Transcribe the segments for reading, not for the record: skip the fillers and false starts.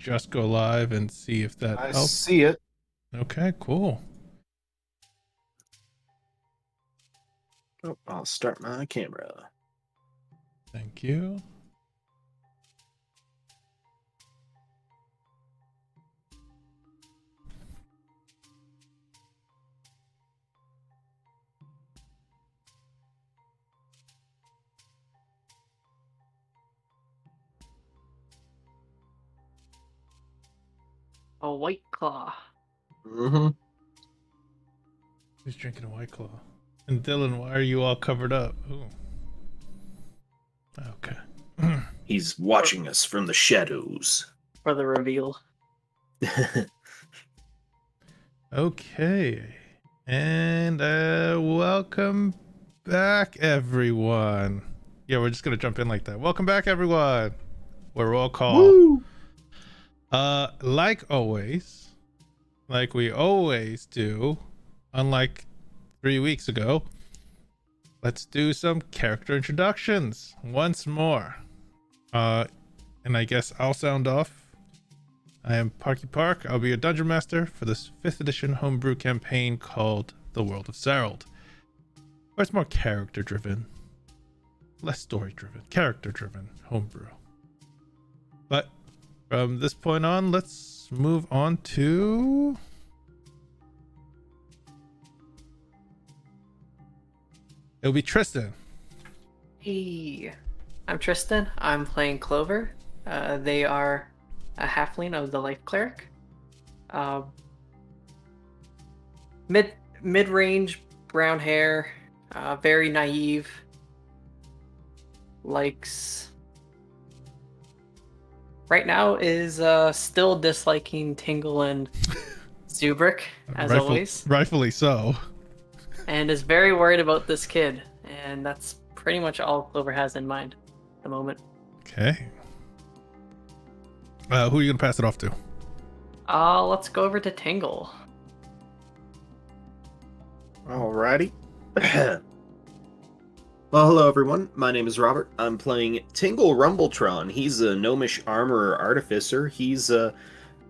just go live and see if that I helps. see it. Okay, cool. Oh, I'll start my camera. Thank you. A White Claw. Mm-hmm. Who's drinking a White Claw? And Dylan, why are you all covered up? Ooh. Okay. He's watching us from the shadows. For the reveal. Okay. And welcome back, everyone. Yeah, we're just gonna jump in like that. Welcome back, everyone. We're roll call. Woo! Like always, like we always do, unlike 3 weeks ago, let's do some character introductions once more. And I guess I'll sound off. I am Parky Park. I'll be your dungeon master for this 5th edition homebrew campaign called The World of Særald, where it's more character driven, less story driven, character driven homebrew. But from this point on, let's move on to it'll be Tristan. Hey, I'm Tristan. I'm playing Clover. They are a halfling of the Life Cleric. Mid-range, brown hair, very naive. Likes right now is still disliking Tingle and Zubrick as always, Rightfully so. and is very worried about this kid. And that's pretty much all Clover has in mind at the moment. Okay. Who are you gonna pass it off to? Let's go over to Tingle. Alrighty. Well, hello everyone. My name is Robert. I'm playing Tingle Rumbletron. He's a gnomish armorer artificer. He's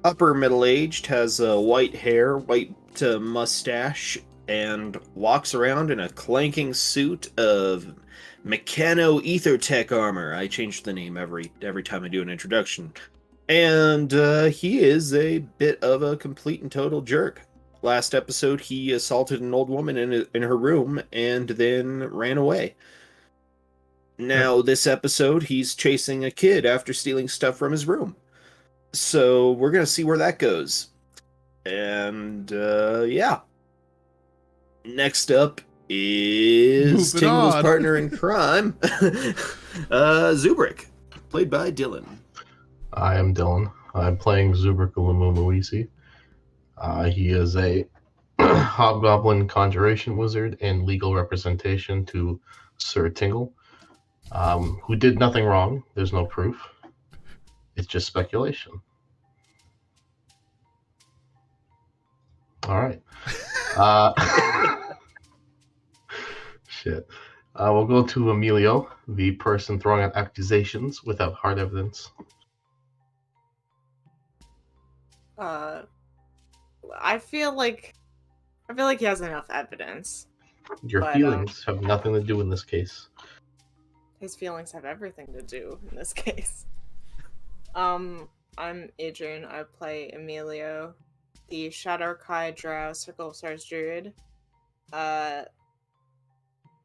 upper middle-aged, has white hair, white mustache, and walks around in a clanking suit of Mechano Ethertech armor. I change the name every time I do an introduction. And he is a bit of a complete and total jerk. Last episode, he assaulted an old woman in her room and then ran away. Now, this episode, he's chasing a kid after stealing stuff from his room. So, we're going to see where that goes. And, yeah. Next up is Moving Tingle's on. partner in crime, Zubrick, played by Dylan. I am Dylan. I'm playing Zubrick Muisi. He is a hobgoblin conjuration wizard and legal representation to Sir Tingle, who did nothing wrong. There's no proof. It's just speculation. All right. Shit. We'll go to Emilio, the person throwing out accusations without hard evidence. I feel like he has enough evidence. Your feelings have nothing to do in this case. His feelings have everything to do in this case. I'm Adrian. I play Emilio, the Shadow Kai Drow Circle of Stars Druid.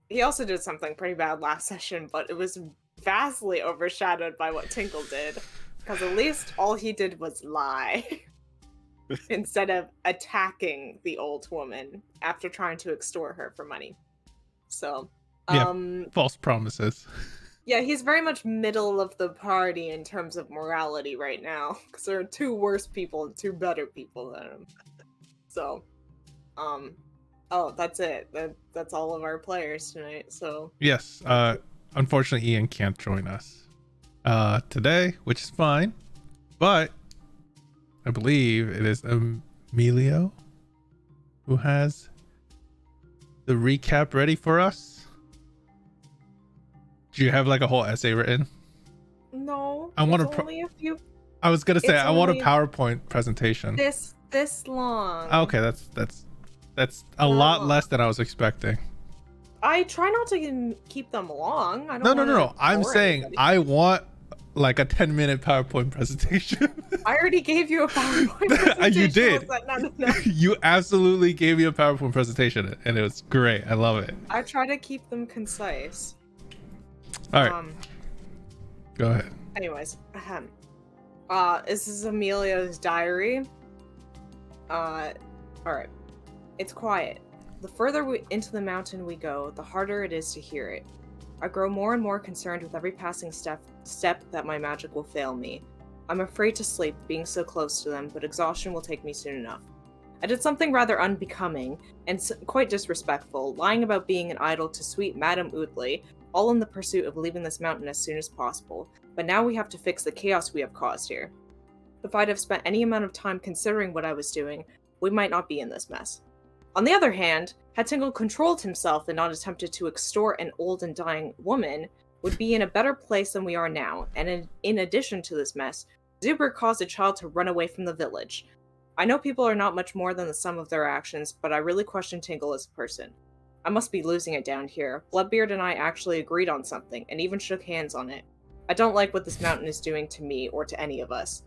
He also did something pretty bad last session, but it was vastly overshadowed by what Tinkle did. Because at least all he did was lie. Instead of attacking the old woman after trying to extort her for money. So, false promises. Yeah, he's very much middle of the party in terms of morality right now. Because there are 2 worse people and 2 better people than him. So, that's it. That's all of our players tonight, so... Yes, unfortunately Ian can't join us today, which is fine. But I believe it is Emilio who has the recap ready for us. Do you have like a whole essay written? No, I want it's to only a few I was gonna say It's I want a only PowerPoint presentation. This long. Okay, that's a lot less than I was expecting. I try not to keep them long. I No, don't no. wanna I'm bore saying anybody. I want like a 10-minute PowerPoint presentation. I already gave you a PowerPoint presentation. You did. No. You absolutely gave me a PowerPoint presentation, and it was great. I love it. I try to keep them concise. All right, go ahead. Anyways, this is Amelia's diary. Alright. It's quiet. The further into the mountain we go, the harder it is to hear it. I grow more and more concerned with every passing step that my magic will fail me. I'm afraid to sleep, being so close to them, but exhaustion will take me soon enough. I did something rather unbecoming, and quite disrespectful, lying about being an idol to sweet Madame Oudley, all in the pursuit of leaving this mountain as soon as possible. But now we have to fix the chaos we have caused here. If I'd have spent any amount of time considering what I was doing, we might not be in this mess. On the other hand, had Tingle controlled himself and not attempted to extort an old and dying woman, would be in a better place than we are now, and in addition to this mess, Zuber caused a child to run away from the village. I know people are not much more than the sum of their actions, but I really question Tingle as a person. I must be losing it down here. Bloodbeard and I actually agreed on something, and even shook hands on it. I don't like what this mountain is doing to me or to any of us.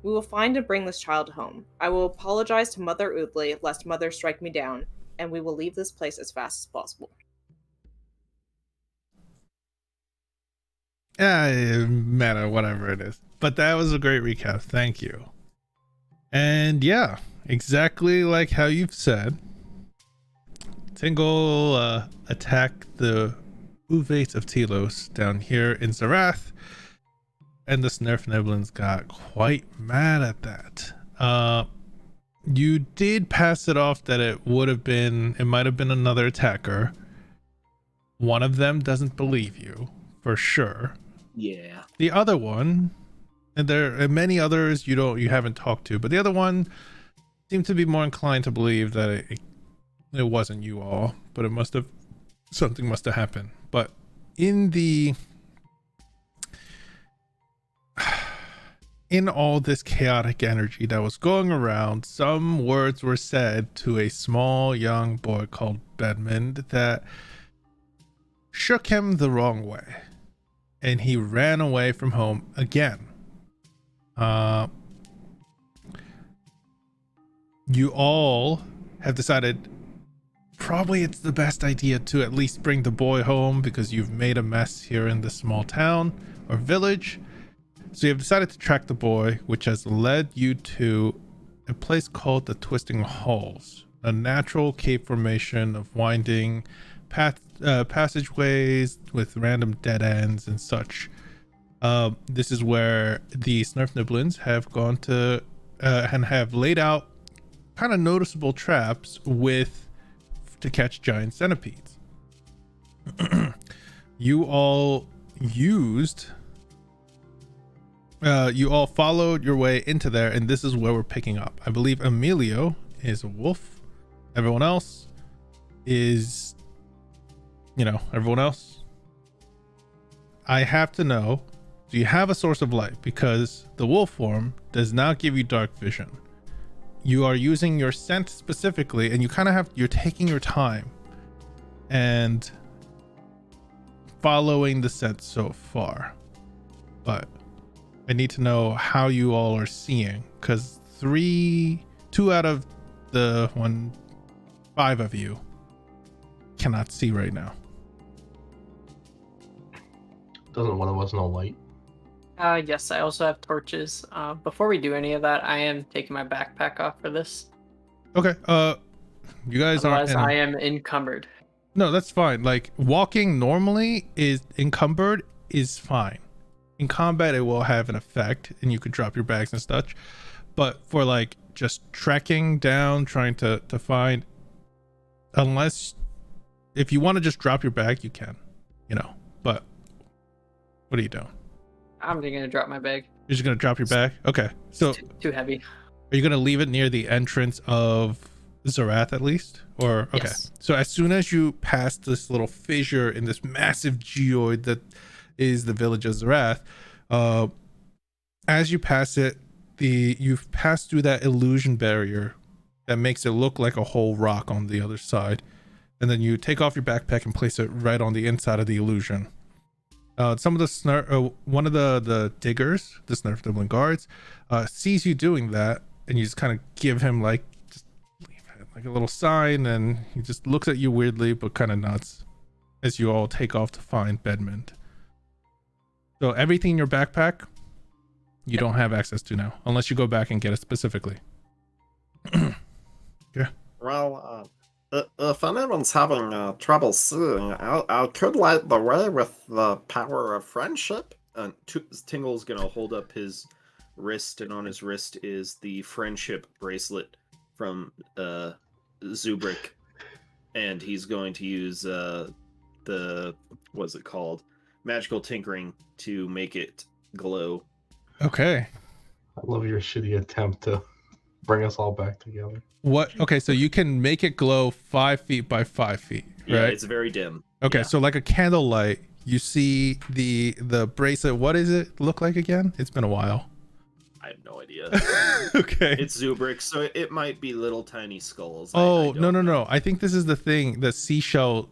We will find and bring this child home. I will apologize to Mother Oudley, lest Mother strike me down, and we will leave this place as fast as possible. Yeah, matter whatever it is. But that was a great recap. Thank you. And yeah, exactly like how you've said, Tingle attacked the Uvates of Telos down here in Zarath, and the Snurfniblins got quite mad at that. You did pass it off that it might have been another attacker. One of them doesn't believe you, for sure. Yeah. The other one, and there are many others you haven't talked to, but the other one seemed to be more inclined to believe that it wasn't you all, but something must have happened. But in all this chaotic energy that was going around, some words were said to a small young boy called Bedmond that shook him the wrong way, and he ran away from home again. You all have decided probably it's the best idea to at least bring the boy home because you've made a mess here in this small town or village. So you have decided to track the boy, which has led you to a place called the Twisting Halls, a natural cave formation of winding passageways with random dead ends and such. This is where the Snurfniblins have gone to and have laid out kind of noticeable traps to catch giant centipedes. You all followed your way into there, and this is where we're picking up. I believe Emilio is a wolf. Everyone else is, everyone else. I have to know, do you have a source of light? Because the wolf form does not give you dark vision. You are using your scent specifically, and you're taking your time and following the scent so far. But I need to know how you all are seeing, because two out of the 5 of you cannot see right now. Doesn't one of us know light? Yes, I also have torches. Before we do any of that, I am taking my backpack off for this. Okay. You guys aren't. Otherwise, I am encumbered. No, that's fine. Like, walking normally is encumbered is fine. In combat, it will have an effect, and you could drop your bags and such. But for like just trekking down, trying to find, unless if you want to just drop your bag, you can, But what are you doing? I'm just gonna drop my bag. You're just gonna drop your bag? Okay. So Too heavy. are you gonna leave it near the entrance of Zarath at least? Or okay. Yes. So as soon as you pass this little fissure in this massive geoid that is the village of Zarath, as you pass it, you've passed through that illusion barrier that makes it look like a whole rock on the other side, and then you take off your backpack and place it right on the inside of the illusion. Some of the one of the diggers, the Snurf Dublin guards, sees you doing that, and you just kind of give him like a little sign, and he just looks at you weirdly but kind of nods as you all take off to find Bedmond. So everything in your backpack you don't have access to now, unless you go back and get it specifically. Yeah. Well, if anyone's having trouble seeing, I could light the way with the power of friendship. Tingle's gonna hold up his wrist, and on his wrist is the friendship bracelet from Zubrik, and he's going to use what's it called, magical tinkering to make it glow. Okay. I love your shitty attempt to bring us all back together. What? Okay, so you can make it glow 5 feet by 5 feet, right? Yeah, it's very dim. Okay, Yeah. so like a candlelight, you see the bracelet. What does it look like again? It's been a while. I have no idea. Okay. It's Zubrik, so it might be little tiny skulls. Oh, I no. don't know. I think this is the thing, the seashell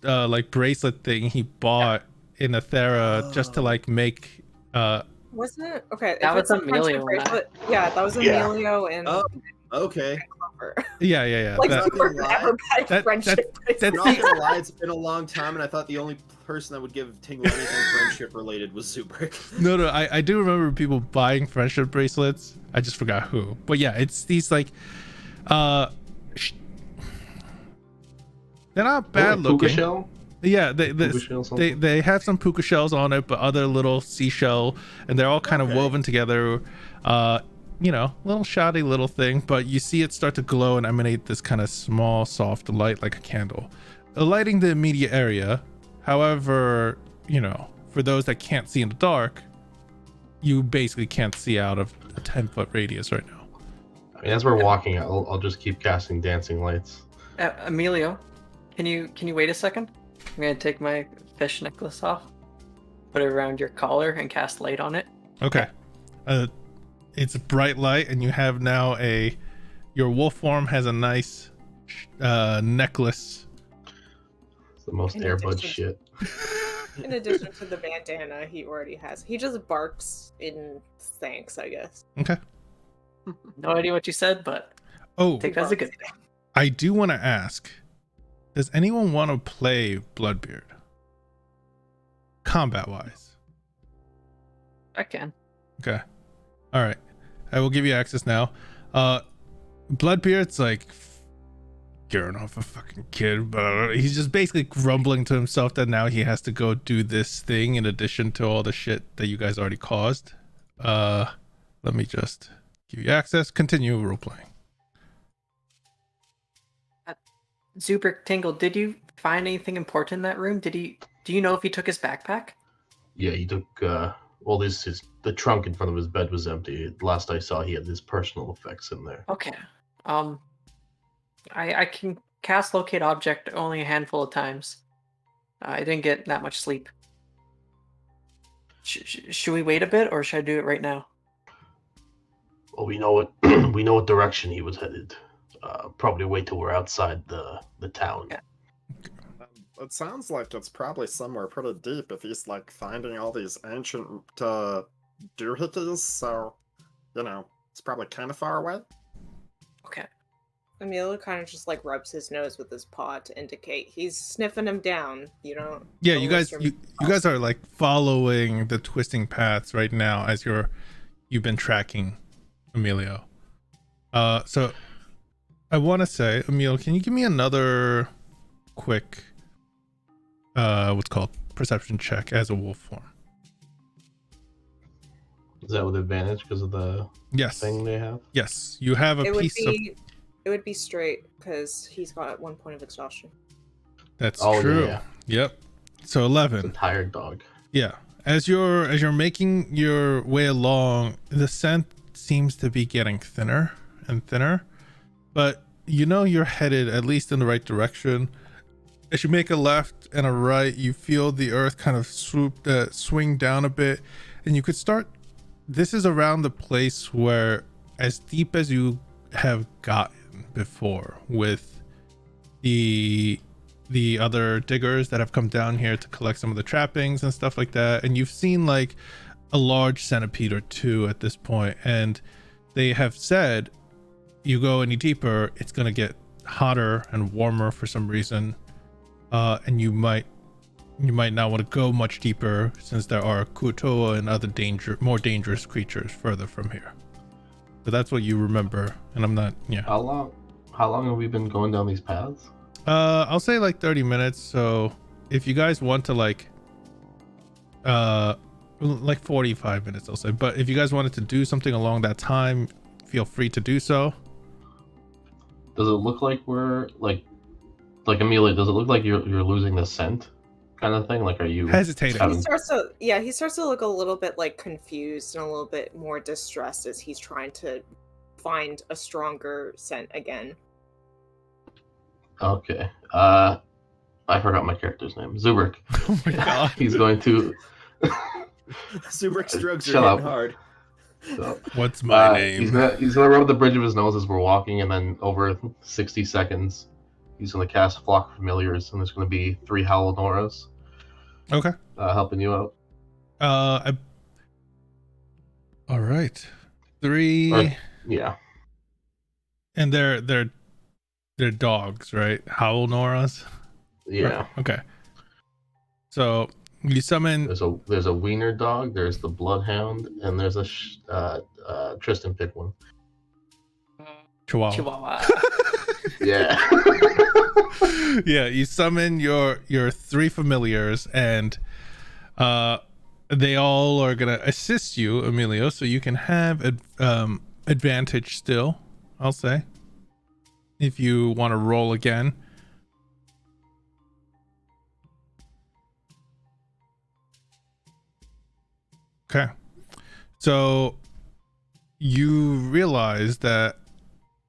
like bracelet thing he bought in Athera just to like make Wasn't it? Okay. That if was it's a friendship Emilio, bracelet- Yeah, that was Yeah. Emilio and Oh, okay. Clover. yeah. Like, Not you gonna were lie, never buying that- friendship that's I'm bracelets. not gonna lie, it's been a long time, and I thought the only person that would give Tingle anything friendship related was Zubrik. No, I do remember people buying friendship bracelets. I just forgot who. But yeah, it's these like they're not bad Puka looking. shell? Yeah, Puka shell something? they have some puka shells on it, but other little seashell, and they're all kind of Okay. woven together. Little shoddy little thing, but you see it start to glow and emanate this kind of small, soft light like a candle, lighting the immediate area. However, for those that can't see in the dark, you basically can't see out of a 10-foot radius right now. I mean, as we're walking, I'll just keep casting dancing lights. Emilio, can you wait a second? I'm gonna take my fish necklace off, put it around your collar, and cast light on it. Okay. It's a bright light, and you have now your wolf form has a nice necklace. It's the most In Airbud addition- shit. In addition to the bandana he already has. He just barks in thanks, I guess. Okay. No idea what you said, but Oh, take that as a good thing. I do want to ask, does anyone want to play Bloodbeard? Combat-wise. I can. Okay. All right. I will give you access now. Bloodbeard's like scaring off a fucking kid, but he's just basically grumbling to himself that now he has to go do this thing in addition to all the shit that you guys already caused. Let me just give you access. Continue role playing. Zubrik, Tingle, did you find anything important in that room? Do you know if he took his backpack? Yeah, he took the trunk in front of his bed was empty. Last I saw, he had his personal effects in there. Okay. I can cast locate object only a handful of times. I didn't get that much sleep. Should we wait a bit, or should I do it right now? Well, we know what direction he was headed. Probably wait till we're outside the town. Yeah. It sounds like it's probably somewhere pretty deep if he's like finding all these ancient doohickeys, so it's probably kind of far away. Okay. Emilio kind of just like rubs his nose with his paw to indicate he's sniffing him down. Yeah, Don't you guys listen. you guys are like following the twisting paths right now as you've been tracking Emilio. So I want to say, Emil, can you give me another quick what's called perception check as a wolf form? Is that with advantage because of the Yes. thing they have? Yes, you have a It would piece of be straight because he's got 1 point of exhaustion. that's Oh, true. yeah. Yep. So It's a 11. tired dog. Yeah. As you're making your way along, the scent seems to be getting thinner and thinner, but you're headed at least in the right direction. As you make a left and a right, you feel the earth kind of swing down a bit, and you could start this is around the place where, as deep as you have gotten before with the other diggers that have come down here to collect some of the trappings and stuff like that, and you've seen like a large centipede or two at this point, and they have said you go any deeper, it's going to get hotter and warmer for some reason, and you might not want to go much deeper since there are kutoa and other more dangerous creatures further from here. So that's what you remember, and I'm not. Yeah. How long have we been going down these paths? I'll say like 30 minutes. So if you guys want to like 45 minutes, I'll say. But if you guys wanted to do something along that time, feel free to do so. Does it look like we're like Amelia? Does it look like you're losing the scent, kind of thing? Like, are you Hesitating? He starts to look a little bit like confused and a little bit more distressed as he's trying to find a stronger scent again. Okay. I forgot my character's name. Zubrick. Oh my god. He's going to. Zubrick's drugs are Shut hitting up. hard. So, What's my name? He's gonna rub the bridge of his nose as we're walking, and then over 60 seconds, he's gonna cast Flock of Familiars, and there's gonna be 3 Howl Noras. Okay. Helping you out. All right. 3. Yeah. And they're dogs, right? Howl Noras. Yeah. Okay. So you summon. There's a wiener dog. There's the bloodhound, and there's a Tristan picked one. Chihuahua. Yeah. Yeah. You summon your 3 familiars, and they all are gonna assist you, Emilio, so you can have advantage still. I'll say, if you want to roll again. Okay. So you realize that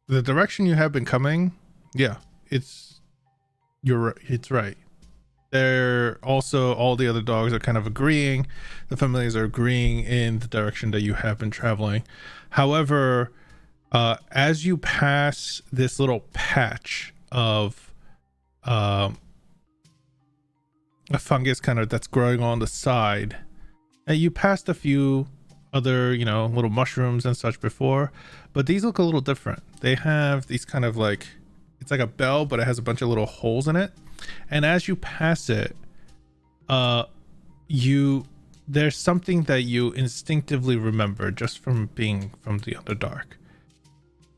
the direction you have been coming, yeah, it's right. They're also, all the other dogs are kind of agreeing. The familiars are agreeing in the direction that you have been traveling. However, as you pass this little patch of a fungus kind of that's growing on the side, you passed a few other, little mushrooms and such before, but these look a little different. They have these kind of like, it's like a bell, but it has a bunch of little holes in it. And as you pass it, there's something that you instinctively remember just from being from the Underdark.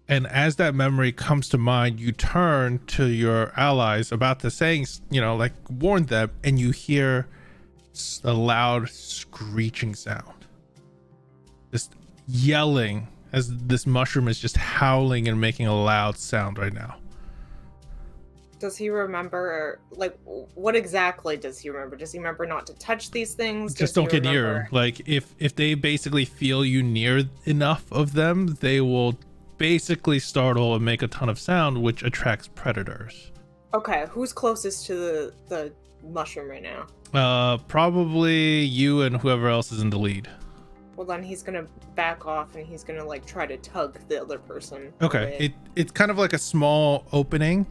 And as that memory comes to mind, you turn to your allies about to saying, like warn them, and you hear a loud screeching sound, just yelling as this mushroom is just howling and making a loud sound right now. Does he remember, like, what exactly does he remember? Does he remember not to touch these things? Just don't get near them. Like, if they basically feel you near enough of them, they will basically startle and make a ton of sound, which attracts predators. Okay, who's closest to the mushroom right now? Probably you and whoever else is in the lead. Well, then he's gonna back off and he's gonna like try to tug the other person. Okay, away. it's kind of like a small opening,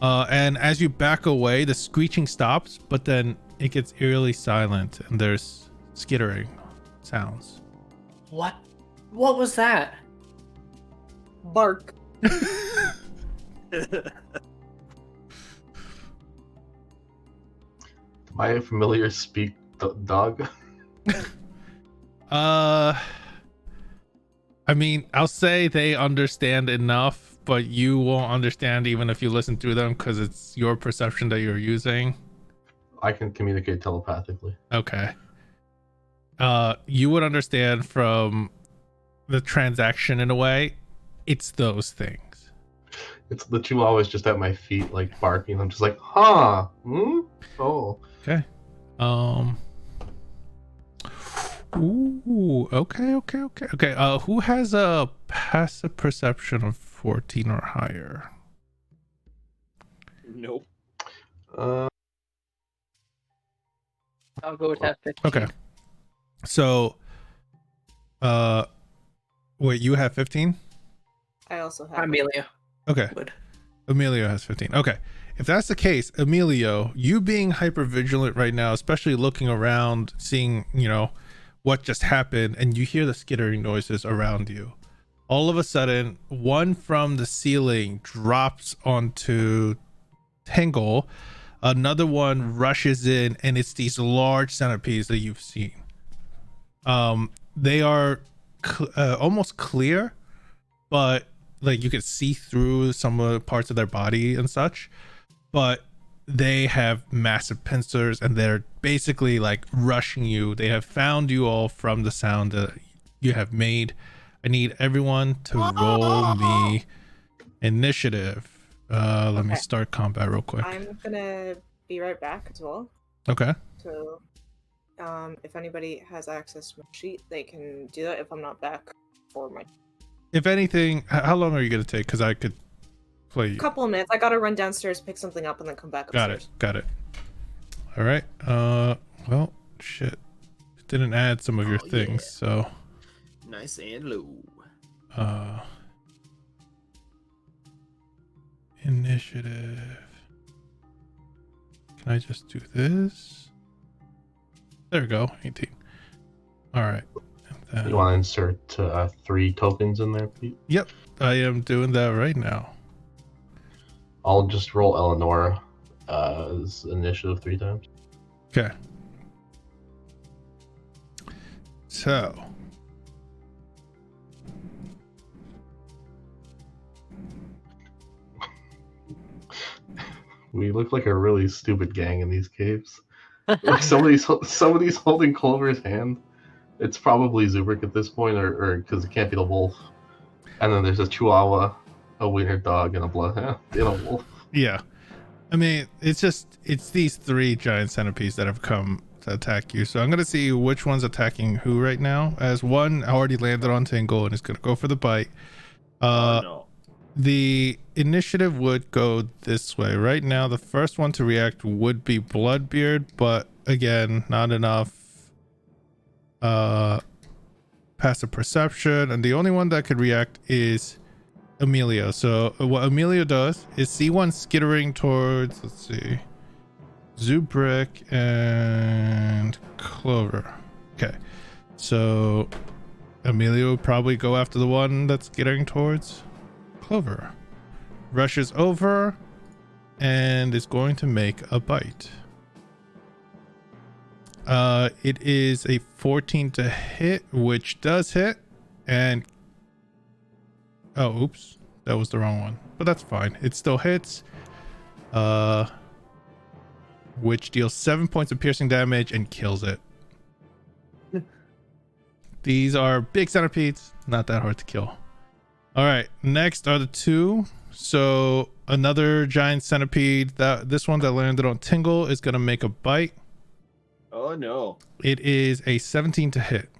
and as you back away, the screeching stops, but then it gets eerily silent and there's skittering sounds. What was that? Bark. My familiar speak dog. I mean, I'll say they understand enough, but you won't understand even if you listen to them because it's your perception that you're using. I can communicate telepathically. Okay. You would understand from the transaction in a way. It's those things. It's the chihuahua's just at my feet, like barking. I'm just like, huh? Hmm? Oh. Okay. Ooh. Okay. Who has a passive perception of 14 or higher? Nope. I'll go with that 15. Okay. So Wait, you have 15? I also have. Amelia Okay. would. Emilio has 15. Okay. If that's the case, Emilio, you being hyper vigilant right now, especially looking around, seeing, what just happened, and you hear the skittering noises around you. All of a sudden, one from the ceiling drops onto Tingle. Another one rushes in, and it's these large centipedes that you've seen. They are almost clear, but like you could see through some of the parts of their body and such, but they have massive pincers and they're basically like rushing you. They have found you all from the sound that you have made. I need everyone to roll me initiative. Let me Okay. start combat real quick. I'm gonna be right back as well. Okay. So, if anybody has access to my sheet, they can do that if I'm not back for my If anything, how long are you going to take? Because I could play you. couple of minutes. I gotta run downstairs, pick something up, and then come back upstairs. Got it. All right. Well, shit. It didn't add some of your things, so. Nice and low. Initiative. Can I just do this? There we go. 18. All right. And then, You want to insert 3 tokens in there, Pete? yep, I am doing that right now. I'll just roll Eleanor as initiative 3 times. Okay. So. We look like a really stupid gang in these caves. Like somebody's holding Clover's hand. It's probably Zubrik at this point, or because it can't be the wolf. And then there's a Chihuahua, a wiener dog, and a bloodhound, and a wolf. Yeah. I mean, it's these 3 giant centipedes that have come to attack you. So I'm going to see which one's attacking who right now. As one already landed on Tingle and is going to go for the bite. Oh no. The initiative would go this way. Right now, the first one to react would be Bloodbeard, but again, not enough passive perception. And the only one that could react is Emilio. So what Emilio does is see one skittering towards, let's see, Zubrik and Clover. Okay, so Emilio would probably go after the one that's skittering towards Clover. Rushes over and is going to make a bite. It is a 14 to hit, which does hit, and oh, oops, that was the wrong one, but that's fine. It still hits, which deals 7 points of piercing damage and kills it. These are big centipedes, not that hard to kill. All right, next are the 2. So another giant centipede. This one that landed on Tingle is gonna make a bite. Oh no. It is a 17 to hit.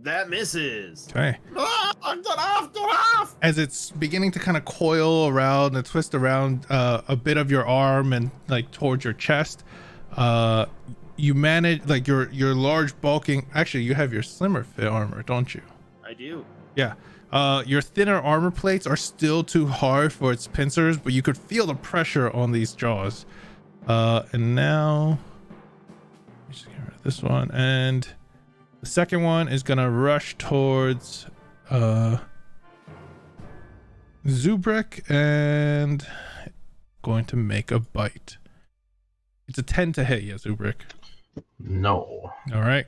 That misses. Okay. Ah, get off! As it's beginning to kind of coil around and twist around a bit of your arm and like towards your chest, you manage, like your large bulking. Actually, you have your slimmer fit armor, don't you? I do. Yeah. Your thinner armor plates are still too hard for its pincers, but you could feel the pressure on these jaws. And now, let me just get rid of this one. And the second one is gonna rush towards Zubrik and going to make a bite. It's a 10 to hit, yeah, Zubrik. No. All right.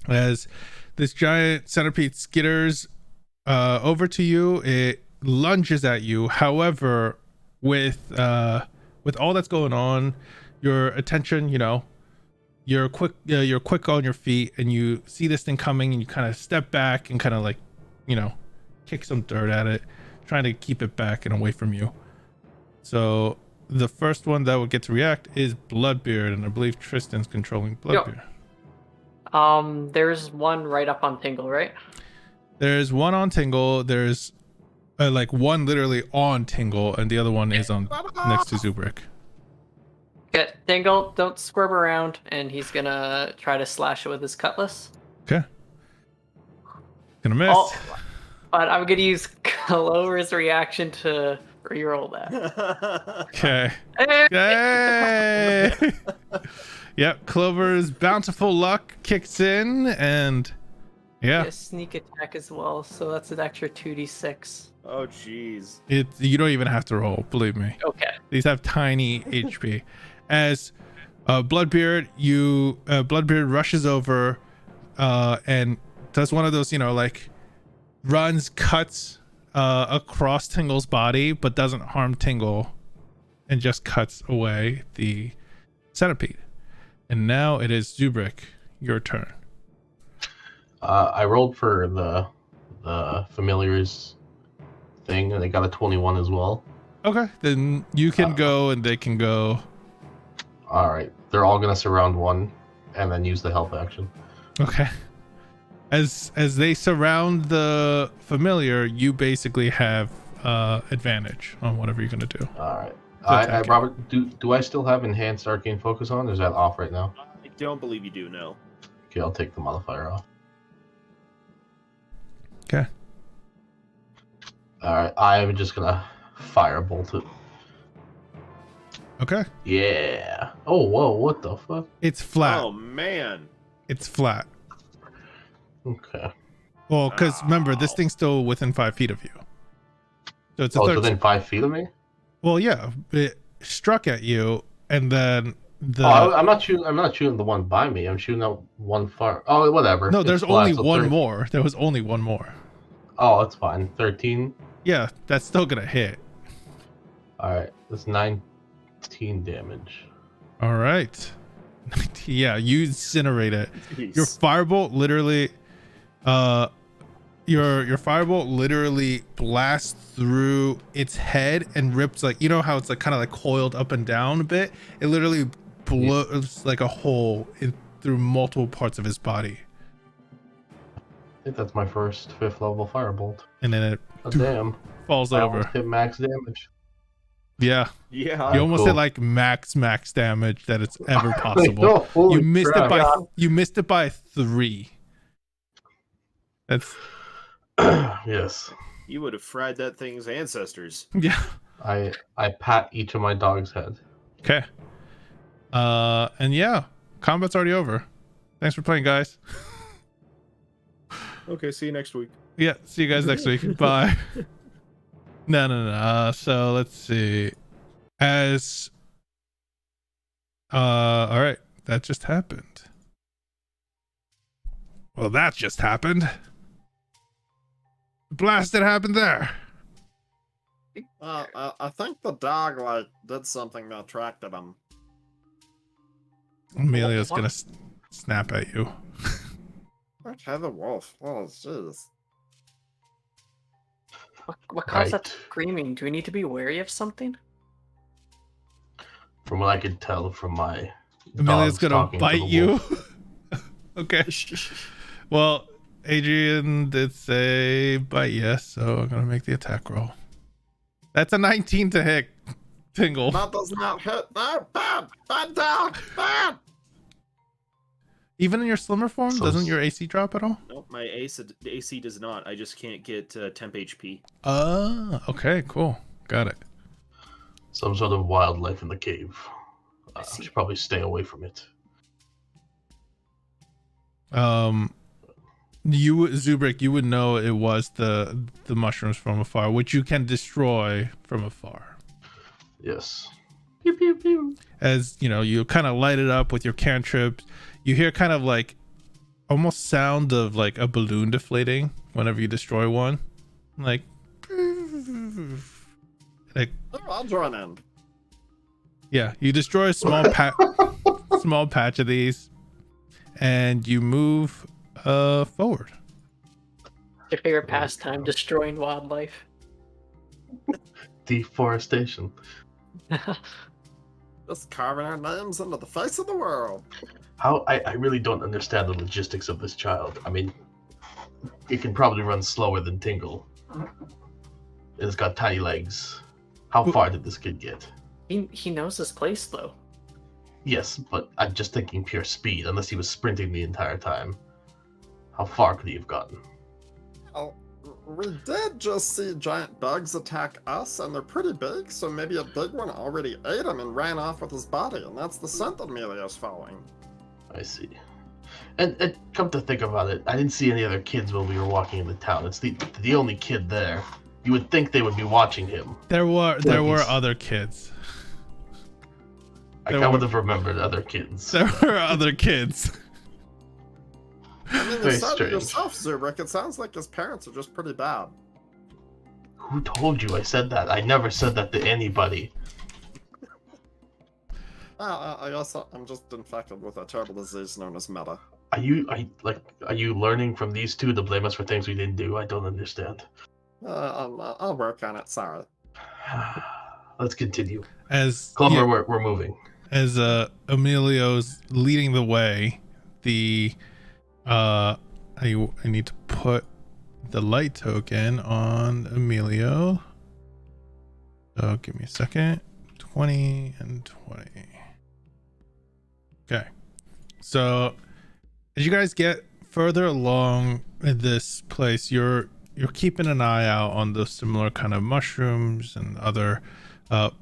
As this giant centipede skitters over to you, it lunges at you. However, with all that's going on, your attention, you're quick on your feet, and you see this thing coming, and you kind of step back and kind of like, kick some dirt at it, trying to keep it back and away from you. So the first one that would get to react is Bloodbeard, and I believe Tristan's controlling Bloodbeard. There's one right up on Tingle, right? There's one on Tingle. There's like one literally on Tingle, and the other one is on next to Zubrik. Okay, Tingle, don't squirm around, and he's gonna try to slash it with his cutlass. Okay. Gonna miss. Oh, but I'm gonna use Clover's reaction to reroll that. Okay. Hey! Yay! Yep, Clover's bountiful luck kicks in, and yeah, A sneak attack as well, so that's an extra 2d6. Oh, jeez. you don't even have to roll. Believe me. Okay. These have tiny HP. As Bloodbeard, Bloodbeard rushes over and does one of those, like runs, cuts across Tingle's body, but doesn't harm Tingle, and just cuts away the centipede. And now it is Zubrik, your turn. I rolled for the familiars thing, and they got a 21 as well. Okay, then you can go, and they can go. All right, they're all gonna surround one, and then use the help action. Okay. As they surround the familiar, you basically have advantage on whatever you're gonna do. All right. attack it. Robert, do I still have enhanced arcane focus on? Or is that off right now? I don't believe you do, no. Okay, I'll take the modifier off. Okay. All right, I'm just gonna firebolt it. Okay. Yeah. Oh, whoa! What the fuck? It's flat. Oh, man. It's flat. Okay. Well, because remember, this thing's still within 5 feet of you. So it's a Oh, it's 13. within 5 feet of me. Well, yeah, it struck at you, and then the. I'm not shooting. I'm not shooting the one by me. I'm shooting out one far. Oh, whatever. No, It's there's flat, only so one more. There was only one more. Oh, that's fine. 13. Yeah, that's still gonna hit. All right, that's 19 damage. All right. Yeah, you incinerate it. Jeez. Your firebolt literally, your firebolt literally blasts through its head and rips, like, you know how it's like kind of like coiled up and down a bit. It literally blows like a hole through multiple parts of his body, I think that's my first 5th level firebolt. and then it Oh, damn. falls I over. almost hit max damage. Yeah, Yeah. you almost cool. hit like max damage that it's ever possible. Oh, holy You missed crap. it by 3. That's Yes. You would have fried that thing's ancestors. yeah. I pat each of my dog's head. Okay. And yeah, combat's already over. Thanks for playing, guys. Okay, see you next week. Yeah, see you guys next week. Bye. No. So let's see. All right, that just happened. Well, that just happened. Blast! It happened there. I think the dog did something that attracted him. Amelia's What? gonna snap at you. Okay, the wolf. Oh, jeez. What caused that Right. screaming? Do we need to be wary of something? From what I could tell from my Amelia's dogs gonna talking to bite the you. wolf. Okay. Well, Adrian did say bite, yes, so I'm gonna make the attack roll. That's a 19 to hit, Tingle. That does not hit. No, bad. Bad dog. Bad. Even in your slimmer form, So doesn't s- your AC drop at all? Nope, my AC does not. I just can't get temp HP. Okay, cool. Got it. Some sort of wildlife in the cave. I see. should probably stay away from it. Zubrik, you would know it was the mushrooms from afar, which you can destroy from afar. Yes. Pew, pew, pew. As you kind of light it up with your cantrips. You hear kind of like almost sound of like a balloon deflating whenever you destroy one, like Oh, I'll join in. yeah. You destroy a small small patch of these, and you move forward. Your favorite pastime, destroying wildlife. Deforestation. Just carving our names into the face of the world. How I really don't understand the logistics of this child. I mean, it can probably run slower than Tingle. It's got tiny legs. How far did this kid get? He knows his place though. Yes, but I'm just thinking pure speed, unless he was sprinting the entire time. How far could he have gotten? Oh, we did just see giant bugs attack us, and they're pretty big, so maybe a big one already ate him and ran off with his body, and that's the scent that Emilio's following. I see. And come to think about it, I didn't see any other kids when we were walking into town. It's the only kid there. You would think they would be watching him. There were he's- other kids. I would have remembered other kids. There were other kids. I mean, you Very said it strange. yourself, Zubrik, it sounds like his parents are just pretty bad. Who told you I said that? I never said that to anybody. I guess I'm just infected with a terrible disease known as meta. Are you learning from these two to blame us for things we didn't do? I don't understand. I'll work on it, sorry. Let's continue. As Clubber, we're moving. as Emilio's leading the way, I need to put the light token on Emilio. So give me a second. 20 and 20. Okay. So as you guys get further along in this place, you're keeping an eye out on the similar kind of mushrooms and other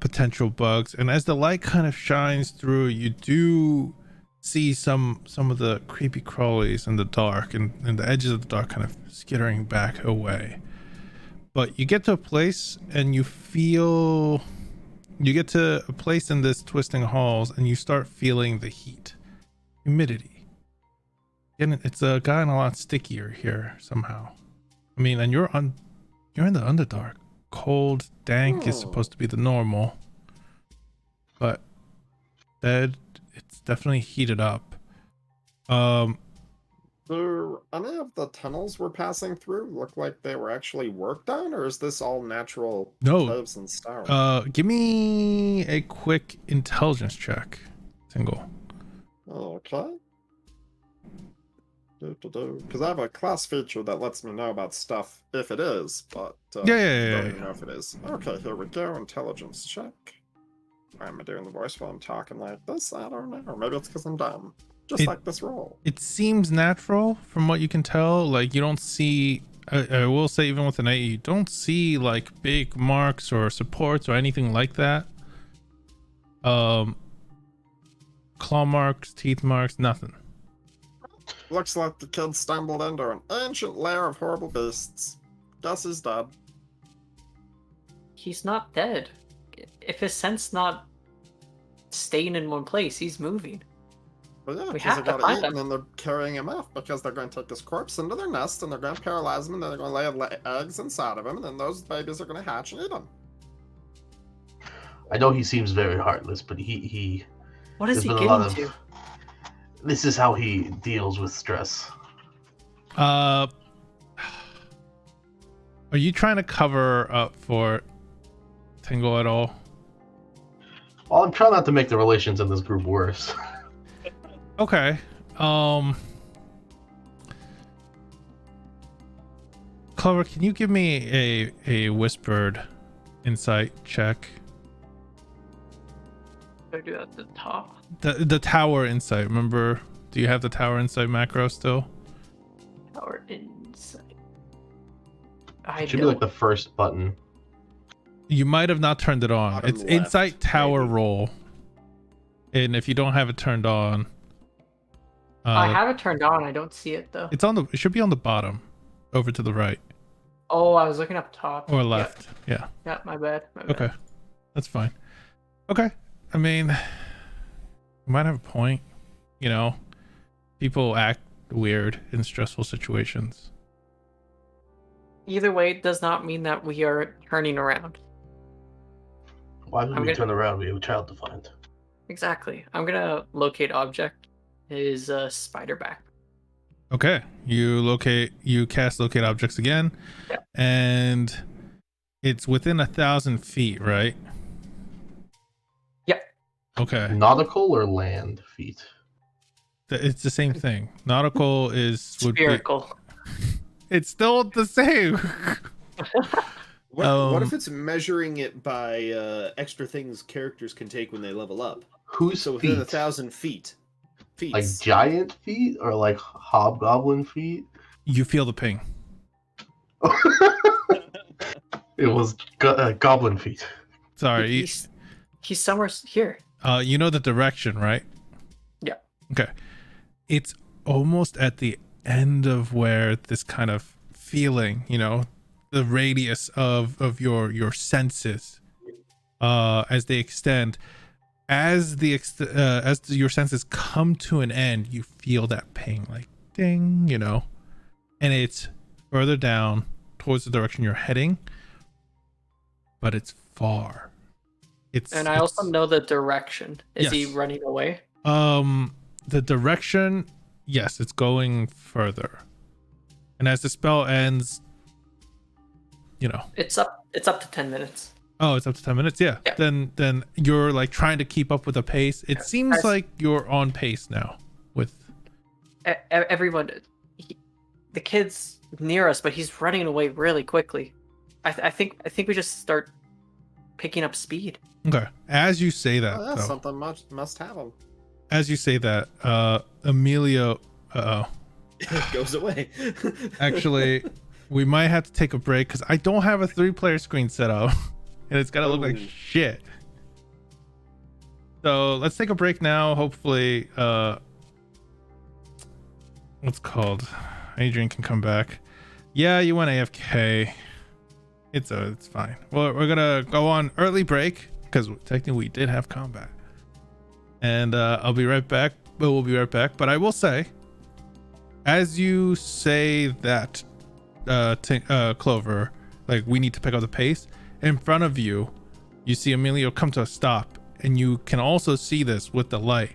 potential bugs, and as the light kind of shines through, you do see some of the creepy crawlies in the dark, and the edges of the dark kind of skittering back away. But you get to a place and you get to a place in this twisting halls and you start feeling the heat, humidity, and it's gotten a lot stickier here somehow. I mean, and you're in the Underdark. Cold, dank is supposed to be the normal, but it's definitely heated up. Do any of the tunnels we're passing through look like they were actually worked on, or is this all natural No. caves and stone? Give me a quick intelligence check, Tingle. Okay. Because I have a class feature that lets me know about stuff if it is, but Yeah. don't even know if it is. Okay, here we go. Intelligence check. Why am I doing the voice while I'm talking like this? I don't know. Or maybe it's because I'm dumb. Just like this roll. It seems natural from what you can tell. Like, you don't see, I will say, even with an 8, you don't see like big marks or supports or anything like that. Claw marks, teeth marks, nothing. Looks like the kid stumbled into an ancient lair of horrible beasts. Guess he's dead. He's not dead. If his scent's not staying in one place, he's moving. But yeah, We because have he to got find eaten him. and they're carrying him off because they're going to take his corpse into their nest and they're going to paralyze him and then they're going to lay eggs inside of him and then those babies are going to hatch and eat him. I know he seems very heartless, but he What is there's he been a getting lot of- to? This is how he deals with stress. Are you trying to cover up for Tingle at all? Well, I'm trying not to make the relations in this group worse. Okay. Clover, can you give me a whispered insight check? Do I do that at the top? The tower insight. Remember, do you have the tower insight macro still? Or insight? I It should be don't. like the first button. You might have not turned it on. Bottom It's left, insight tower maybe. roll. And if you don't have it turned on, I have it turned on. I don't see it though. it's on it should be on the bottom, over to the right Oh, I was looking up top. or left. Yeah. Yeah, my bad. My bad. Okay. That's fine. Okay. I mean, you might have a point. You know, people act weird in stressful situations. Either way, it does not mean that we are turning around. Why would I'm we gonna- turn around? We have a child to find. Exactly. I'm gonna locate object. Is spider back. Okay. You cast locate objects again. Yeah. And it's within 1,000 feet, right? Yep. Okay. Nautical or land feet? It's the same thing. Nautical would be, Spherical. it's still the same. What if it's measuring it by extra things characters can take when they level up? Whose So feet? within 1,000 feet. Feet. Like giant feet or like hobgoblin feet? You feel the ping. It was goblin feet. Sorry. He's somewhere here. You know the direction, right? Yeah. Okay. It's almost at the end of where this kind of feeling, the radius of your senses, as they extend, as your senses come to an end, you feel that ping, like ding, and it's further down towards the direction you're heading, but it's far. And I also know the direction. Is he Yes. running away? The direction, yes, it's going further. And as the spell ends, It's up to 10 minutes. Oh, it's up to 10 minutes. Yeah. Yeah. Then you're like trying to keep up with the pace. It seems like you're on pace now with Everyone. The kid's near us, but he's running away really quickly. I think we just start picking up speed. Okay. As you say that, Oh, yeah, though, something must have him. as you say that, Emilio, Goes away. actually, we might have to take a break because I don't have a 3-player screen set up, and it's gotta look like Oh. shit. So let's take a break now. Hopefully, what's it called? Adrian can come back. Yeah, you went AFK. It's fine. Well, we're gonna go on early break because technically we did have combat, and I'll be right back. But we'll be right back. But I will say, as you say that, Clover, like we need to pick up the pace. In front of you, you see Emilio come to a stop, and you can also see this with the light.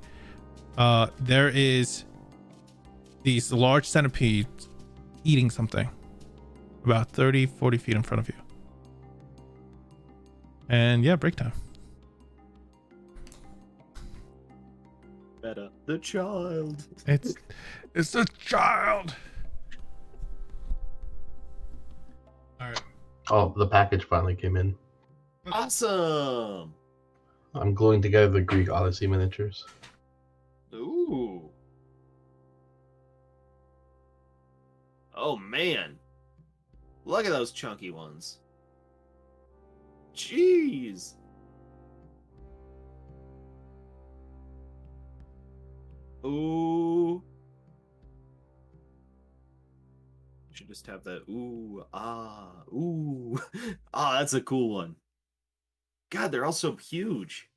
There is these large centipedes eating something about 30-40 feet in front of you. And yeah, break time. Better. The child. It's a child. All right. Oh, the package finally came in. Awesome. I'm gluing together the Greek Odyssey miniatures. Ooh. Oh man. Look at those chunky ones. Jeez. Ooh. Should just have the ooh, ah, ooh. Ah, that's a cool one. God, they're all so huge.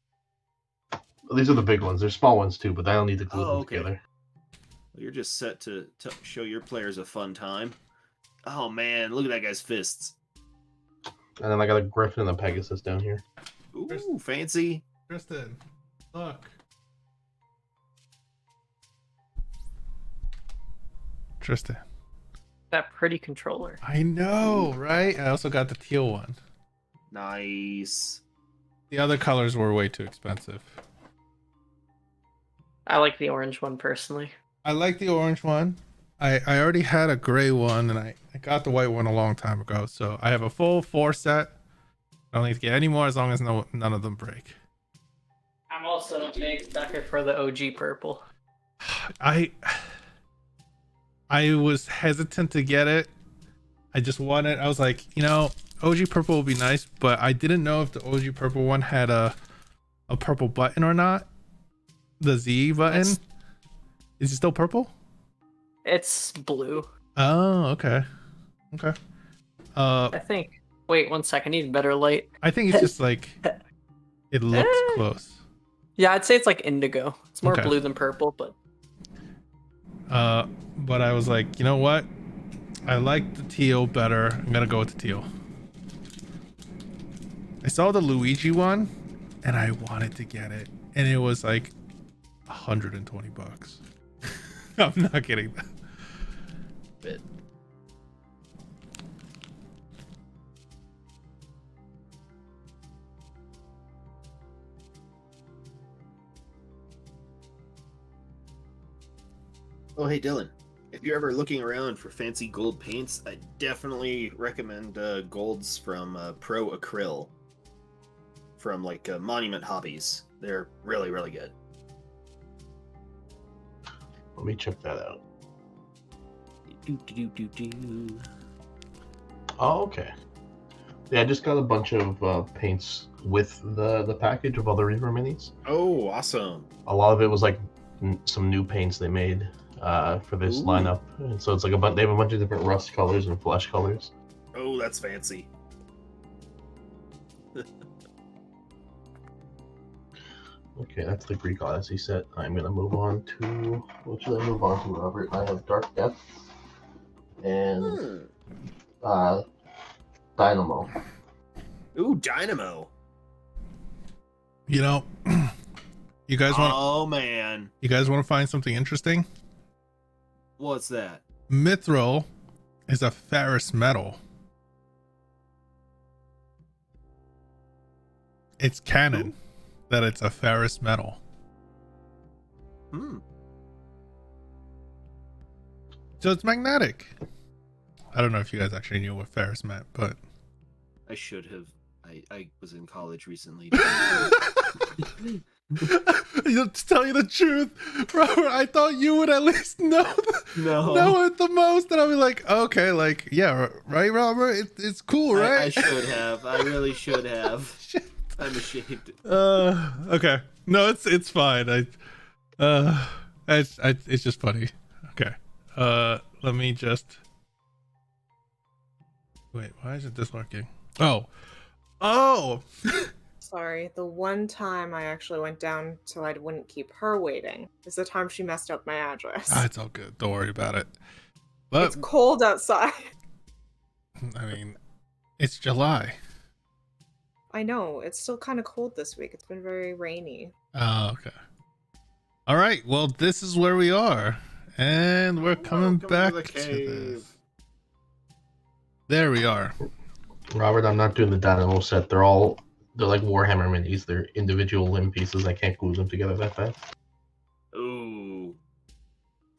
These are the big ones. There's small ones too, but I don't need to glue them Okay. together. You're just set to show your players a fun time. Oh man, look at that guy's fists. And then I got a Griffin and a Pegasus down here. Ooh, fancy. Tristan, look. Tristan. That pretty controller. I know, right? I also got the teal one. Nice. The other colors were way too expensive. I like the orange one personally. I like the orange one. I already had a gray one, and I got the white one a long time ago. So I have a full 4 set. I don't need to get any more as long as none of them break. I'm also a big sucker for the OG purple. I was hesitant to get it. I just wanted. I was like, OG purple would be nice, but I didn't know if the OG purple one had a purple button or not. The Z button. Is it still purple? It's blue. Oh, okay. Okay. I think. Wait, 1 second. I need better light. I think it's just like it looks close. Yeah, I'd say it's like indigo. It's more Okay. blue than purple, but But I was like, you know what? I like the teal better. I'm gonna go with the teal. I saw the Luigi one, and I wanted to get it, and it was like $120. I'm not kidding. Bit. Oh, hey Dylan. If you're ever looking around for fancy gold paints, I definitely recommend golds from Pro Acryl from like Monument Hobbies. They're really, really good. Let me check that out. Oh, okay. Yeah, I just got a bunch of paints with the package of other Reaver minis. Oh, awesome. A lot of it was like some new paints they made for this Ooh. lineup. And so it's like they have a bunch of different rust colors and flesh colors. Oh, that's fancy. Okay, that's the Greek Odyssey set. I'm gonna move on to what should I move on to, Robert? I have Dark Depth and Dynamo. Ooh, Dynamo. You know, you guys want Oh man, to find something interesting? what's that? Mithril is a ferrous metal. It's canon that it's a ferrous metal. So it's magnetic. I don't know if you guys actually knew what ferrous meant, but I should have. I was in college recently. to tell you the truth, Robert, I thought you would at least know it the most, and I'll be like, okay, like, yeah, right, Robert, it's cool, right? I should have. I really should have. Shit. I'm ashamed. Okay, no, it's fine. It's just funny. Okay, let me just wait. Why isn't this working? Oh. Sorry, the one time I actually went down so I wouldn't keep her waiting is the time she messed up my address. It's all good. Don't worry about it. But It's cold outside. I mean, it's July. I know, it's still kind of cold this week. It's been very rainy. Oh, okay. All right. Well, this is where we are, and we're coming Welcome back to the to cave. this. There we are. Robert, I'm not doing the Dynamo set. They're like Warhammer minis. They're individual limb pieces. I can't glue them together that fast. Ooh.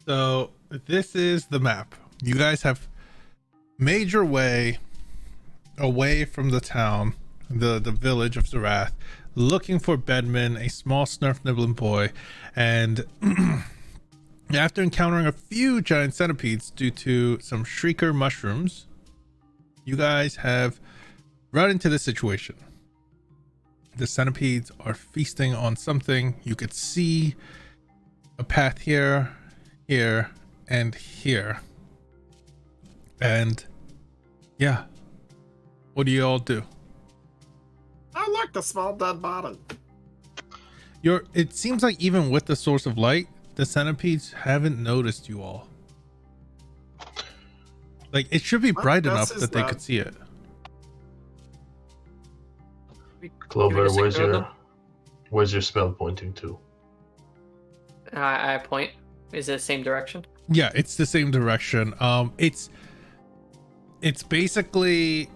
So this is the map. You guys have made your way away from the town, the village of Særald, looking for Bedman, a small snurf nibbling boy, and after encountering a few giant centipedes due to some shrieker mushrooms, you guys have run into this situation. The centipedes are feasting on something. You could see a path here, here, and here. And yeah, what do you all do? I like the small dead body. It seems like even with the source of light, the centipedes haven't noticed you all. Like, it should be My bright guess enough is that they that- could see it. Clover, just ignore them? where's your spell pointing to? I point. Is it the same direction? Yeah, it's the same direction. It's basically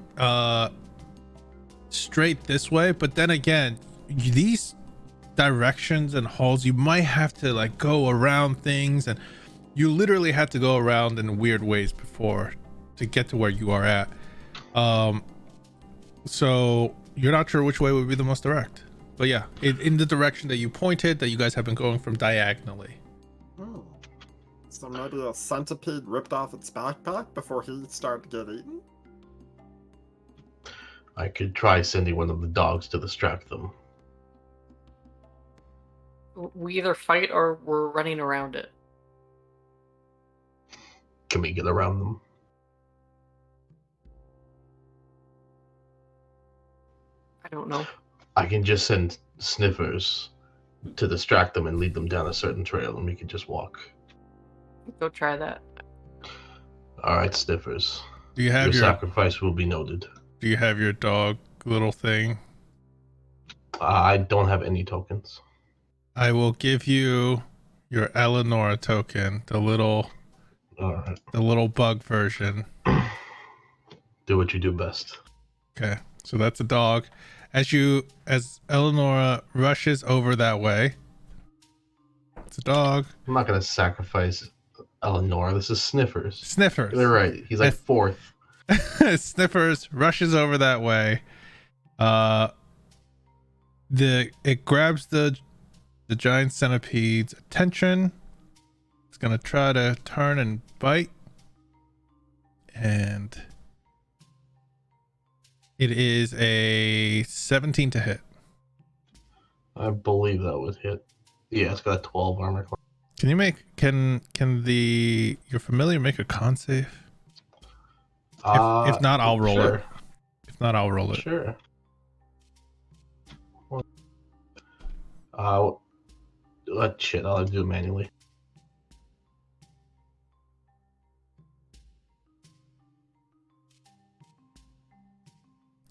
straight this way, but then again, these directions and halls, you might have to like go around things, and you literally have to go around in weird ways before to get to where you are at. So you're not sure which way would be the most direct, but yeah, in the direction that you pointed, that you guys have been going from diagonally. So maybe a centipede ripped off its backpack before he started to get eaten? I could try sending one of the dogs to distract them. We either fight or we're running around it. Can we get around them? I don't know. I can just send sniffers to distract them and lead them down a certain trail, and we can just walk. Go try that. All right, sniffers. Do you Your have sacrifice will be noted. do you have your dog little thing? I don't have any tokens. I will give you your Eleanor token, the little All right. bug version. Do what you do best. Okay, so that's a dog. As Eleonora rushes over that way, it's a dog. I'm not gonna sacrifice Eleanor. This is Sniffers. Sniffers. They're right. He's like fourth. Sniffers rushes over that way. It grabs the giant centipede's attention. It's gonna try to turn and bite. And It is a 17 to hit. I believe that would hit. Yeah, it's got a 12 armor class. Can you make your familiar make a con save? If not, I'll roll sure. it. If not, I'll roll it. Sure. Shit, I'll do it manually.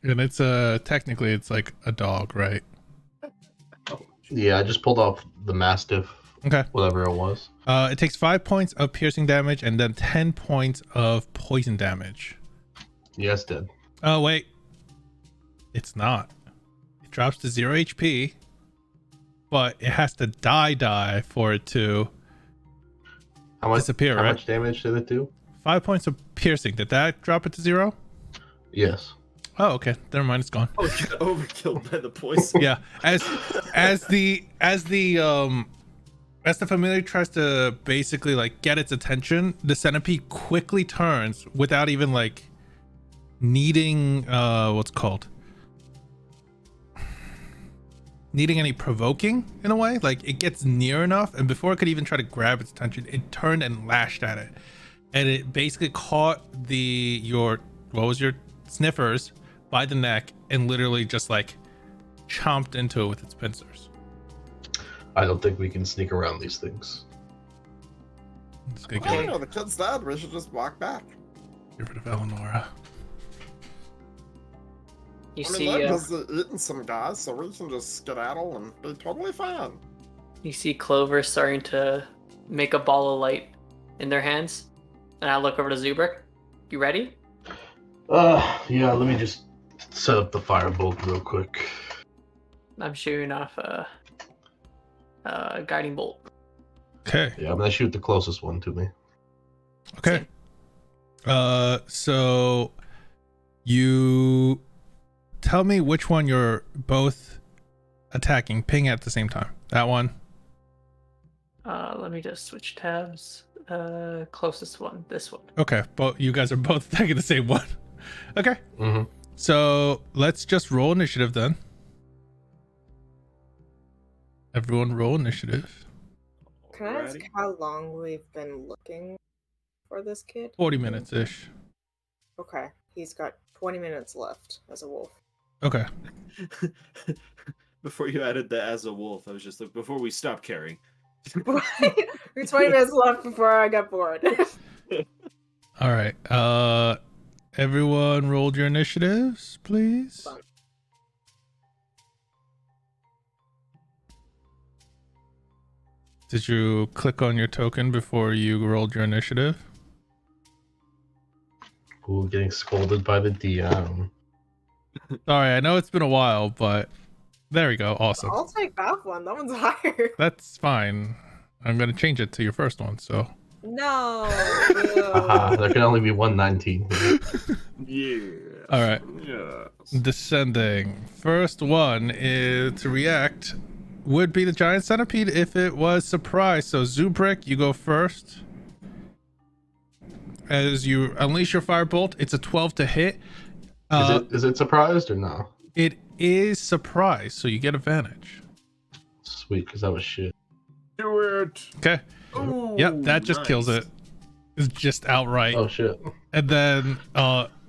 And it's technically it's like a dog, right? Yeah, I just pulled off the Mastiff, Okay. whatever it was. It takes 5 points of piercing damage and then 10 points of poison damage. Yes, dead. Oh wait, it's not. It drops to 0 HP, but it has to die for it to disappear. How right? much damage did it do? 5 points of piercing. Did that drop it to 0? Yes. Oh, okay. Never mind. It's gone. Oh, you got overkilled by the poison. Yeah. As the familiar tries to basically like get its attention, the centipede quickly turns without even like needing needing any provoking in a way. Like it gets near enough, and before it could even try to grab its attention, it turned and lashed at it, and it basically caught your sniffers by the neck and literally just like chomped into it with its pincers. I don't think we can sneak around these things. It's gonna Oh, get no, the kid's dead. We should just walk back. rid of Eleonora. You I mean, see, they're busy eating some guys, so we can just skedaddle and be totally fine. you see Clover starting to make a ball of light in their hands, and I look over to Zubrik. You ready? Yeah, let me just set up the firebolt real quick. I'm shooting off a guiding bolt. Okay. Yeah, I'm gonna shoot the closest one to me. Okay. So you tell me which one you're both attacking, ping at the same time. That one. Let me just switch tabs. Closest one, this one. Okay, but you guys are both attacking the same one. Okay. Mm-hmm. So let's just roll initiative then. Everyone roll initiative. Can I ask Alrighty. how long we've been looking for this kid? 40 minutes ish. Okay, he's got 20 minutes left as a wolf. Okay. Before you added the as a wolf, I was just like, before we stop caring. We're 20 minutes left before I got bored. All right. Everyone rolled your initiatives, please. Fine. Did you click on your token before you rolled your initiative? Ooh, getting scolded by the DM. Sorry, I know it's been a while, but there we go. Awesome. I'll take that one. That one's higher. That's fine. I'm going to change it to your first one, so. No. Haha, there can only be 119. Yeah. All right. Yes. Descending. First one is to react would be the giant centipede if it was surprised. So Zubrik, you go first. As you unleash your firebolt, it's a 12 to hit. Is it surprised or no? It is surprised, so you get advantage. Sweet, because that was shit. Do it. Okay. Ooh, Yep, that just kills nice. it. It's just outright. Oh shit. And then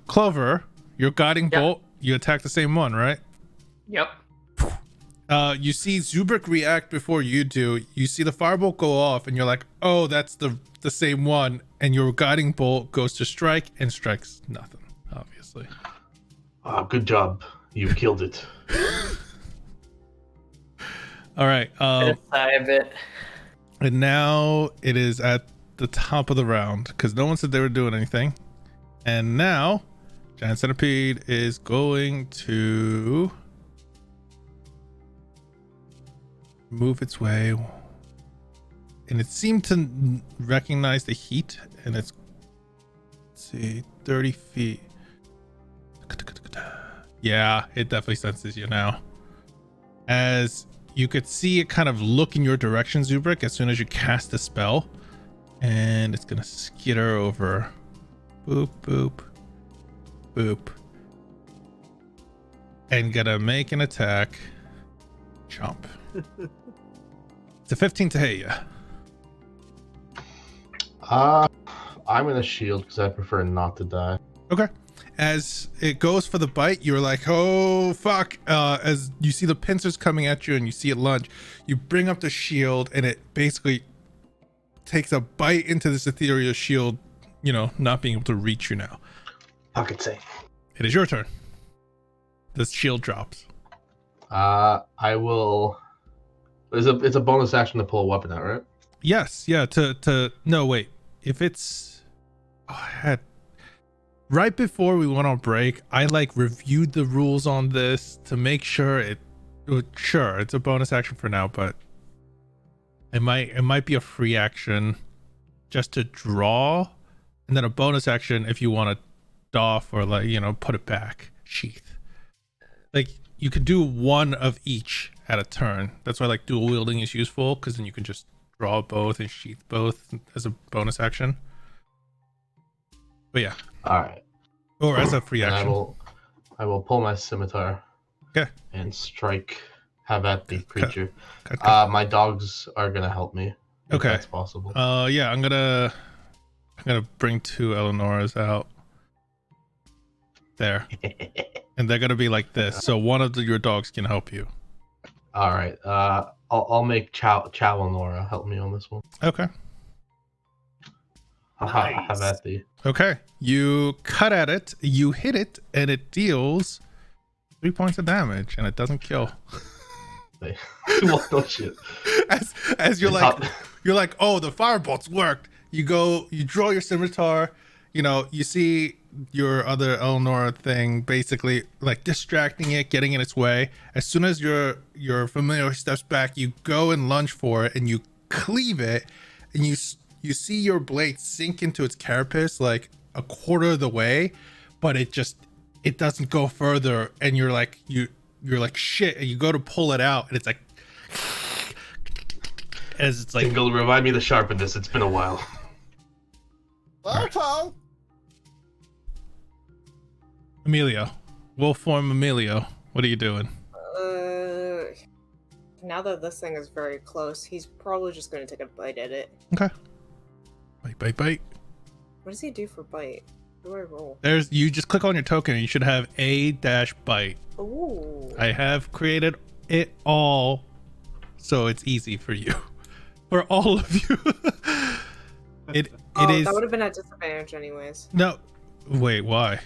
Clover, your guiding Yep. bolt, you attack the same one, right? Yep. You see Zubrik react before you do. You see the firebolt go off, and you're like, "Oh, that's the same one." And your guiding bolt goes to strike and strikes nothing, obviously. Good job. You killed it. All right. Sigh a bit. And now it is at the top of the round because no one said they were doing anything. And now, Giant Centipede is going to move its way, and it seemed to recognize the heat, and it's, let's see, 30 feet. Yeah, it definitely senses you now. As you could see it kind of look in your direction, Zubrik, as soon as you cast the spell, and it's gonna skitter over. Boop, boop, boop. and gonna make an attack. Jump. It's a 15 to hit you. I'm gonna shield because I prefer not to die. Okay. As it goes for the bite, you're like, oh fuck. As you see the pincers coming at you and you see it lunge, you bring up the shield and it basically takes a bite into this ethereal shield, you know, not being able to reach you now. Pocket save. It is your turn. The shield drops. I will. It's a bonus action to pull a weapon out, right? Yes, yeah, no wait. If it's right before we went on break, I like reviewed the rules on this to make sure sure, it's a bonus action for now, but it might be a free action just to draw, and then a bonus action if you want to doff or like, you know, put it back, sheath. Like you could do one of each at a turn. That's why like dual wielding is useful, because then you can just draw both and sheath both as a bonus action. But yeah. All right. Or as a free And action. I will pull my scimitar. Okay. And strike. Have at the creature. Cut. My dogs are gonna help me. If Okay. that's possible. Yeah, I'm gonna bring two Eleonoras out. There. And they're gonna be like this. So one of your dogs can help you. All right. I'll make Chow Nora help me on this one. Okay. Nice. Have at the. Okay. You cut at it, you hit it, and it deals 3 points of damage, and it doesn't kill. Well, no shit. As you're like, oh, the firebolts worked. You draw your scimitar, you know, you see your other Eleanor thing basically like distracting it, getting in its way. As soon as your familiar steps back, you go and lunge for it and you cleave it, and you see your blade sink into its carapace like a quarter of the way, but it doesn't go further, and you're like shit, and you go to pull it out and it's like as it's like, Tingle, remind me to sharpen this. It's been a while. Okay. Emilio, wolf form Emilio, what are you doing? Now that this thing is very close, he's probably just going to take a bite at it. Okay. Bite. What does he do for bite? What do I roll? You just click on your token and you should have A-bite. Ooh. I have created it all so it's easy for you. For all of you. It is. That would have been at disadvantage anyways. No. Wait, why?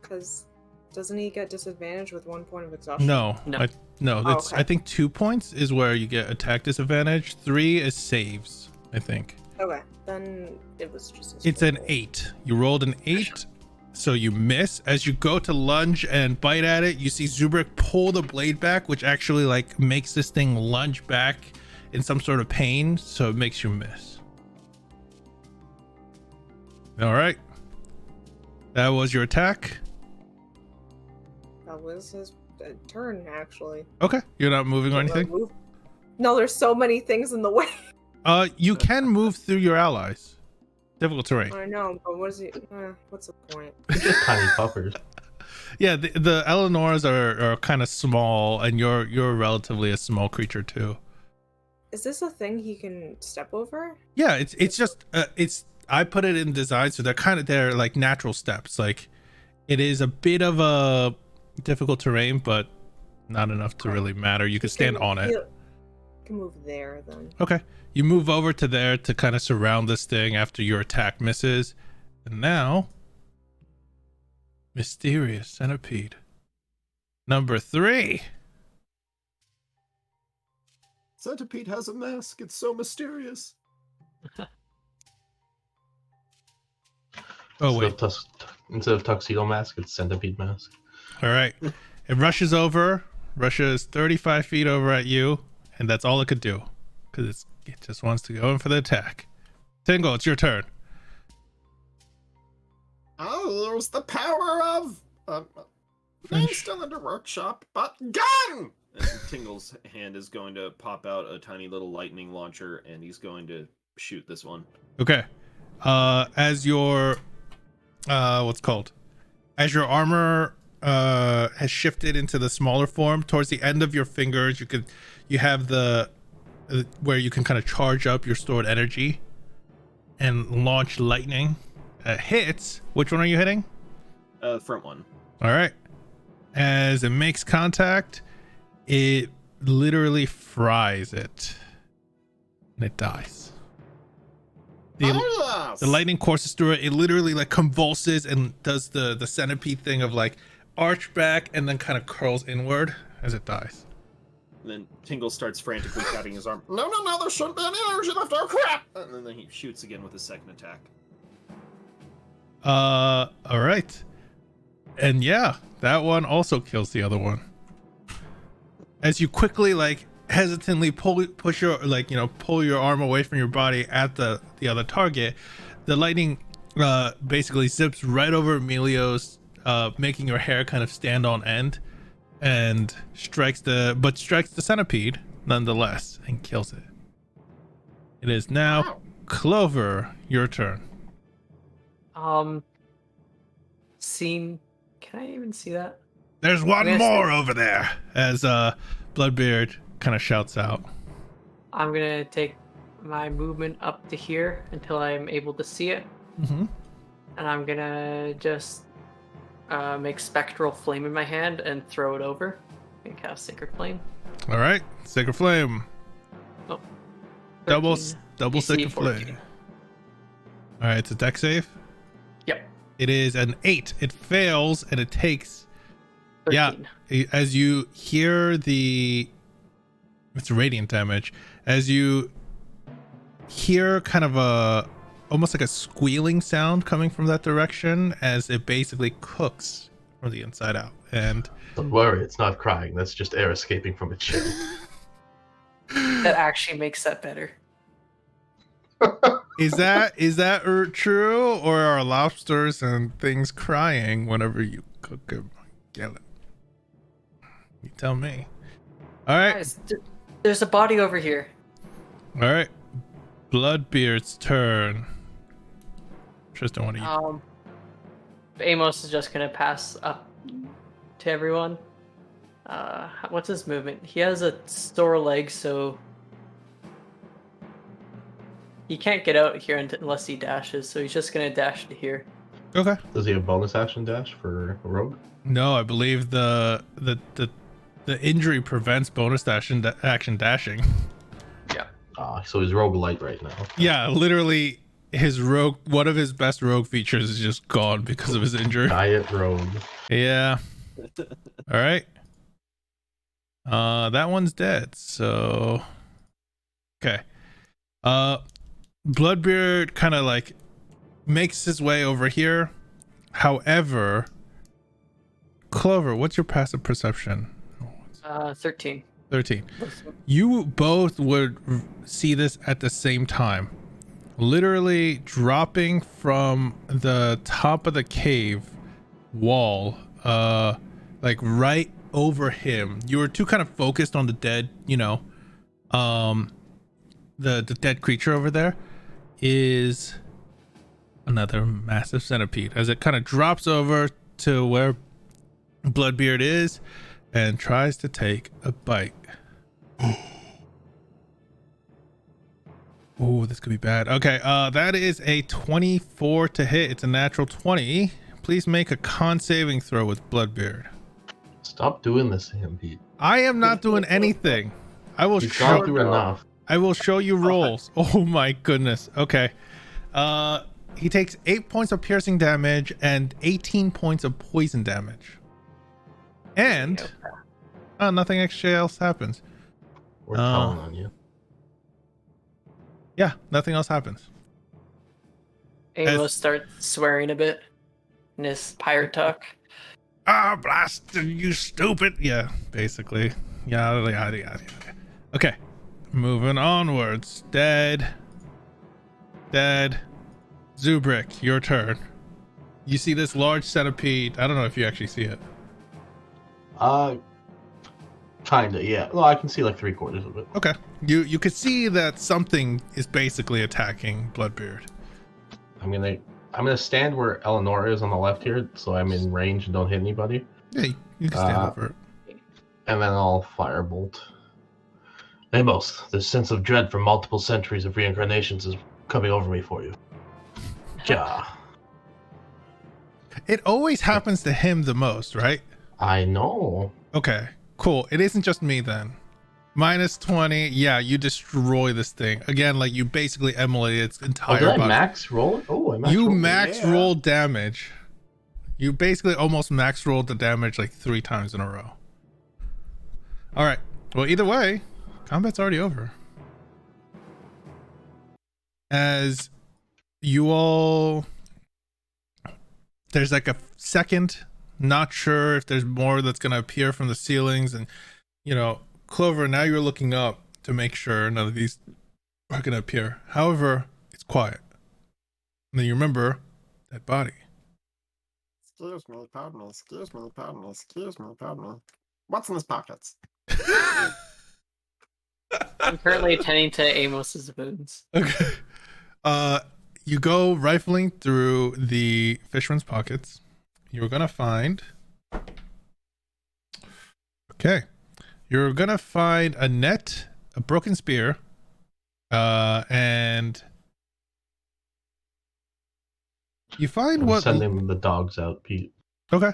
Because doesn't he get disadvantage with 1 point of exhaustion? No. No. That's, okay. I think 2 points is where you get attack disadvantage. 3 is saves, I think. Okay, then it was just. It's an 8. You rolled an 8, so you miss. As you go to lunge and bite at it, you see Zubrik pull the blade back, which actually like makes this thing lunge back in some sort of pain, so it makes you miss. All right. That was your attack. That was his turn, actually. Okay. You're not moving or anything? No, there's so many things in the way. You can move through your allies. Difficult terrain. I know, but what is he? What's the point? Just tiny puppers. Yeah, the Eleanoras are kind of small, and you're relatively a small creature too. Is this a thing he can step over? Yeah, it's just I put it in design, so they're like natural steps. Like it is a bit of a difficult terrain, but not enough to really matter. You can stand on it. You can move there then. Okay. You move over to there to kind of surround this thing after your attack misses. And now, Mysterious Centipede. Number 3. Centipede has a mask. It's so mysterious. Oh, wait. Instead of tuxedo mask, it's centipede mask. All right. It rushes over. Rushes 35 feet over at you. And that's all it could do. Because it just wants to go in for the attack. Tingle, it's your turn. Oh, there's the power of. I'm still under workshop, but gun! And Tingle's hand is going to pop out a tiny little lightning launcher, and he's going to shoot this one. Okay. As your as your armor has shifted into the smaller form. Towards the end of your fingers, you have the where you can kind of charge up your stored energy and launch lightning. Hits. Which one are you hitting? Front one. All right. As it makes contact, it literally fries it, and it dies. The lightning courses through it. It literally like convulses and does the centipede thing of like arch back and then kind of curls inward as it dies. And then Tingle starts frantically patting his arm. No, there shouldn't be any energy left. Oh crap! And then he shoots again with his second attack. All right. And yeah, that one also kills the other one. As you quickly like hesitantly pull your arm away from your body at the other target, the lightning basically zips right over Emilio's, making your hair kind of stand on end, and strikes the centipede nonetheless and kills it. It is now Clover, your turn. Scene. Can I even see that? There's one more over there, as Bloodbeard kind of shouts out. I'm gonna take my movement up to here until I'm able to see it. Mm-hmm. And I'm gonna just make Spectral Flame in my hand and throw it over and cast Sacred Flame. All right, Sacred Flame. Oh, Double 13. DC Sacred 14. Flame. All right, it's a deck save. Yep. It is an 8. It fails, and it takes 13. Yeah, as you hear it's radiant damage. As you hear kind of almost like a squealing sound coming from that direction, as it basically cooks from the inside out. And Don't worry, it's not crying. That's just air escaping from its shell. That actually makes that better. is that true, or are lobsters and things crying whenever you cook them? Get it? You tell me. All right. Guys, there's a body over here. All right. Bloodbeard's turn. Tristan, what do you? Amos is just gonna pass up to everyone. What's his movement? He has a sore leg, so he can't get out here unless he dashes. So he's just gonna dash to here. Okay. Does he have bonus action dash for a rogue? No, I believe the injury prevents bonus action dashing. Yeah. So he's rogue light right now. Yeah, literally, one of his best rogue features is just gone because of his injury. Diet rogue. Yeah. All right. That one's dead. So, okay. Bloodbeard kind of like makes his way over here. However, Clover, what's your passive perception? 13. 13. You both would see this at the same time. Literally dropping from the top of the cave wall, like right over him. You were too kind of focused on the dead, the dead creature over there is another massive centipede as it kind of drops over to where Bloodbeard is and tries to take a bite. Oh, this could be bad. Okay, that is a 24 to hit. It's a natural 20. Please make a con saving throw with Bloodbeard. Stop doing this to him, Pete. I am not doing anything. I will He's not doing enough. I will show you rolls. Oh my goodness. Okay. He takes 8 points of piercing damage and 18 points of poison damage. And nothing extra else happens. We're telling on you. Yeah, nothing else happens. Amos starts swearing a bit in his pirate talk. Ah, blast you, stupid. Yeah, basically. Yada, yada, yada. Okay, moving onwards. Dead. Zubrik, your turn. You see this large centipede. I don't know if you actually see it. Kinda, yeah. Well, I can see like 3/4 of it. Okay. You could see that something is basically attacking Bloodbeard. I'm gonna stand where Eleanor is on the left here, so I'm in range and don't hit anybody. Yeah, you can stand over it. And then I'll firebolt. Amos, the sense of dread from multiple centuries of reincarnations is coming over me for you. Ja. It always happens to him the most, right? I know. Okay, cool. It isn't just me then. -20. Yeah, you destroy this thing again. Like you basically emulate its entire Did I body. max roll it? Oh, I max You rolled it. max roll damage. You basically almost max rolled the damage like 3 times in a row. All right. Well, either way, combat's already over. As you all, there's like a second, not sure if there's more that's going to appear from the ceilings. And, you know, Clover, now you're looking up to make sure none of these are going to appear. However, it's quiet. And then you remember that body. Excuse me, pardon me, excuse me, pardon me, excuse me, pardon me. What's in his pockets? I'm currently attending to Amos's wounds. Okay. You go rifling through the fisherman's pockets. You're gonna find. Okay. You're gonna find a net, a broken spear, and you find I'm what? sending the dogs out, Pete. Okay.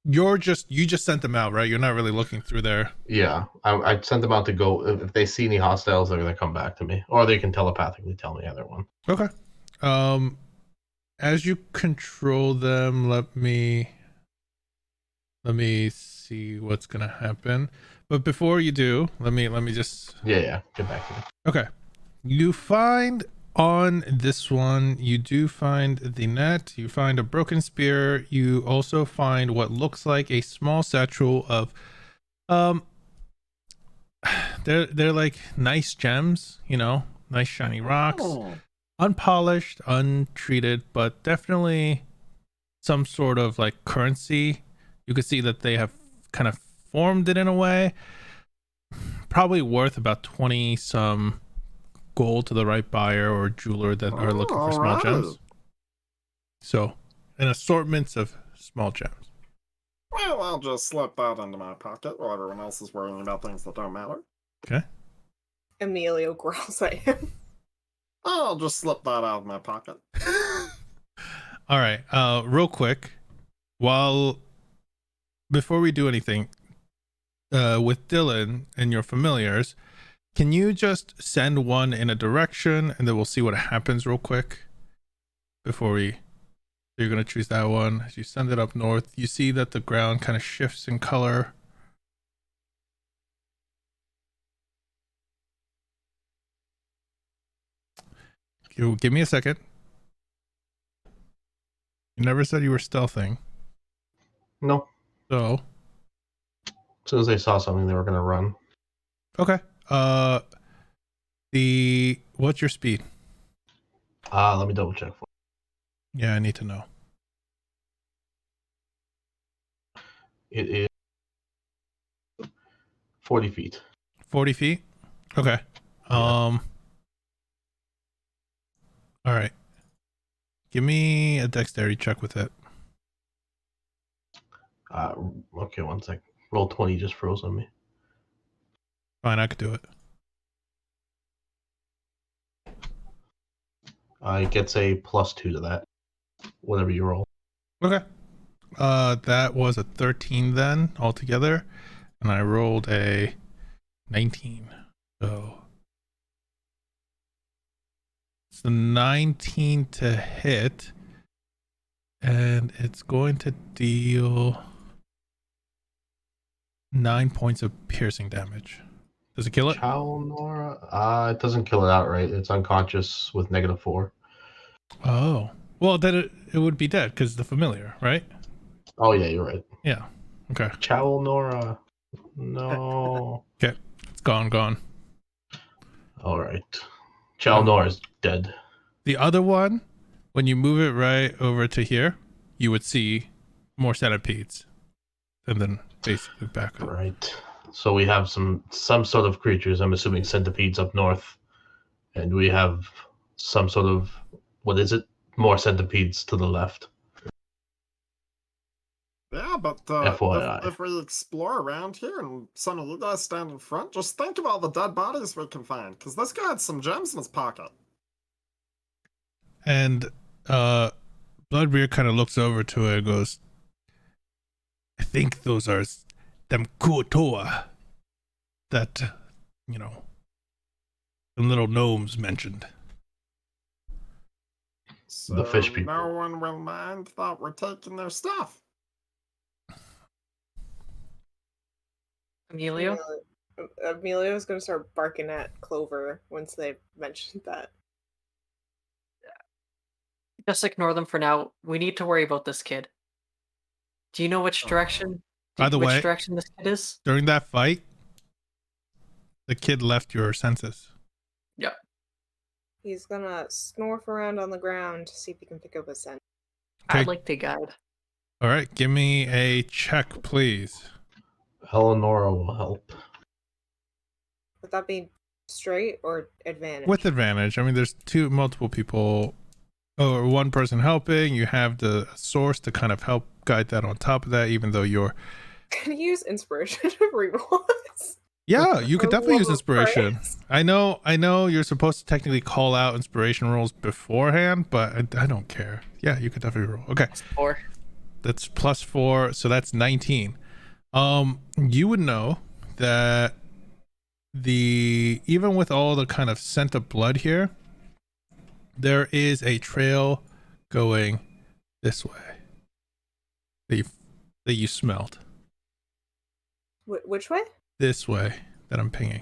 You just sent them out, right? You're not really looking through there. Yeah, I sent them out to go. If they see any hostiles, they're gonna come back to me, or they can telepathically tell me either one. Okay. As you control them, let me see what's gonna happen. But before you do, let me just Yeah, get back to me. okay. You find on this one, you do find the net, you find a broken spear, you also find what looks like a small satchel of they're like nice gems, you know, nice shiny rocks. Oh, Unpolished, untreated, but definitely some sort of like currency. You could see that they have kind of formed it in a way. Probably worth about 20 some gold to the right buyer or jeweler that are looking for small alright. gems. So, an assortment of small gems. Well, I'll just slip that into my pocket while everyone else is worrying about things that don't matter. Okay. Emilio growls at him. I'll just slip that out of my pocket. All right. Real quick, before we do anything, with Dylan and your familiars, can you just send one in a direction and then we'll see what happens real quick before you're going to choose that one. As you send it up north, you see that the ground kind of shifts in color. Give me a second. You never said you were stealthing. No. So. As soon as they saw something, they were gonna run. Okay. What's your speed? Let me double check. Yeah, I need to know. It is 40 feet. 40 feet? Okay. Yeah. All right. Give me a dexterity check with it. Okay, one sec. Roll 20 just froze on me. Fine, I could do it. It gets a +2 to that. Whatever you roll. Okay. That was a 13 then altogether, and I rolled a 19. So it's the 19 to hit, and it's going to deal 9 points of piercing damage. Does it kill it? Chow Nora? It doesn't kill it outright. It's unconscious with -4. Oh, well, then it would be dead because the familiar, right? Oh yeah, you're right. Yeah. Okay. Chow Nora. No. Okay. It's gone. All right. Chow Nora's dead. The other one, when you move it right over to here, you would see more centipedes, and then basically back up. Right. So we have some sort of creatures. I'm assuming centipedes up north, and we have some sort of, what is it? More centipedes to the left. Yeah, but FYI. if we explore around here and some of you guys stand in front, just think of all the dead bodies we can find, because this guy had some gems in his pocket. And Bloodbeard kind of looks over to it and goes, I think those are them Kuotoa that, you know, the little gnomes mentioned. So The fish people. no one will mind that we're taking their stuff. Emilio? Emilio's gonna start barking at Clover once they mentioned that. Just ignore them for now. We need to worry about this kid. Do you know which direction? By the way, which direction this kid is? During that fight, the kid left your senses. Yeah. He's gonna snorf around on the ground to see if he can pick up a scent. Okay. I'd like to guide. All right, give me a check, please. Eleonora will help. Would that be straight or advantage? With advantage. I mean, there's multiple people, or one person helping. You have the source to kind of help guide that on top of that, even though you're... Can you use inspiration to reroll this? Yeah, you could For definitely use love of inspiration. Christ. I know you're supposed to technically call out inspiration rolls beforehand, but I don't care. Yeah, you could definitely roll. Okay. 4. That's +4, so that's 19. You would know that even with all the kind of scent of blood here, there is a trail going this way that you smelled. Which way? This way that I'm pinging.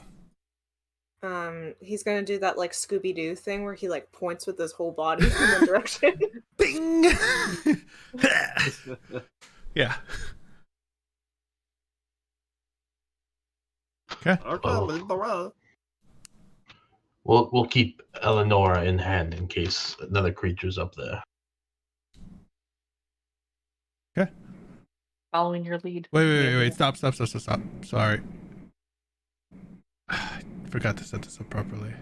He's gonna do that like Scooby-Doo thing where he like points with his whole body in one direction. Bing. Yeah. Okay. Okay, lead the way. We'll keep Eleonora in hand in case another creature's up there. Following your lead. Wait. Stop. Sorry. I forgot to set this up properly.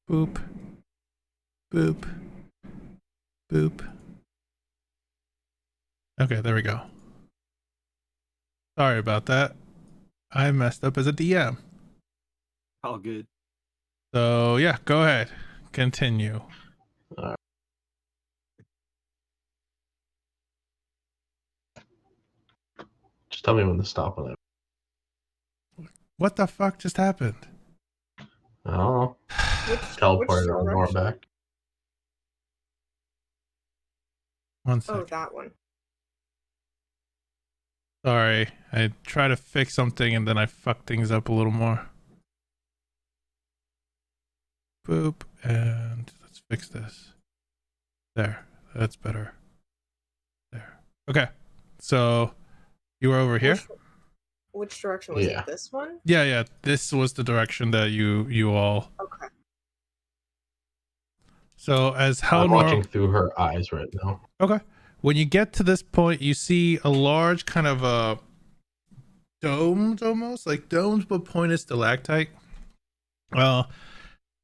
Boop. Boop. Boop. Okay, there we go. Sorry about that. I messed up as a DM. All good. So, yeah, go ahead. Continue. Just tell me when to stop on it. What the fuck just happened? Oh, Which teleported Eleonora direction? back. One Oh, second. that one. Sorry. I try to fix something and then I fuck things up a little more. Boop. And let's fix this. There. That's better. There. Okay. So you were over here? Which direction was Yeah. it? This one? Yeah. This was the direction that you all. Okay. So as I'm watching Halnor. through her eyes right now. Okay. When you get to this point, you see a large kind of domes, almost like domes, but pointed stalactite.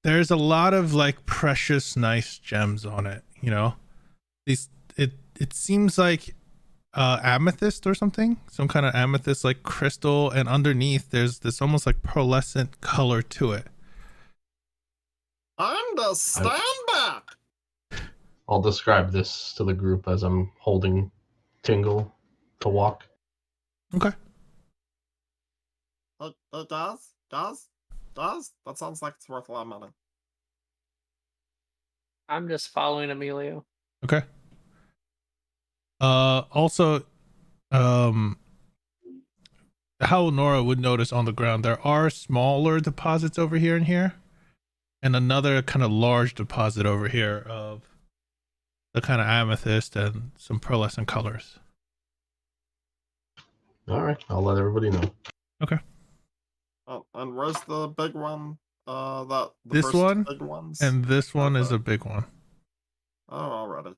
There's a lot of like precious, nice gems on it. You know, it seems like amethyst or something, some kind of amethyst like crystal, and underneath there's this almost like pearlescent color to it. And a stand back. I'll describe this to the group as I'm holding Tingle to walk. Okay. It does? That sounds like it's worth a lot of money. I'm just following Emilio. Okay. Also, how Nora would notice on the ground, there are smaller deposits over here and here, and another kind of large deposit over here of the kind of amethyst and some pearlescent colors. All right, I'll let everybody know. Okay. Oh, and where's the big one? This first one big ones. And this one is Okay. a big one. Oh, already.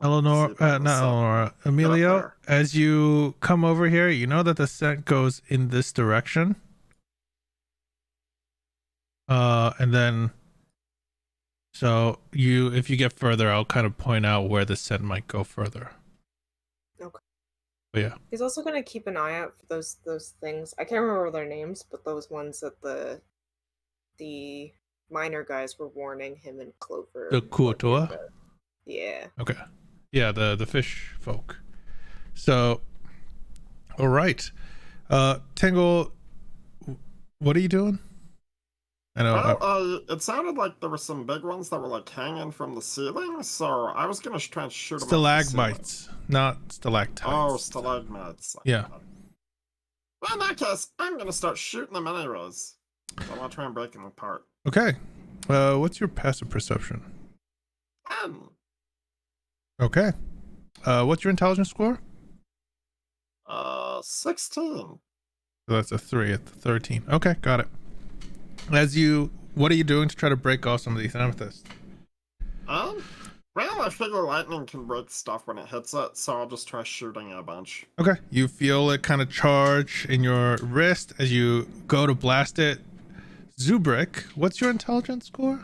Eleanor, not Eleanor, Emilio, there. as you come over here, you know that the scent goes in this direction. And then, so if you get further, I'll kind of point out where the scent might go further. Okay. But yeah, He's also gonna keep an eye out for those things. I can't remember their names, but those ones that the miner guys were warning him and Clover. the Kuotoa. about. Yeah. Okay. Yeah, the fish folk. So, all right. Tingle, what are you doing? I know. Well, it sounded like there were some big ones that were like hanging from the ceiling, so I was gonna try and shoot them. Stalagmites, not stalactites. Oh, stalagmites. Yeah. Well, in that case, I'm gonna start shooting them anyways. So I'll try and break them apart. Okay. What's your passive perception? 10. Okay. What's your intelligence score? 16. So that's a 3 at the 13. Okay, got it. What are you doing to try to break off some of these amethysts? Well, I figure lightning can break stuff when it hits it, so I'll just try shooting a bunch. Okay. You feel it kind of charge in your wrist as you go to blast it. Zubrik, what's your intelligence score?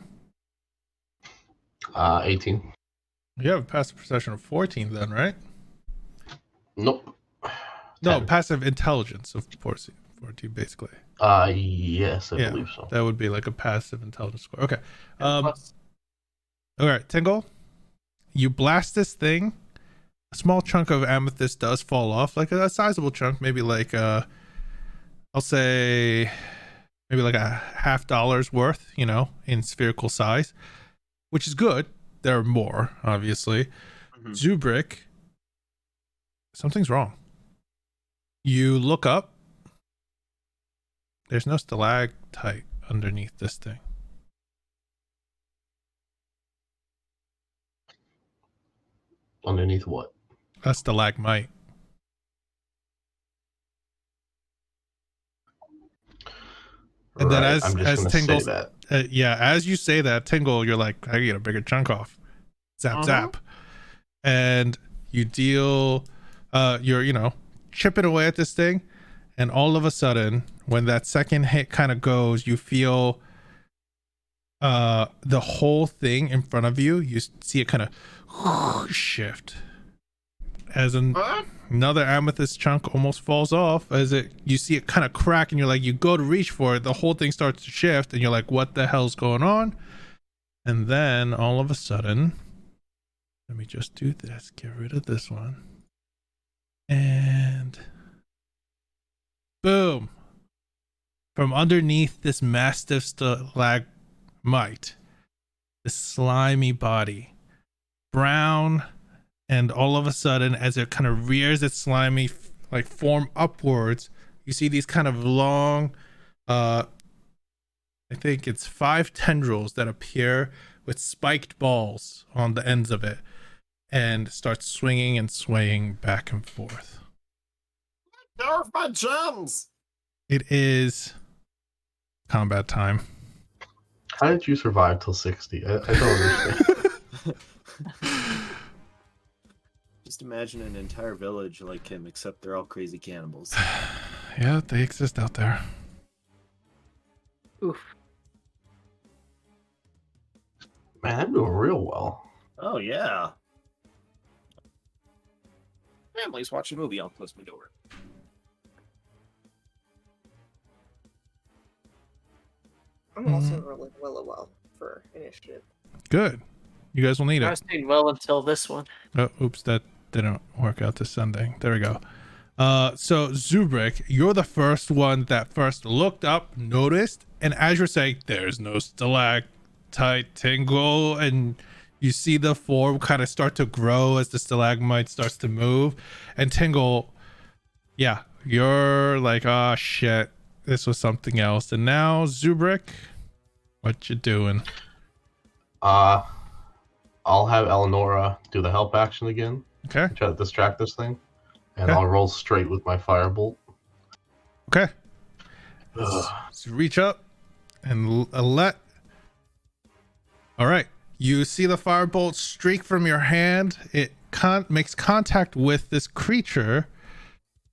18. You have a passive perception of 14 then, right? Nope. No, 10. passive intelligence of 14 basically. Yes, I Yeah, believe so. that would be like a passive intelligence score. Okay. Plus- All right, Tingle, you blast this thing. A small chunk of amethyst does fall off, like a sizable chunk, maybe like I'll say maybe like a $50 worth, in spherical size, which is good. There are more, obviously. Mhm. Zubrik, something's wrong. You look up. There's no stalactite underneath this thing. Underneath what? A stalagmite. And then Right, I'm just as gonna Tingle, say that. as you say that, Tingle, you're like, I get a bigger chunk off. Zap, zap. And you deal, you're, chipping away at this thing. And all of a sudden, when that second hit kind of goes, you feel the whole thing in front of you, you see it kind of shift. As another amethyst chunk almost falls off, you see it kind of crack, and you're like, you go to reach for it, the whole thing starts to shift, and you're like, what the hell's going on? And then all of a sudden, let me just do this, get rid of this one, and boom, from underneath this mastiff stalagmite, this slimy body, brown. And all of a sudden, as it kind of rears its slimy form upwards, you see these kind of long, I think it's 5 tendrils that appear with spiked balls on the ends of it, and starts swinging and swaying back and forth. Get off my gems! It is combat time. How did you survive till 60? I don't understand. Just imagine an entire village like him, except they're all crazy cannibals. Yeah, they exist out there. Oof. Man, I'm doing real well. Oh, yeah. Family's watching a movie, I'll close my door. I'm also rolling really well for initiative. Good. You guys will need I it. was doing well until this one. Oh, oops, that didn't work out this Sunday. There we go. So Zubrik, you're the first one that first looked up, noticed, and as you're saying, there's no stalactite, Tingle, and you see the form kind of start to grow as the stalagmite starts to move, and Tingle, yeah, you're like, oh shit, this was something else. And now Zubrik, what you doing? I'll have Eleonora do the help action again. Okay. Try to distract this thing. And Okay. I'll roll straight with my firebolt. Okay. Ugh. So reach up and let. All right. You see the firebolt streak from your hand. It makes contact with this creature.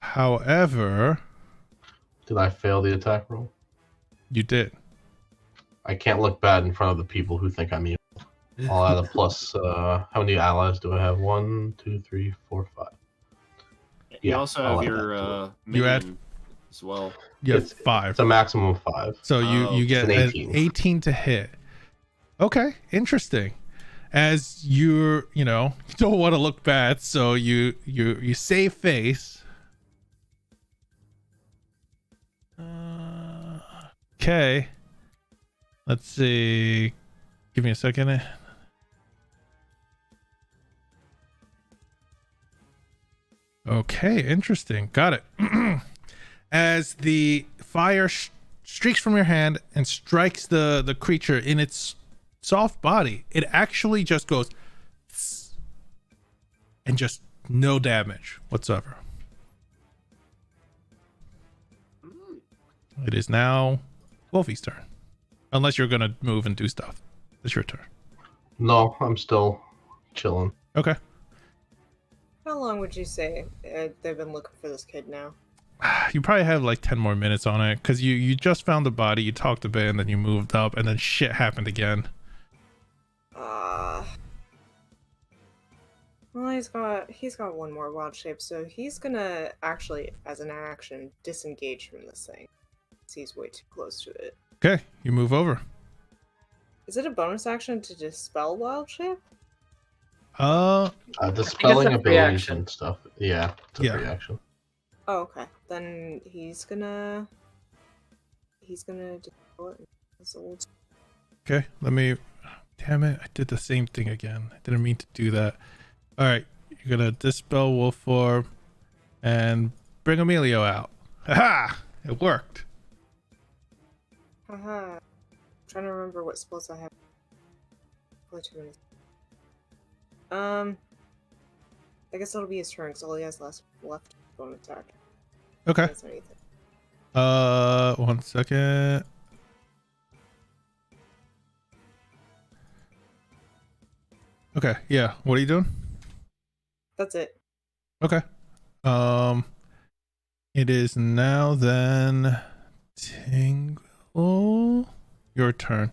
However, Did I fail the attack roll? you did. I can't look bad in front of the people who think I'm evil. I'll add a plus. How many allies do I have? 1, 2, 3, 4, 5. You Yeah, also I'll have add that your to it. You add- minion as well. You have It's 5. a maximum of 5. So you Oh, you it's get an an 18. 18 to hit. Okay, interesting. As you don't want to look bad, so you save face. Okay. Let's see. Give me a second. Okay, interesting. Got it. As the fire streaks from your hand and strikes the creature in its soft body, it actually just goes and just no damage whatsoever. It is now Wolfie's turn. Unless you're gonna move and do stuff. It's your turn. No, I'm still chilling. Okay. How long would you say they've been looking for this kid now? You probably have like 10 more minutes on it because you just found the body, you talked a bit, and then you moved up, and then shit happened again. Well, he's got one more wild shape, so he's gonna actually, as an action, disengage from this thing. He's way too close to it. Okay, you move over. Is it a bonus action to dispel wild shape? Dispelling a free abilities action. and stuff. Yeah, it's a Yeah. free action. Oh, okay. Then he's gonna dispel it. This old. Okay, damn it, I did the same thing again. I didn't mean to do that. All right, you're gonna dispel wolf form and bring Emilio out. Haha, it worked. Haha. I'm trying to remember what spells I have. Probably 2 minutes. I guess it'll be his turn because all he has left bonus attack. Okay. That's anything. 1 second. Okay, yeah. What are you doing? That's it. Okay. It is now then Tingle, your turn.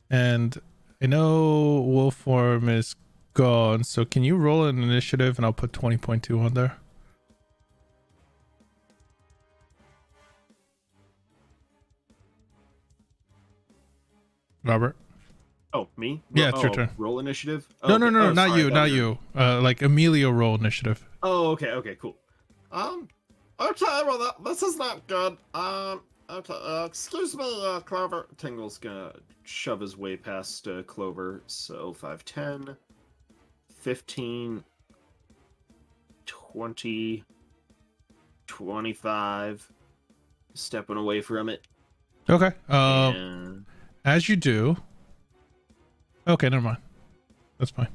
And I know wolf form is gone, so can you roll an initiative and I'll put 20.2 on there? Robert? Oh, me? Yeah, it's your turn. Roll initiative? No, Oh, no, okay. no, Oh, not sorry, I you, thought not you were- you. Like Emilio roll initiative. Oh, okay, cool. Okay, well, this is not good. Okay, excuse me, Clover. Tingle's gonna shove his way past Clover, so 5, 10, 15, 20, 25, stepping away from it. Okay. And As you do. Okay, never mind. That's fine.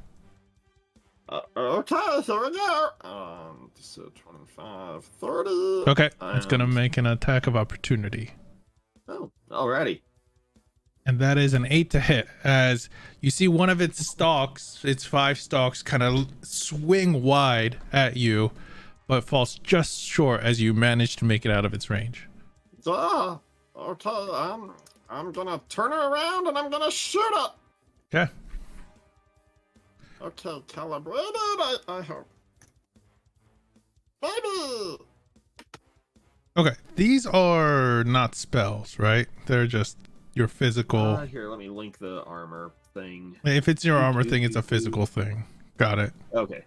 okay, here we go. So 25, 30. Okay, it's gonna and- make an attack of opportunity. Oh, alrighty. And that is an 8 to hit. As you see one of its stalks, its 5 stalks, kind of swing wide at you, but falls just short as you manage to make it out of its range. Okay, I'm gonna turn it around and I'm gonna shoot it. Okay. Okay, calibrated, I hope. Baby! Okay, these are not spells, right? They're just your physical. Here, let me link the armor thing. If it's your armor thing, it's a physical thing. Got it. Okay.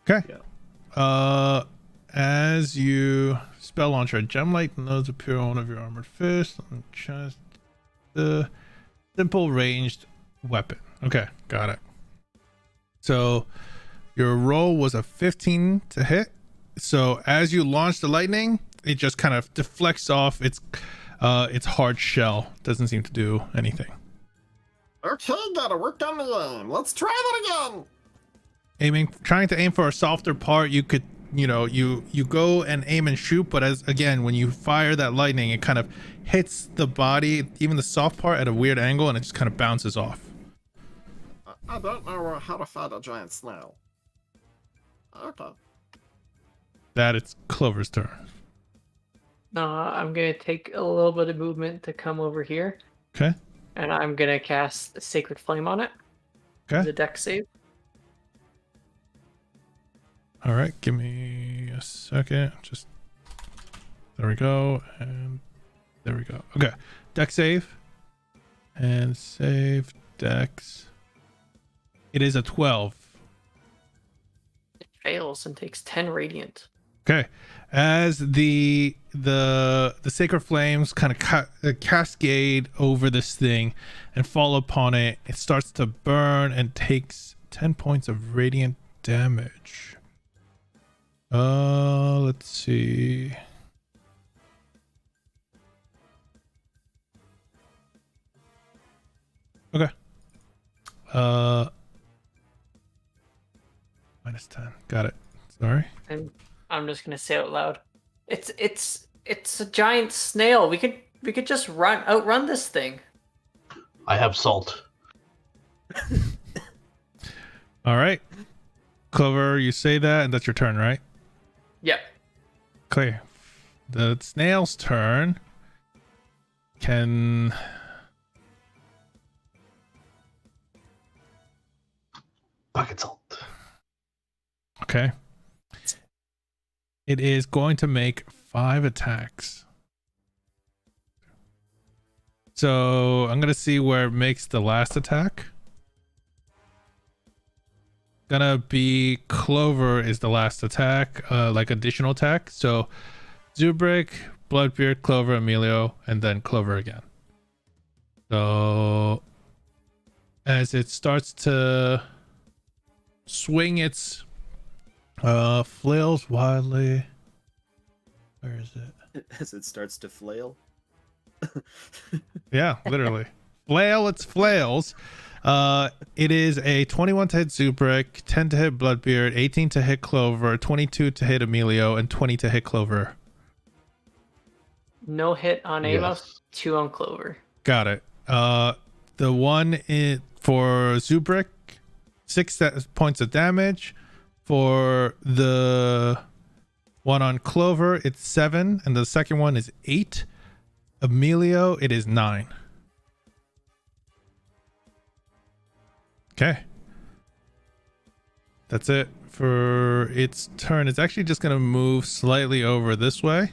Okay. Yeah. As you spell launcher, gem light nodes appear on one of your armored fists on the chest. The simple ranged weapon. Okay, got it. So your roll was a 15 to hit. So as you launch the lightning, it just kind of deflects off its hard shell. Doesn't seem to do anything. Okay, gotta work on the aim. Let's try that again. Trying to aim for a softer part, you could, you go and aim and shoot, but when you fire that lightning, it kind of hits the body, even the soft part, at a weird angle, and it just kind of bounces off. I don't know how to fight a giant snail. Okay. It's Clover's turn. I'm gonna take a little bit of movement to come over here. Okay. And I'm gonna cast Sacred Flame on it. Okay. The deck save. All right, give me a second. Just there we go, and there we go. Okay, deck save, and save dex. It is a 12. It fails and takes 10 radiant. Okay, as the sacred flames kind of cascade over this thing and fall upon it, it starts to burn and takes 10 points of radiant damage. Let's see. Okay. Minus 10. Got it. Sorry. And I'm just gonna say out loud, it's a giant snail. We could just outrun this thing. I have salt. All right. Clover, you say that, and that's your turn, right? Yep. Clear. The snail's turn. Can Bucket salt. okay. It is going to make 5 attacks. So I'm gonna see where it makes the last attack. Gonna be Clover is the last attack, like additional attack. So Zubrick, Bloodbeard, Clover, Emilio, and then Clover again. So as it starts to swing its flails wildly. Where is it? As it starts to flail. Yeah, literally. Flail its flails. It is a 21 to hit Zubrick, 10 to hit Bloodbeard, 18 to hit Clover, 22 to hit Emilio, and 20 to hit Clover. No hit on Amos, Yes. 2 on Clover. Got it. The one for Zubrick, 6 points of damage. For the one on Clover, it's 7, and the second one is 8. Emilio, it is 9. Okay. That's it for its turn. It's actually just going to move slightly over this way.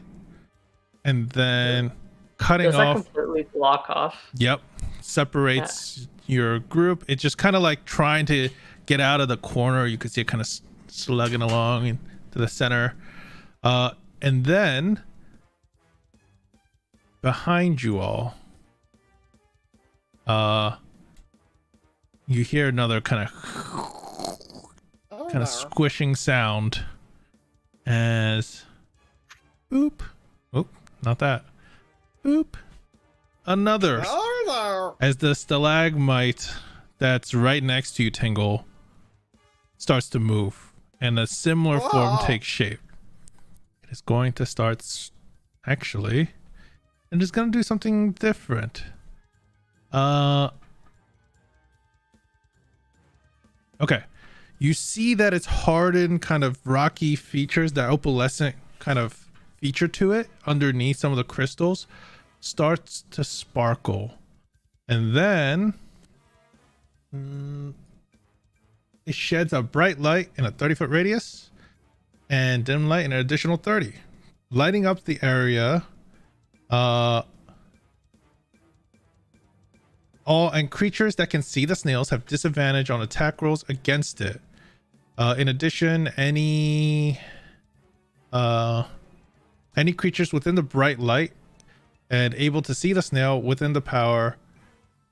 And then cutting Does that off. completely block off? Yep. Separates your group. It's just kind of like trying to get out of the corner. You can see it kind of slugging along into the center. And then behind you all, you hear another kind of squishing sound as boop. Oh, not that. Boop. Another. As the stalagmite that's right next to you, Tingle, starts to move and a similar form takes shape. It is going to start actually, and it's going to do something different. Okay. You see that it's hardened, kind of rocky features, that opalescent kind of feature to it underneath some of the crystals starts to sparkle. And then it sheds a bright light in a 30-foot radius and dim light in an additional 30, lighting up the area. All and creatures that can see the snails have disadvantage on attack rolls against it. In addition, any creatures within the bright light and able to see the snail within the power,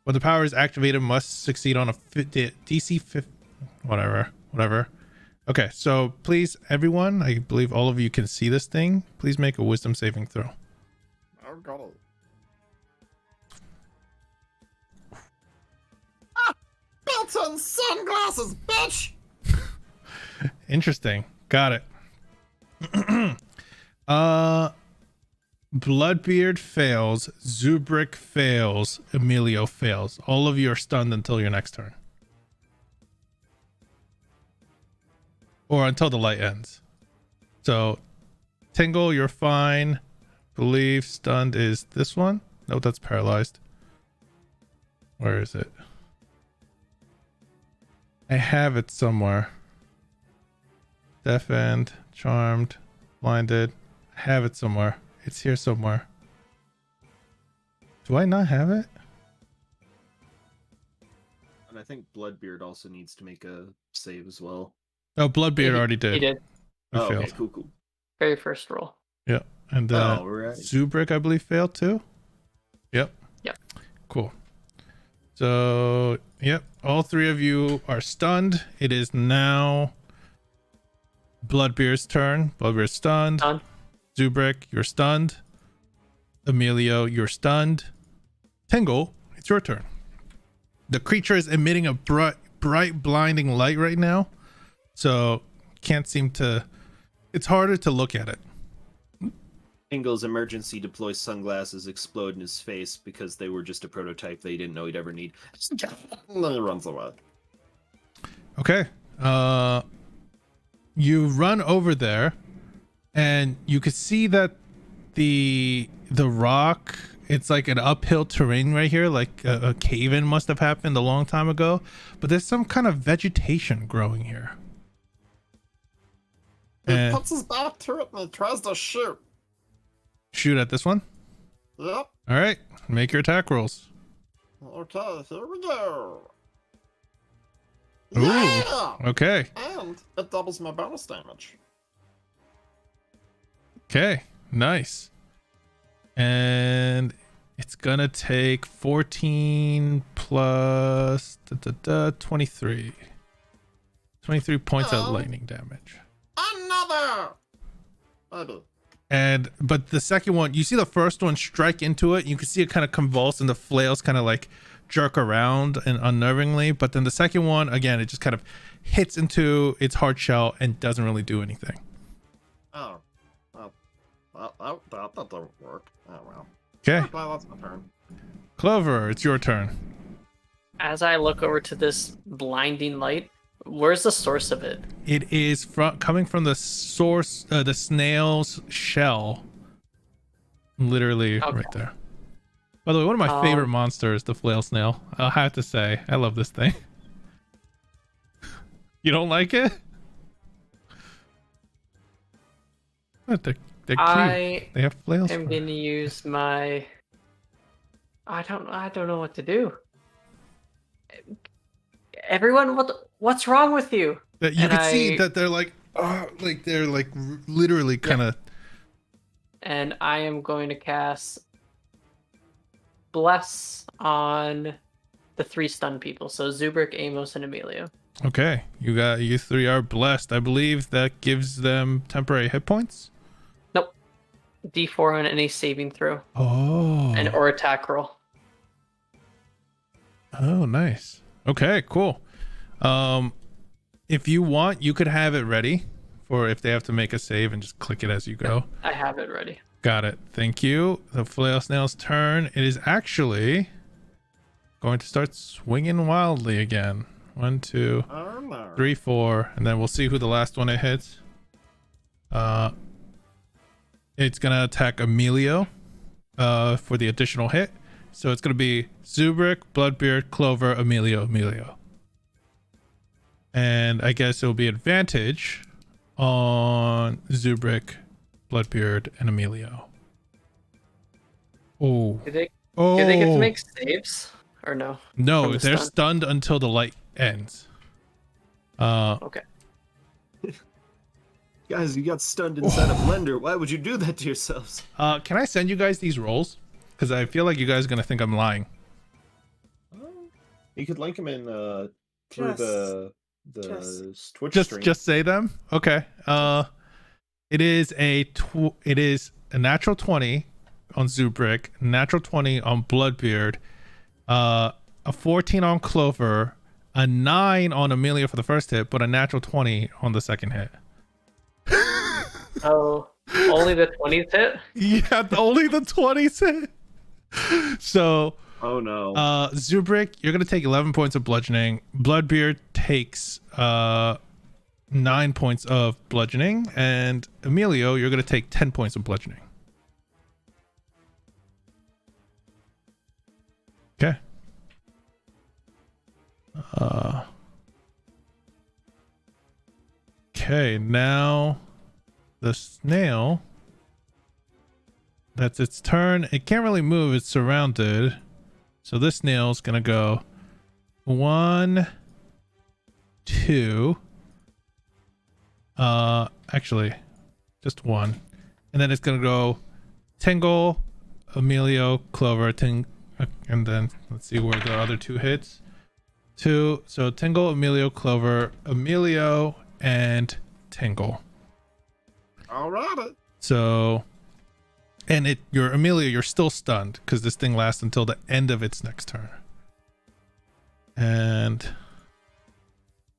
when the power is activated, must succeed on a DC 50, whatever. Okay, so please, everyone, I believe all of you can see this thing. Please make a wisdom saving throw. Oh god. Built-in sunglasses, bitch! Interesting. Got it. Bloodbeard fails, Zubrick fails, Emilio fails. All of you are stunned until your next turn. Or until the light ends. So, Tingle, you're fine. Believe stunned is this one. No, that's paralyzed. Where is it? I have it somewhere. Deafened, charmed, Blinded. I have it somewhere. It's here somewhere. Do I not have it? And I think Bloodbeard also needs to make a save as well. Oh, Bloodbeard already did. He did. We Oh, failed. okay, cool. Very first roll. Yeah. And All right. Zubrick, I believe, failed too. Yep. Yep. Cool. So, yep. All three of you are stunned. It is now Bloodbeard's turn. Bloodbeard's stunned. Done. Zubrick, you're stunned. Emilio, you're stunned. Tingle, it's your turn. The creature is emitting a bright, blinding light right now. So, can't seem to... It's harder to look at it. Tingle's emergency deploy sunglasses explode in his face because they were just a prototype they didn't know he'd ever need. And then he runs away. Okay. You run over there, and you can see that the rock, it's like an uphill terrain right here, like a cave-in must have happened a long time ago, but there's some kind of vegetation growing here. He And puts his back to it and he tries to shoot. shoot at this one. Yep. All right, make your attack rolls. Okay, here we go. Ooh. Yeah! Okay. And it doubles my bonus damage. Okay, nice. And it's gonna take 14 plus 23. 23 points of Oh. lightning damage. Another! Maybe. But the second one, you see the first one strike into it, you can see it kind of convulse and the flails kind of like jerk around and unnervingly, but then the second one, again, it just kind of hits into its hard shell and doesn't really do anything. Oh. That didn't work. Oh well. Okay, Okay, that's my turn. Clover, it's your turn. As I look over to this blinding light, where's the source of it? It is coming from the source, the snail's shell. Literally Okay. right there. By the way, one of my favorite monsters, the flail snail. I'll have to say, I love this thing. You don't like it? What, they're cute. I They have flails. am going to use my... I don't know what to do. Everyone, what's wrong with you? That you and can see I- that they're like literally kind of. And I am going to cast Bless on the 3 stun people. So Zubrick, Amos, and Emilio. Okay, you 3 are blessed. I believe that gives them temporary hit points. Nope. D4 on any saving throw Oh. and or attack roll. Oh, nice. Okay, cool. If you want, you could have it ready for if they have to make a save and just click it as you go. I have it ready. Got it. Thank you. The flail snail's turn. It is actually going to start swinging wildly again. 1, 2, Oh no. 3, 4, and then we'll see who the last one it hits. It's gonna attack Emilio for the additional hit. So it's gonna be Zubrick, Bloodbeard, Clover, Emilio. And I guess it'll be advantage on Zubrick, Bloodbeard, and Emilio. Oh. Do they Oh. get to make saves or no? No, from the they're stun? stunned until the light ends. Okay. Guys, you got stunned inside a blender. Why would you do that to yourselves? Can I send you guys these rolls? Because I feel like you guys are gonna think I'm lying. You could link them in through Just- the just- Twitch stream. Just say them. Okay. It is a natural 20 on Zubrick, natural 20 on Bloodbeard, a 14 on Clover, a 9 on Amelia for the first hit, but a natural 20 on the second hit. Oh, only the 20s hit? Yeah, only the 20s hit. So Oh no. Zubrick, you're gonna take 11 points of bludgeoning. Bloodbeard takes 9 points of bludgeoning, and Emilio, you're gonna take 10 points of bludgeoning. Okay. Okay, now the snail, that's its turn. It can't really move. It's surrounded. So this snail's gonna go 1, 2. Actually, just 1, and then it's gonna go Tingle, Emilio, Clover, and then let's see where the other 2 hits. 2. So Tingle, Emilio, Clover, Emilio, and Tingle. Alrighty. So, and you're Emilio, you're still stunned because this thing lasts until the end of its next turn. And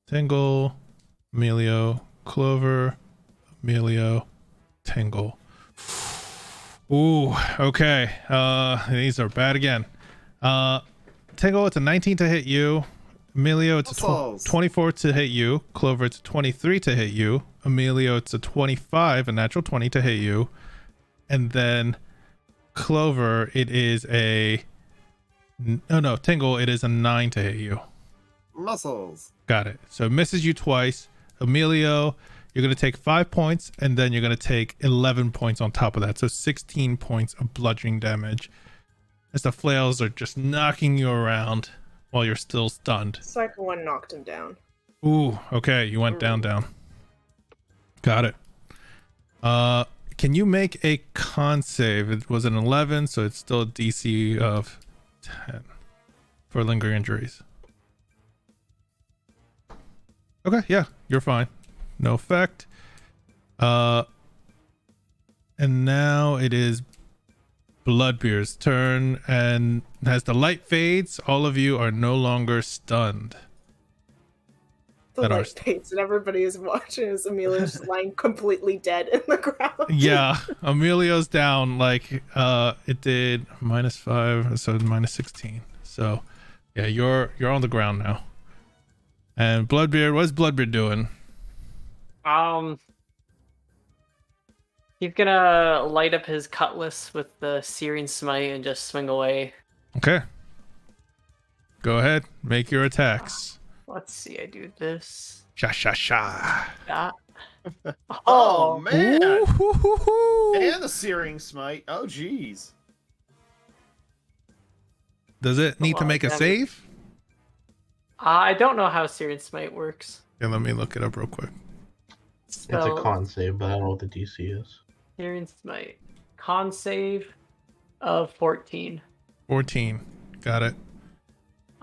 Tingle, Emilio, Clover, Emilio, Tingle. Ooh, okay. These are bad again. Tingle, it's a 19 to hit you. Emilio, it's a 24 to hit you. Clover, it's a 23 to hit you. Emilio, it's a 25, a natural 20 to hit you. And then Clover, it is a... No, Tingle, it is a 9 to hit you. Muscles. Got it. So it misses you twice. Emilio, you're going to take 5 points, and then you're going to take 11 points on top of that. So 16 points of bludgeoning damage as the flails are just knocking you around while you're still stunned. Cycle 1 knocked him down. Ooh, okay. You went down. Got it. Can you make a con save? It was an 11, so it's still a DC of 10 for lingering injuries. Okay, yeah, you're fine. No effect. And now it is Bloodbeard's turn, and as the light fades, all of you are no longer stunned. The light fades and everybody is watching as Emilio's just lying completely dead in the ground. Yeah, Emilio's down like it did -5, so -16. So yeah, you're on the ground now. And Bloodbeard, what's Bloodbeard doing? He's gonna light up his cutlass with the Searing Smite and just swing away. Okay. Go ahead, make your attacks. Let's see, I do this. Sha. That. Oh, man! Ooh-hoo-hoo-hoo. And the Searing Smite. Oh, jeez. Does it need to make a save? I don't know how Searing Smite works. Yeah, let me look it up real quick. It's a con save, but I don't know what the DC is. Searing Smite. Con save of 14. 14. Got it.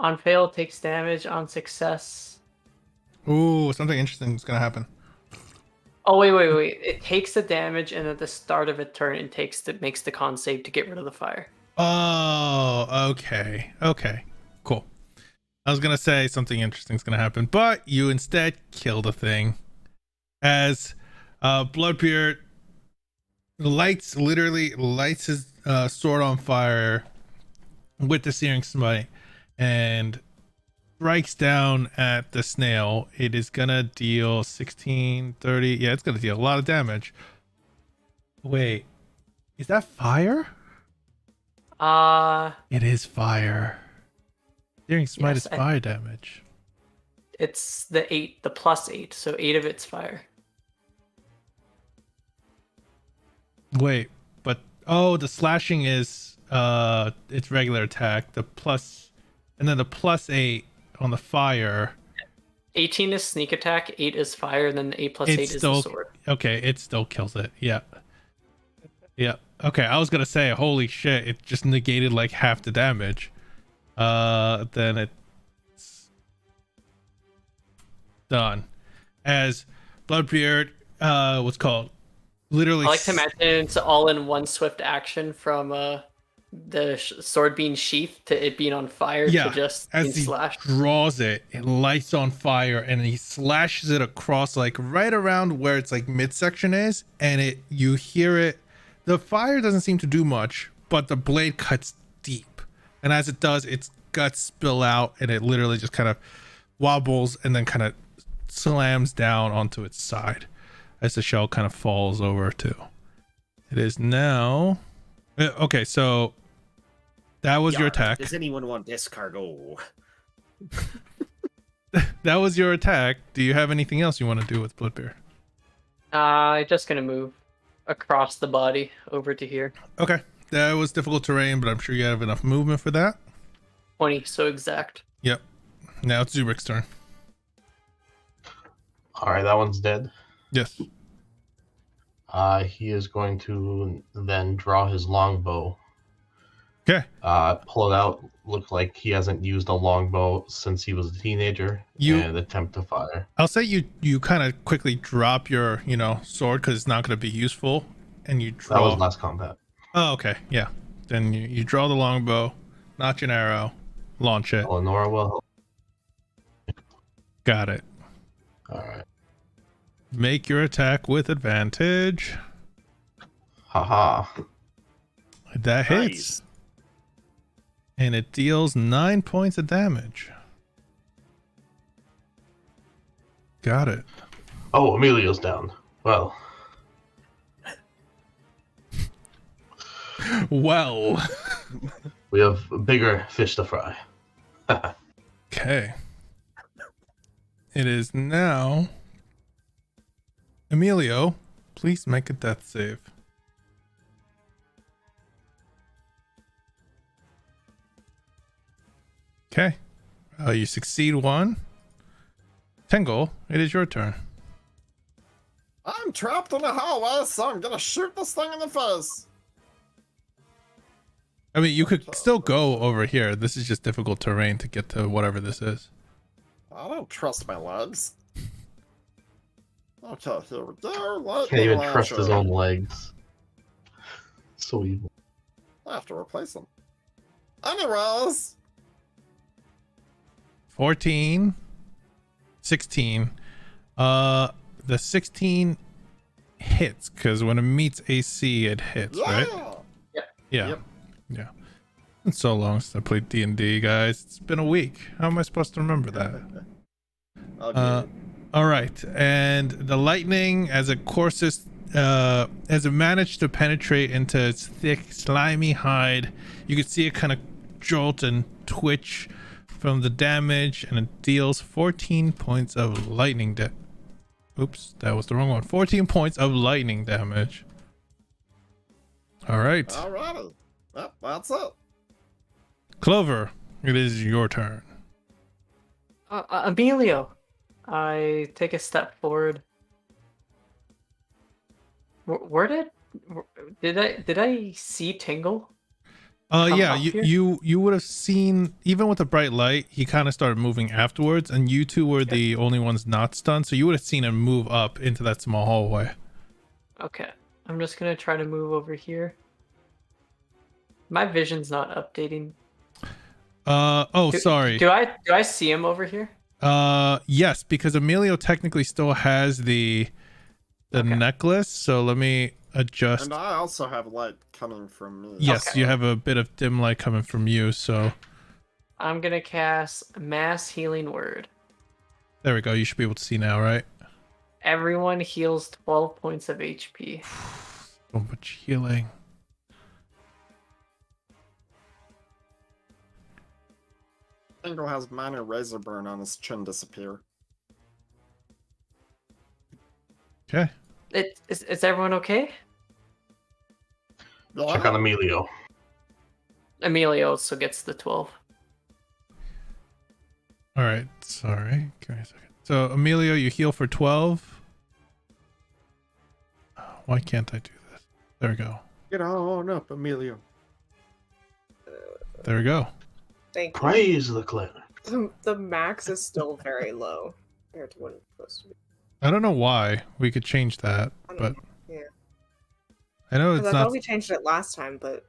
On fail, takes damage. On success. Ooh, something interesting is gonna happen. Oh, wait. It takes the damage, and at the start of a turn, it makes the con save to get rid of the fire. Oh, okay. Cool. I was gonna say something interesting is gonna happen, but you instead kill the thing. As Bloodbeard literally lights his sword on fire with the Searing Smite and strikes down at the snail. It is gonna deal 16, 30. Yeah, it's gonna deal a lot of damage. Wait, is that fire? It is fire. Searing Smite is fire damage. It's the +8, so 8 of it's fire. Wait, but the slashing is its regular attack. The plus, and then the +8 on the fire. 18 is sneak attack, 8 is fire, and then 8 + 8 is the sword. Okay, it still kills it. Yeah. Okay, I was gonna say, holy shit, it just negated like half the damage. Then it's done. As Bloodbeard, what's called? Literally. I like to imagine it's all in one swift action from the sword being sheathed to it being on fire to just being slashed. Draws it lights on fire, and he slashes it across like right around where it's like midsection is, and you hear it. The fire doesn't seem to do much, but the blade cuts deep, and as it does, its guts spill out, and it literally just kind of wobbles and then kind of slams down onto its side as the shell kind of falls over too. It is now okay, so that was your attack. Does anyone want this cargo? That was your attack. Do you have anything else you want to do with Bloodbeard? Just gonna move across the body over to here. Okay. That was difficult terrain, but I'm sure you have enough movement for that. 20, so exact. Yep. Now it's Zubrik's turn. All right, that one's dead. Yes. He is going to then draw his longbow. Okay. Pull it out. Look like he hasn't used a longbow since he was a teenager. And attempt to fire. I'll say you kind of quickly drop your, sword because it's not going to be useful, and you draw. That was last combat. Oh, okay. Yeah. Then you draw the longbow, notch an arrow, launch it. Eleanor will help. Got it. All right. Make your attack with advantage. Haha. That hits. Nice. And it deals 9 points of damage. Got it. Oh, Emilio's down. Well. Well. We have bigger fish to fry. Okay. It is now Emilio. Please make a death save. Okay. You succeed one. Tingle, it is your turn. I'm trapped in a hallway, so I'm gonna shoot this thing in the face. I mean, you could still go over here. This is just difficult terrain to get to whatever this is. I don't trust my legs. Okay, here we go. Can't even trust his own legs. So evil. I have to replace them. Anyways. 14, 16. The 16 hits because when it meets AC, it hits, right? Yeah. Yep. Yeah. It's so long since I played D&D, guys. It's been a week. How am I supposed to remember that? Okay. All right. And the lightning, as it courses, as it managed to penetrate into its thick, slimy hide, you could see it kind of jolt and twitch from the damage, and it deals 14 points of lightning Oops, that was the wrong one. 14 points of lightning damage. All right. Alrighty. Yep, that's it. Clover, it is your turn. Emilio, I take a step forward. Did I see Tingle? Yeah, up here? you would have seen, even with the bright light, he kind of started moving afterwards, and you two were the only ones not stunned, so you would have seen him move up into that small hallway. Okay, I'm just gonna try to move over here. My vision's not updating. Sorry. Do I see him over here? Yes, because Emilio technically still has the Okay. necklace, so let me adjust. And I also have light coming from me. Yes, Okay. you have a bit of dim light coming from you, so I'm gonna cast Mass Healing Word. there we go. You should be able to see now, right? Everyone heals 12 points of HP. So much healing. Tingle has minor razor burn on his chin disappear. Okay. Is everyone okay? Check on Emilio. Emilio also gets the 12. All right. Sorry. Give me a second. So, Emilio, you heal for 12. Why can't I do this? There we go. Get on up, Emilio. There we go. Thank you. Praise the cleric. The max is still very low compared to what it's supposed to be. I don't know why. We could change that, but Yeah. I know 'Cause it's I not. thought we changed it last time, but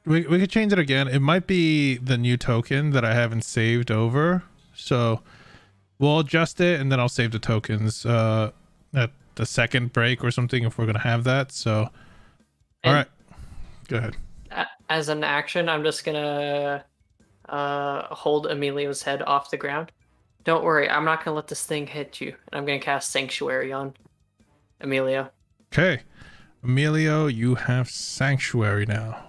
We could change it again. It might be the new token that I haven't saved over. So we'll adjust it, and then I'll save the tokens at the second break or something if we're going to have that. So, all And- right. Go ahead. As an action, I'm just gonna hold Emilio's head off the ground. Don't worry, I'm not gonna let this thing hit you. And I'm gonna cast Sanctuary on Emilio. Okay. Emilio, you have Sanctuary now.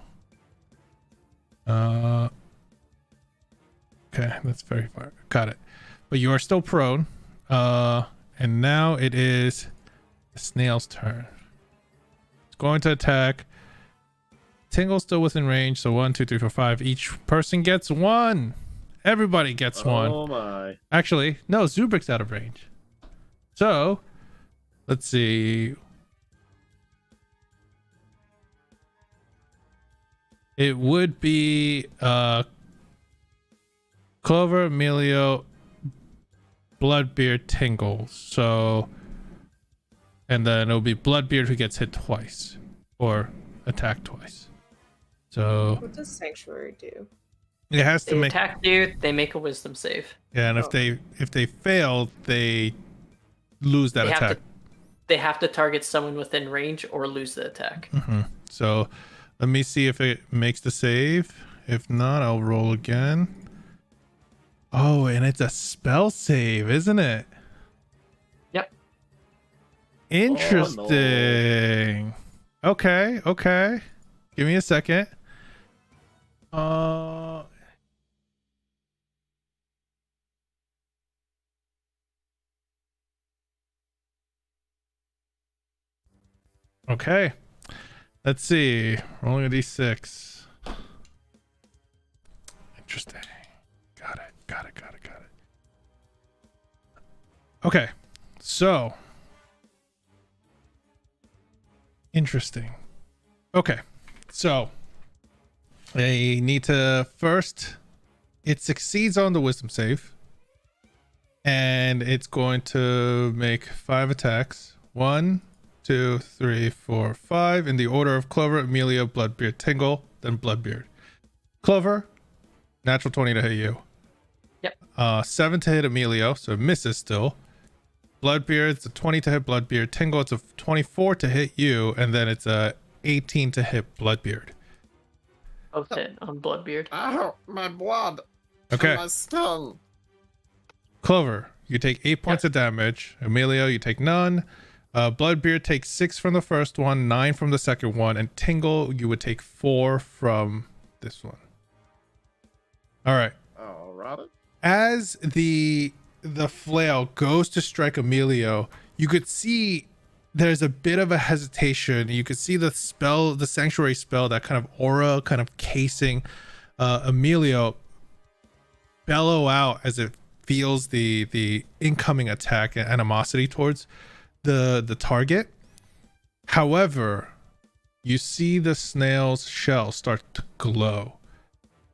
Okay, that's very far. Got it. But you are still prone. And now it is The snail's turn. It's going to attack. Tingle's still within range, so 1, 2, 3, 4, 5. Each person gets 1. Everybody gets 1. Oh my. Actually, no, Zubrik's out of range. So, let's see. It would be Clover, Emilio, Bloodbeard, Tingle. So, and then it'll be Bloodbeard who gets hit twice or attacked twice. So What does Sanctuary do? it has to They make attack you, they make a wisdom save. yeah, and Oh. if they fail, they lose that They have attack. They have to target someone within range or lose the attack. So let me see if it makes the save. If not, I'll roll again. Oh, and it's a spell save, isn't it? Yep. Interesting. Okay. Give me a second. Okay. Let's see. Rolling a d6. Interesting. Got it. Okay. So. Interesting. Okay. So. They need to first. It succeeds on the wisdom save. And it's going to make 5 attacks. 1, 2, 3, 4, 5 in the order of Clover, Amelia, Bloodbeard, Tingle, then Bloodbeard. Clover, natural 20 to hit you. Yep. 7 to hit Emilio, so it misses still. Bloodbeard, it's a 20 to hit Bloodbeard. Tingle, it's a 24 to hit you, and then it's a 18 to hit Bloodbeard. Both hit on Bloodbeard. Ow, my blood. Okay. My skin. Clover, you take 8 points of damage. Emilio, you take none. Bloodbeard takes 6 from the first one, 9 from the second one, and Tingle, you would take 4 from this one. All right. Alrighty. As the flail goes to strike Emilio, you could see there's a bit of a hesitation. You could see the spell, the sanctuary spell, that kind of aura kind of casing Emilio bellow out as it feels the incoming attack and animosity towards the target. However, you see the snail's shell start to glow.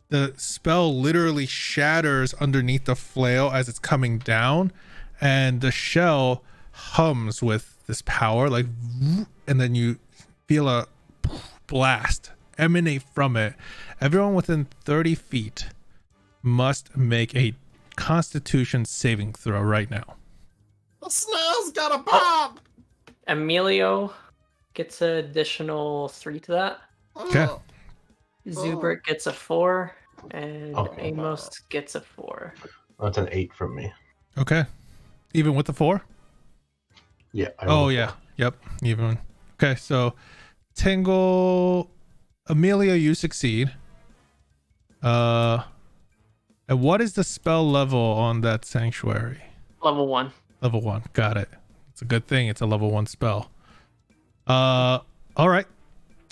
The spell literally shatters underneath the flail as it's coming down, and the shell hums with this power, like, and then you feel a blast emanate from it. Everyone within 30 feet must make a Constitution saving throw right now. The snail's got a bomb! Emilio gets an additional 3 to that. Okay. Zubrik gets a 4, and Okay. Amos gets a 4. That's an 8 from me. Okay. Even with the 4? Yeah. I Oh, rolled a yeah. 4. Yep. Even. Okay, so Tingle, Amelia, you succeed. And what is the spell level on that sanctuary? Level 1. Level 1. Got it. It's a good thing it's a level 1 spell. All right.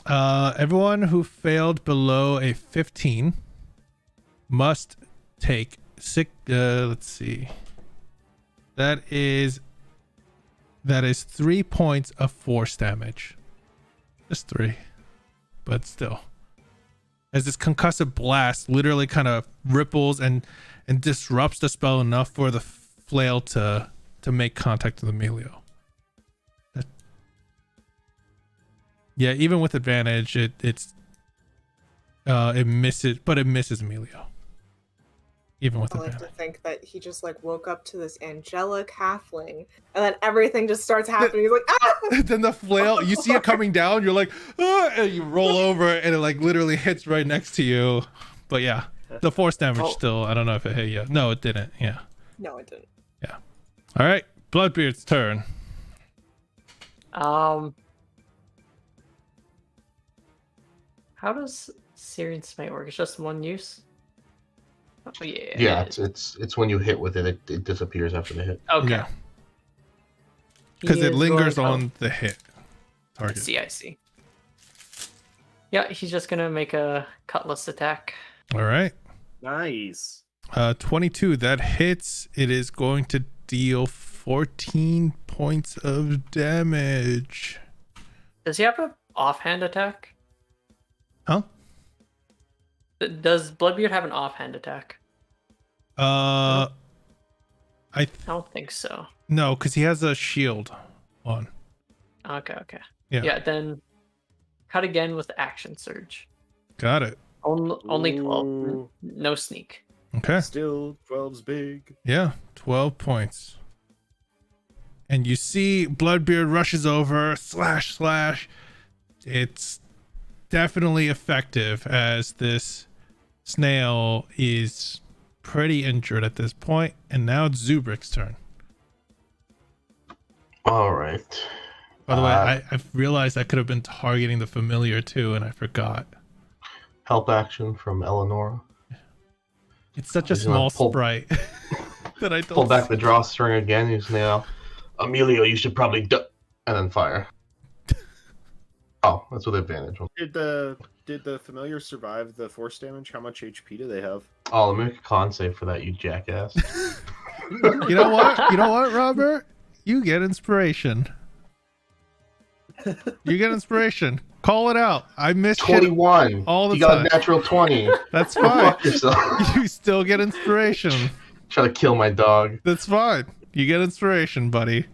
Everyone who failed below a 15 must take 6. Let's see. That is 3 points of force damage. Just 3, but still. As this concussive blast literally kind of ripples and disrupts the spell enough for the flail to make contact with Emilio. Yeah, even with advantage, it misses, but it misses Emilio. Even with I like to advantage. think that he just like woke up to this angelic halfling, and then everything just starts happening. He's like, ah! Then the flail, you see it coming down, you're like, ah, and you roll over, and it like literally hits right next to you. But yeah, the force damage still, I don't know if it hit you. No, it didn't. Yeah. No, it didn't. Yeah. All right, Bloodbeard's turn. How does Syrian Smite work? It's just one use? Oh, yeah. Yeah, it's when you hit with it, it disappears after the hit. Okay. Yeah. Because He it is lingers going- on the hit I target. see, I see. Yeah, he's just gonna make a cutlass attack. All right. Nice. 22. That hits. It is going to deal 14 points of damage. Does he have an offhand attack? Huh? Does Bloodbeard have an offhand attack? I I don't think so. no, because he has a shield on. Okay, okay. Yeah. Then cut again with action surge. Got it. Only 12. Ooh. No sneak. Okay. Still, 12's big. Yeah, 12 points. And you see Bloodbeard rushes over, slash. It's definitely effective as this snail is pretty injured at this point. And now it's Zubrik's turn. All right. By the way, I've realized I could have been targeting the familiar too, and I forgot. Help action from Eleanor. It's such a He's gonna small pull- sprite that I don't Pull back see. the drawstring again. He's now, Emilio, you should probably and then fire. Oh, that's with advantage. Did the familiar survive the force damage? How much HP do they have? Oh, let me make a con save for that, you jackass. You know what? You know what, Robert? You get inspiration. You get inspiration. Call it out. I missed shit 21. all the You got time. a natural 20. That's Go fine. fuck yourself. You still get inspiration. Try to kill my dog. That's fine. You get inspiration, buddy.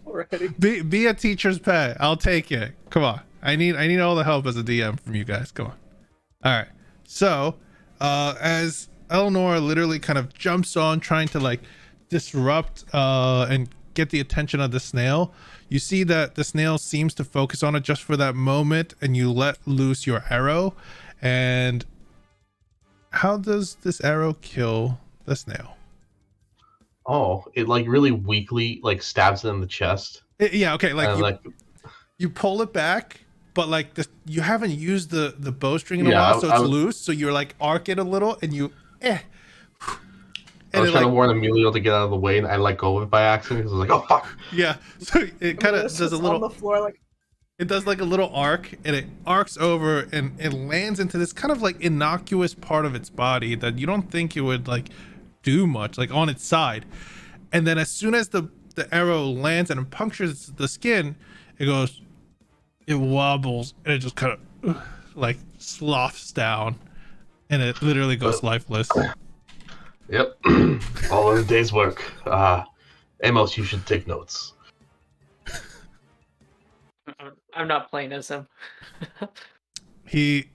Already. Be a teacher's pet. I'll take it. Come on. I need all the help as a DM from you guys. Come on. All right. So, as Eleanor literally kind of jumps on trying to like disrupt and get the attention of the snail, you see that the snail seems to focus on it just for that moment, and you let loose your arrow. And how does this arrow kill the snail? Oh, it like really weakly like stabs it in the chest. Yeah, okay, like And, you, you pull it back, but like you haven't used the bowstring in a Yeah, while, so it's loose. So you're like arc it a little, and you I was it, trying like, to warn Emilio to get out of the way, and I let go of it by accident because I was like, "Oh fuck!" yeah. So it kind of It's does a just little. on the floor like It does like a little arc, and it arcs over, and it lands into this kind of like innocuous part of its body that you don't think it would like do much, like on its side. And then as soon as the arrow lands and it punctures the skin, it wobbles, and it just kind of like sloughs down, and it literally goes lifeless. Yep, all in a day's work. Amos, you should take notes. I'm not playing as him. He's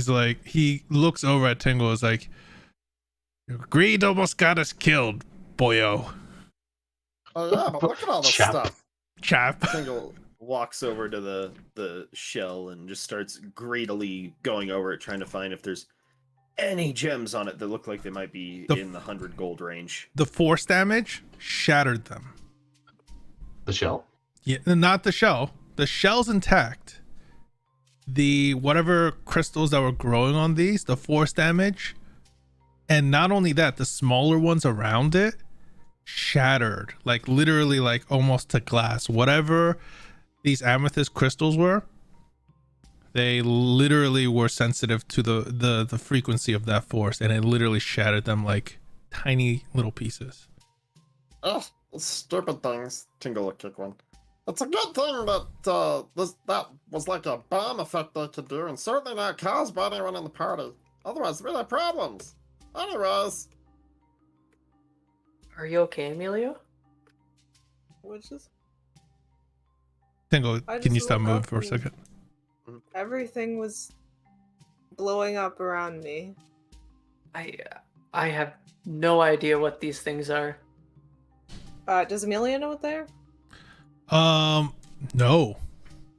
like, he looks over at Tingle, is like, your greed almost got us killed, boyo. Oh yeah, but look at all this Chap. stuff. Chap. Tingle walks over to the shell and just starts greedily going over it, trying to find if there's any gems on it that look like they might be in the 100 gold range. The force damage shattered them. The shell. Yeah, not the shell. The shell's intact. The whatever crystals that were growing on these, the force damage, and not only that, the smaller ones around it shattered, like literally, like almost to glass. Whatever these amethyst crystals were, they literally were sensitive to the frequency of that force, and it literally shattered them like tiny little pieces. Ugh, those stupid things. Tingle will kick one. It's a good thing that that was like a bomb effect they could do, and certainly not caused by anyone in the party. Otherwise, we'd have problems. Anyways, Are you okay, Emilio? which is Tingle, I can you just stop woke moving up for a and- second? everything was blowing up around me. I have no idea what these things are. Does Amelia know what they are? No.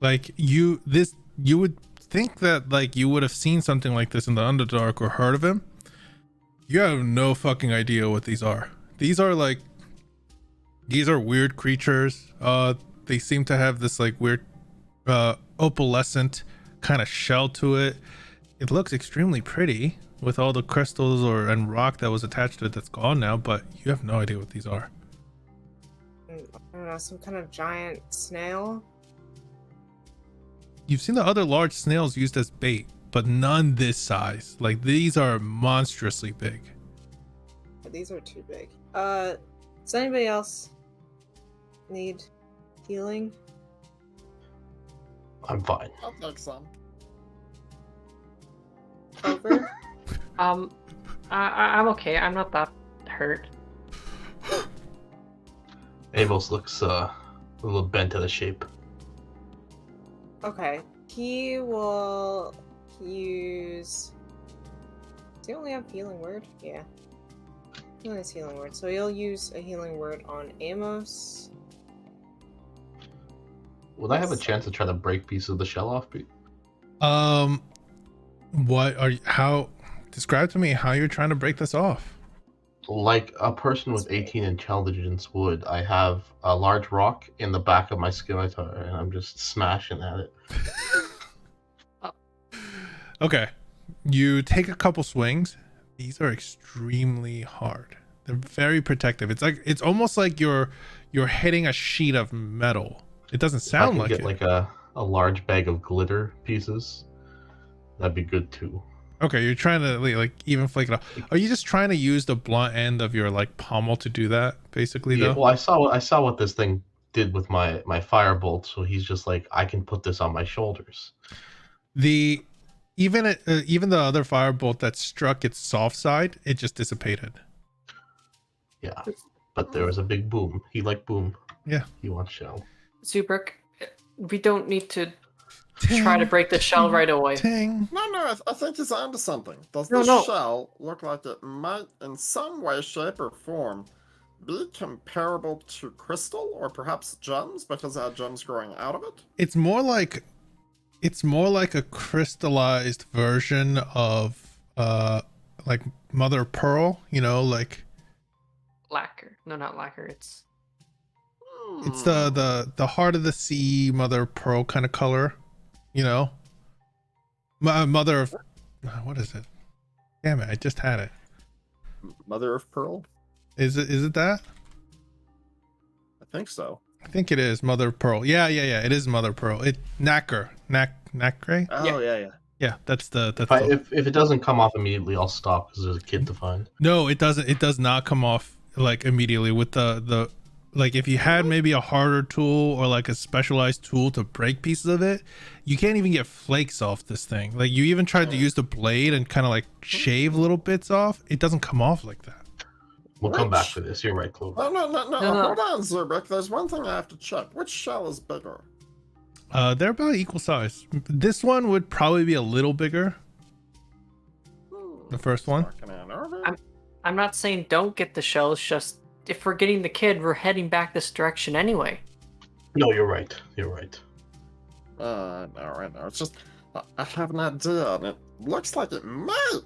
Like you would think that like you would have seen something like this in the Underdark or heard of him. You have no fucking idea what these are. These are weird creatures. They seem to have this like weird opalescent kind of shell to it. It looks extremely pretty with all the crystals and rock that was attached to it that's gone now, but you have no idea what these are. I don't know, some kind of giant snail. You've seen the other large snails used as bait, but none this size. Like these are monstrously big. These are too big. Does anybody else need healing? I'm fine. I'll take some. Over? I'm okay. I'm not that hurt. Amos looks a little bent out of shape. Okay. He will use... Does he only have healing word? Yeah. He only has healing word. So he'll use a healing word on Amos. Would I have a chance to try to break pieces of the shell off, Pete? What are you, how, describe to me how you're trying to break this off. Like a person with 18 intelligence would, I have a large rock in the back of my scimitar, and I'm just smashing at it. Okay. You take a couple swings. These are extremely hard. They're very protective. It's almost like you're hitting a sheet of metal. It doesn't sound If I like could it. get like a large bag of glitter pieces, that'd be good too. Okay, you're trying to like even flake it off. Are you just trying to use the blunt end of your like pommel to do that, basically? Yeah, Though. well, I saw what this thing did with my firebolt, so he's just like, I can put this on my shoulders. Even the other firebolt that struck its soft side, it just dissipated. Yeah, but there was a big boom. He liked boom. Yeah. He wants shell. Zubrick, we don't need to try to break the shell right away. Ting. No, I think he's onto something. Does No, this no. shell look like it might, in some way, shape, or form, be comparable to crystal or perhaps gems because it had gems growing out of it? It's more like a crystallized version of like mother of pearl, like Lacquer. No, not lacquer. It's it's the heart of the sea mother of pearl kind of color, mother of what is it? Damn it, I just had it. Mother of pearl? Is it that? I think so. I think it is mother of pearl. Yeah, it is mother of pearl. Nacre. Oh yeah. Yeah, that's the If it doesn't come off immediately, I'll stop because there's a kid to find. No, it doesn't. It does not come off like immediately with the like if you had maybe a harder tool or like a specialized tool to break pieces of it, you can't even get flakes off this thing. Like you even tried to use the blade and kind of like shave little bits off. It doesn't come off like that. We'll come back to this. You're right, Clover. No. No. Hold on, Zubrick. There's one thing I have to check. Which shell is bigger? They're about equal size. This one would probably be a little bigger. The first one. I'm not saying don't get the shells, just if we're getting the kid, we're heading back this direction anyway. No, you're right. You're right. No. It's just I have an idea, and it looks like it might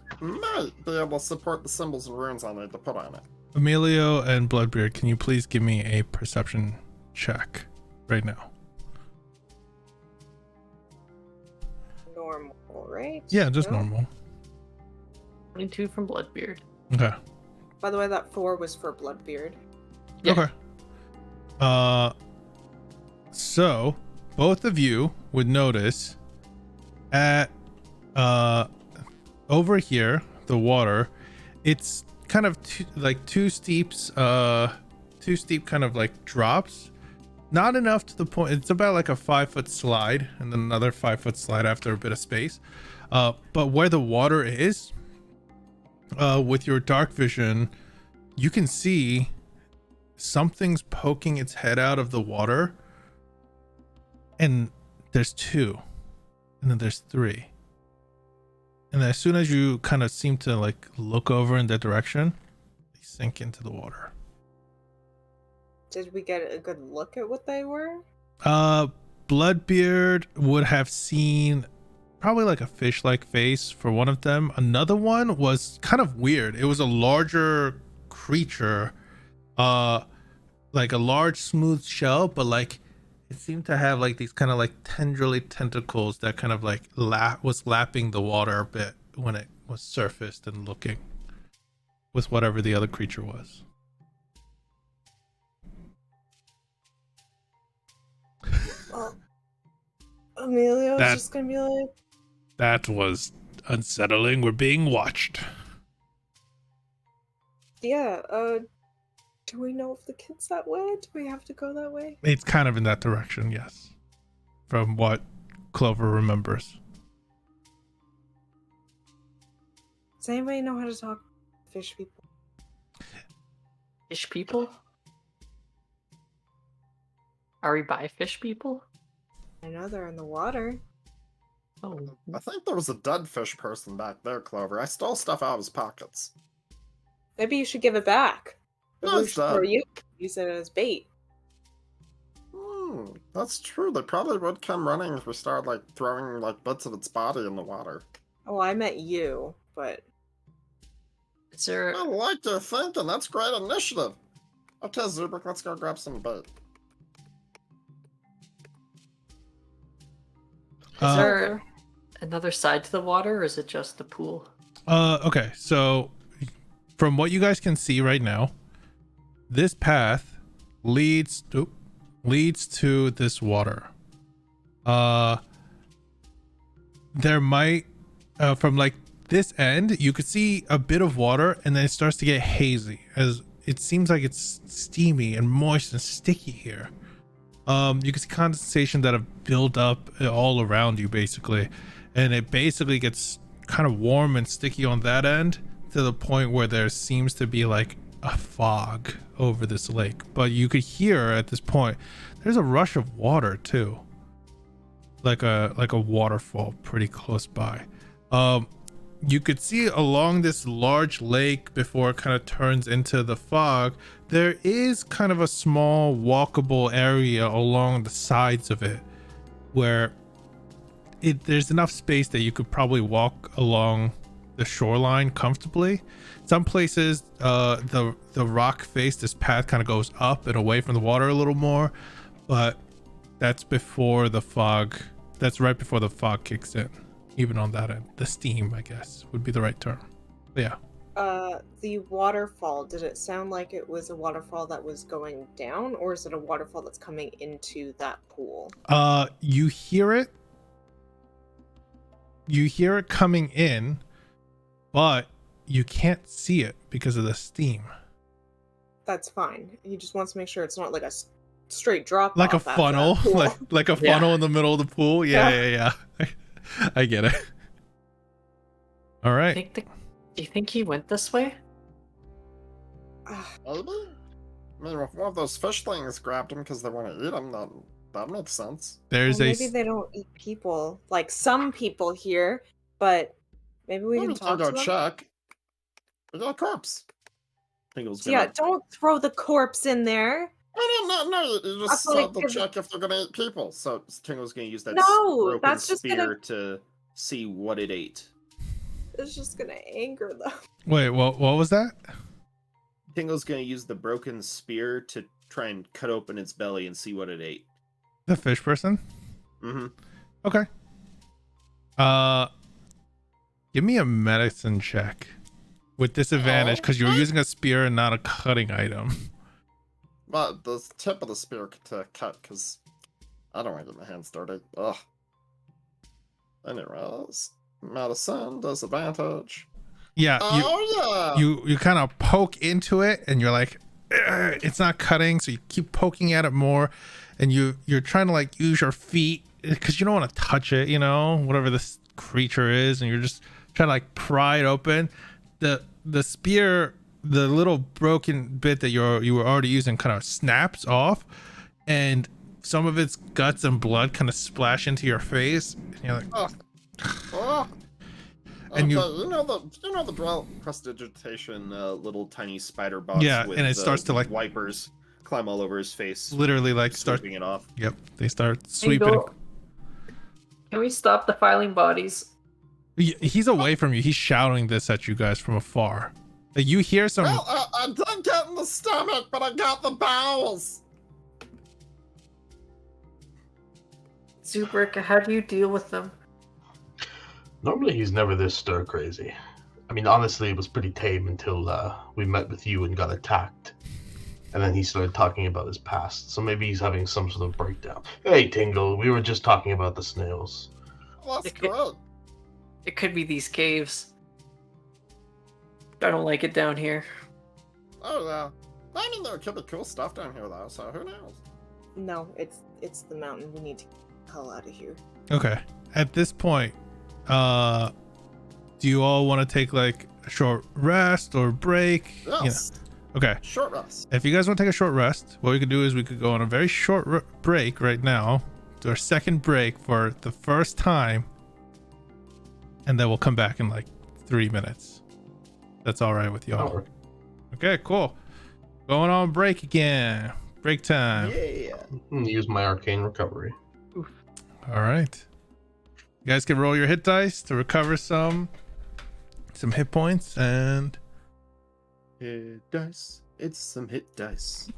be able to support the symbols and runes I need to put on it. Emilio and Bloodbeard, can you please give me a perception check right now? Normal, right? Yeah, just No? normal. 22 from Bloodbeard. Okay. By the way, that 4 was for Bloodbeard. Yeah. Okay. So both of you would notice at over here the water, it's kind of two steep kind of like drops, not enough to the point. It's about like a 5-foot slide and then another 5-foot slide after a bit of space, but where the water is, with your dark vision you can see something's poking its head out of the water, and there's 2, and then there's 3, and as soon as you kind of seem to like look over in that direction, they sink into the water. Did we get a good look at what they were? Bloodbeard would have seen probably like a fish-like face for one of them. Another one was kind of weird. It was a larger creature, like a large smooth shell, but like it seemed to have like these kind of like tendrily tentacles that kind of like was lapping the water a bit when it was surfaced and looking with whatever the other creature was. Well, Emilio's That- just gonna be like, That was unsettling. We're being watched. yeah, do we know if the kid's that way? Do we have to go that way? It's kind of in that direction, yes. From what Clover remembers. Does anybody know how to talk to fish people? Fish people? Are we by fish people? I know they're in the water. Oh, I think there was a dead fish person back there, Clover. I stole stuff out of his pockets. Maybe you should give it back. No, Maybe we it's should throw dead. you. Use it as bait. That's true. They probably would come running if we started like throwing like bits of its body in the water. Oh, I meant you, but is there? I like your thinking. That's great initiative. Okay, Zubik, let's go grab some bait. Is there another side to the water, or is it just the pool? Okay, so from what you guys can see right now, this path leads to this water. There might from like this end you could see a bit of water, and then it starts to get hazy as it seems like it's steamy and moist and sticky here. You can see condensation that have built up all around you basically, and it basically gets kind of warm and sticky on that end to the point where there seems to be like a fog over this lake. But you could hear at this point there's a rush of water too, like a waterfall pretty close by. You could see along this large lake before it kind of turns into the fog, there is kind of a small walkable area along the sides of it where there's enough space that you could probably walk along the shoreline comfortably. Some places the rock face, this path kind of goes up and away from the water a little more, but that's before the fog. That's right before the fog kicks in. Even on that end, the steam, I guess, would be the right term. But yeah. The waterfall, did it sound like it was a waterfall that was going down, or is it a waterfall that's coming into that pool? You hear it. You hear it coming in, but you can't see it because of the steam. That's fine. He just wants to make sure it's not like a straight drop. Like a off after funnel, that pool. like a funnel in the middle of the pool. Yeah. I get it. All right. Do you think he went this way? Maybe? I mean, if one of those fish things grabbed him because they want to eat him, that makes sense. There's Well, maybe they don't eat people, like some people here, but maybe we can talk go to them. check. We got a corpse. Tingle's Yeah, gonna don't throw the corpse in there. No. You just I feel said to like check if they're gonna eat people. so Tingle's gonna use that No, broken that's just spear gonna- to see what it ate. It's just gonna anger them. Wait, what was that? Tingle's gonna use the broken spear to try and cut open its belly and see what it ate. The fish person? Mm-hmm. Okay. Give me a medicine check with disadvantage because you're using a spear and not a cutting item. But the tip of the spear to cut, because I don't want to get my hands dirty. Ugh. Anyways, medicine disadvantage. Yeah, Oh yeah. you kind of poke into it and you're like, "Ugh," it's not cutting, so you keep poking at it more, and you're trying to like use your feet because you don't want to touch it, whatever this creature is, and you're just trying to like pry it open. The spear, the little broken bit that you were already using kind of snaps off, and some of its guts and blood kind of splash into your face, and you're like, Ugh. Ugh. And okay, you know the drill. Prestidigitation, little tiny spider bots. Yeah, with, and it starts to, like- wipers climb all over his face, literally like start. sweeping it off. Yep, they start sweeping. Tingle, can we stop the filing bodies? He's away from you. He's shouting this at you guys from afar. Like, you hear some. Well, I didn't get in the stomach, but I got the bowels. Zubrik, how do you deal with them? Normally, he's never this stir crazy. I mean, honestly, it was pretty tame until we met with you and got attacked. And then he started talking about his past. So maybe he's having some sort of breakdown. Hey, Tingle, we were just talking about the snails. Well, that's It could- great. It could be these caves. I don't like it down here. Oh, yeah. I mean, there could be cool stuff down here, though, so who knows? No, it's the mountain. We need to get the hell out of here. Okay. At this point, do you all want to take like a short rest or break? Yes. Okay. Short rest. If you guys want to take a short rest, what we could do is we could go on a very short break right now, do our second break for the first time, and then we'll come back in like 3 minutes. That's all right with y'all. Or- Okay, cool. Going on break again. Break time. Yeah. Use my arcane recovery. All right. You guys can roll your hit dice to recover some hit points, and Hit dice. It's some hit dice.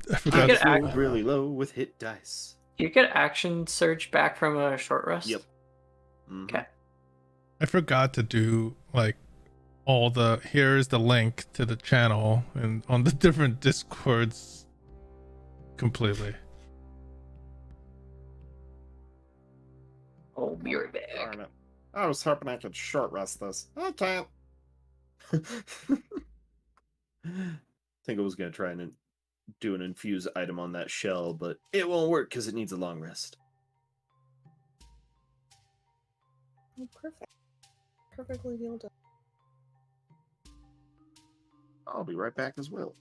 I You forgot. get Dice rolled act- really low with hit dice. You get action surge back from a short rest? Yep. Mhm. Okay. I forgot to do like all the. Here's the link to the channel and on the different discords completely. I'll be right back. Darn it. I was hoping I could short rest this. I can't. Tingle was gonna try and do an infuse item on that shell, but it won't work because it needs a long rest. Oh, perfect. Perfectly healed up. I'll be right back as well.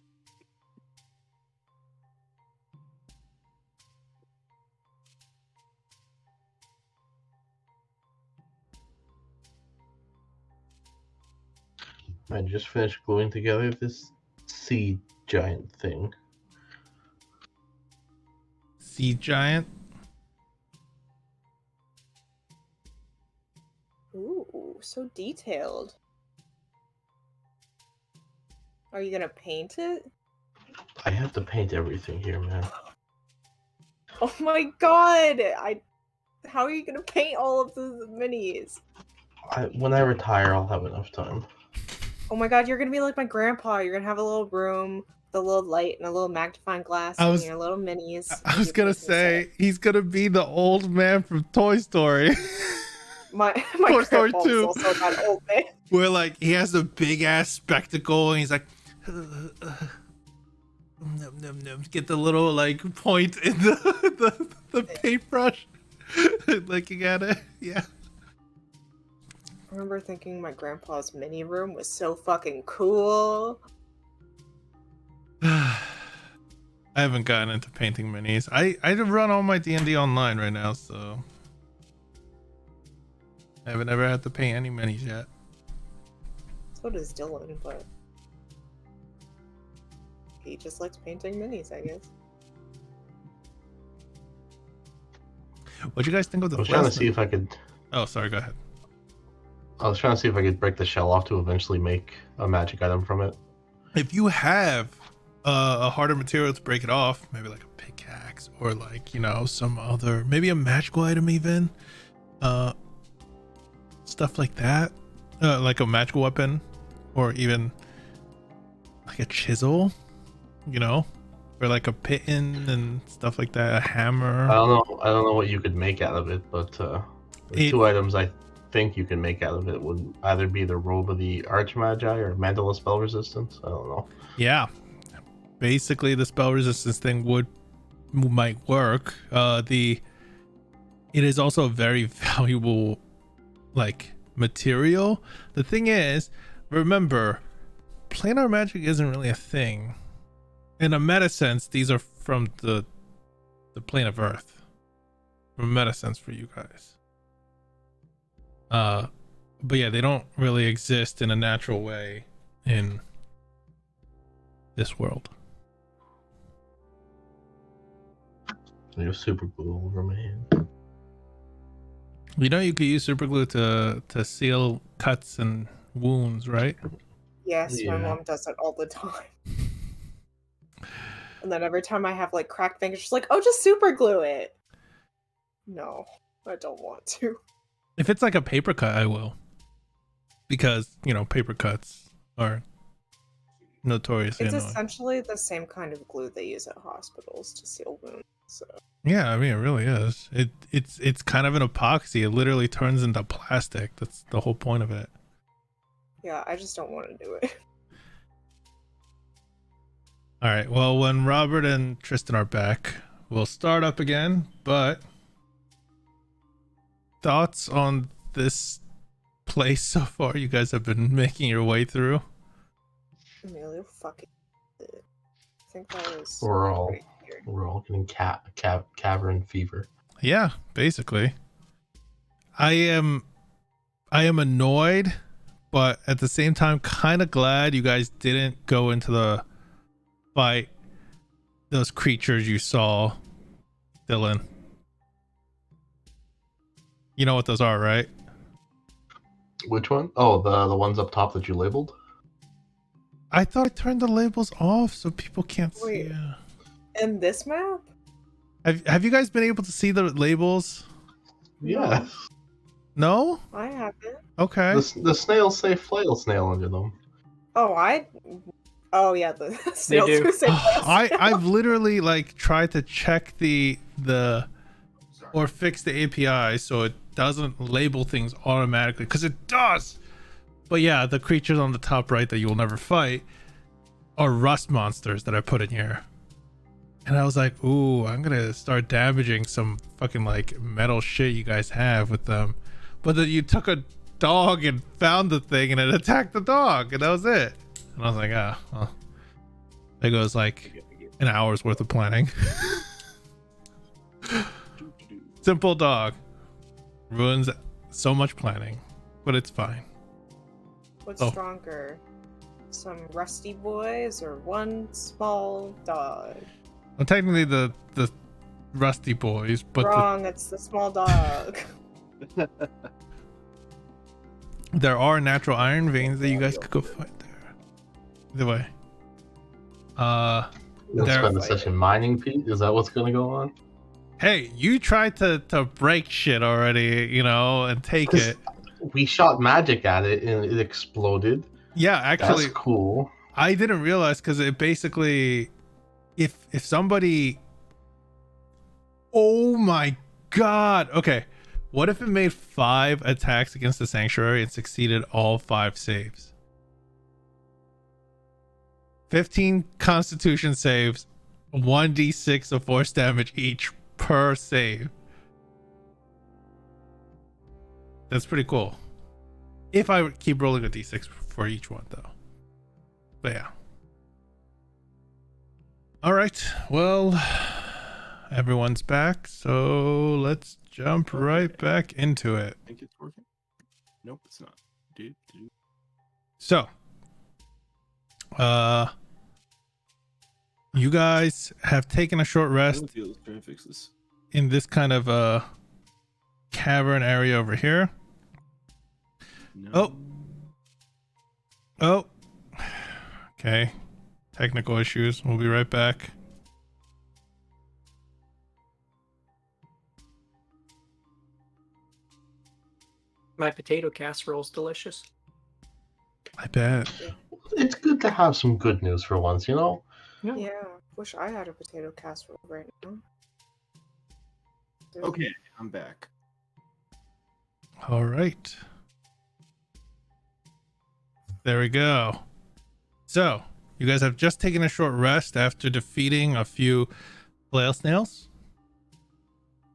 I just finished gluing together this sea giant thing. Sea giant. Ooh, so detailed. Are you gonna paint it? I have to paint everything here, man. Oh my god! How are you gonna paint all of the minis? When I retire, I'll have enough time. Oh my god, you're gonna be like my grandpa. You're gonna have a little room with a little light and a little magnifying glass I and was- your little minis. I with was your gonna painting say set. he's gonna be the old man from Toy Story. my Toy Story grandpa 2. was also that old man. Where like he has a big ass spectacle and he's like num, num, num. Get the little like point in the paintbrush. Looking at it. Yeah. I remember thinking my grandpa's mini room was so fucking cool. I haven't gotten into painting minis. I run all my D&D online right now, so I haven't ever had to paint any minis yet. So does Dylan, but he just likes painting minis, I guess. What'd you guys think of the I was trying to plasma? see if I could. Oh, sorry, go ahead. I was trying to see if I could break the shell off to eventually make a magic item from it. If you have a harder material to break it off, maybe like a pickaxe or like, you know, some other, maybe a magical item even, stuff like that, like a magical weapon or even like a chisel, you know, or like a piton and stuff like that, a hammer. I don't know what you could make out of it, but the two items I think you can make out of it would either be the robe of the Archmagi or mantle of spell resistance. I don't know. Yeah, basically the spell resistance thing might work. It is also a very valuable like material. The thing is, remember, planar magic isn't really a thing. In a meta sense, these are from the plane of Earth. From a meta sense for you guys. But yeah, they don't really exist in a natural way in this world. I have super glue all over my hand. You know, you could use super glue to seal cuts and wounds, right? Yes, my Yeah. mom does it all the time. And then every time I have like cracked fingers, she's like, "Oh, just super glue it." No, I don't want to. If it's like a paper cut, I will, because you know paper cuts are notoriously It's annoying. essentially the same kind of glue they use at hospitals to seal wounds. So Yeah, I mean, it really is. It's kind of an epoxy. It literally turns into plastic. That's the whole point of it. yeah, I just don't want to do it. All right. Well, when Robert and Tristan are back, we'll start up again. But thoughts on this place so far? You guys have been making your way through. Amelia fucking did it. I think that was We're all pretty weird. we're all getting cavern fever. Yeah, basically. I am annoyed, but at the same time kind of glad you guys didn't go into the fight those creatures you saw, Dylan. You know what those are, right? Which one? Oh, the ones up top that you labeled. I thought I turned the labels off so people can't Wait. see. And this map? Have you guys been able to see the labels? Yeah. No? I haven't. Okay. The snails say flail snail under them. Oh yeah, the snails do. who say I've literally like tried to check the or fix the API so it doesn't label things automatically, because it does. But yeah, the creatures on the top right that you will never fight are rust monsters that I put in here. And I was like, ooh, I'm gonna start damaging some fucking like metal shit you guys have with them. But then you took a dog and found the thing and it attacked the dog, and that was it. And I was like, ah, well, there goes like an hour's worth of planning. Simple dog ruins so much planning, but it's fine. What's Oh. stronger? Some rusty boys or one small dog? Well, technically the rusty boys, but Wrong, it's the small dog. there are natural iron veins that you guys could go find there. Either way. You'll There- spend a session mining, Pete. Is that what's gonna go on? Hey, you tried to break shit already, you know, and take it. We shot magic at it and it exploded. Yeah, actually, That's cool. I didn't realize, because it basically, if somebody, oh my god, okay, what if it made 5 attacks against the sanctuary and succeeded all 5 saves? 15 constitution saves, 1d6 of force damage each per save. That's pretty cool. If I keep rolling a d6 for each one, though. But yeah. All right. Well, everyone's back, so let's jump right back into it. I think it's working. Nope, it's not. So, you guys have taken a short rest Trying to fix this. in this kind of cavern area over here. No. Oh. Okay. Technical issues. We'll be right back. My potato casserole's delicious. I bet. It's good to have some good news for once, you know? Yeah, wish I had a potato casserole right now. Dude. Okay, I'm back. All right. There we go. So, you guys have just taken a short rest after defeating a few flail snails.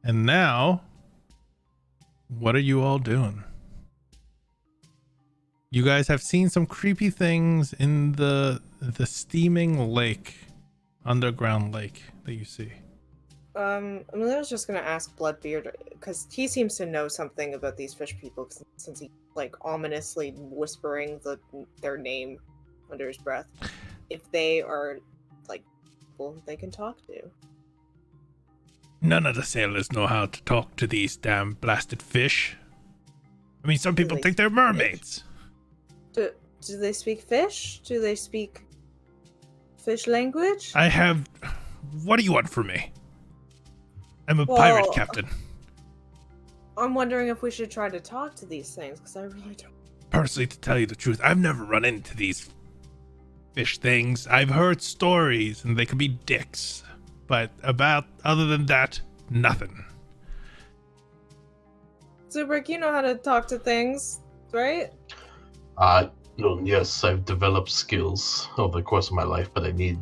And now, what are you all doing? You guys have seen some creepy things in the steaming lake, underground lake that you see. Amelia's just gonna ask Bloodbeard, because he seems to know something about these fish people, since he, like, ominously whispering their name under his breath, if they are, like, people they can talk to. None of the sailors know how to talk to these damn blasted fish. I mean, some people they think they're speak mermaids. Do they speak fish? Do they speak fish language? I have... What do you want from me? I'm a Well, pirate captain. I'm wondering if we should try to talk to these things, because I really don't. Personally, to tell you the truth, I've never run into these fish things. I've heard stories, and they can be dicks. But other than that, nothing. Zubrik, you know how to talk to things, right? Yes, I've developed skills over the course of my life, but I need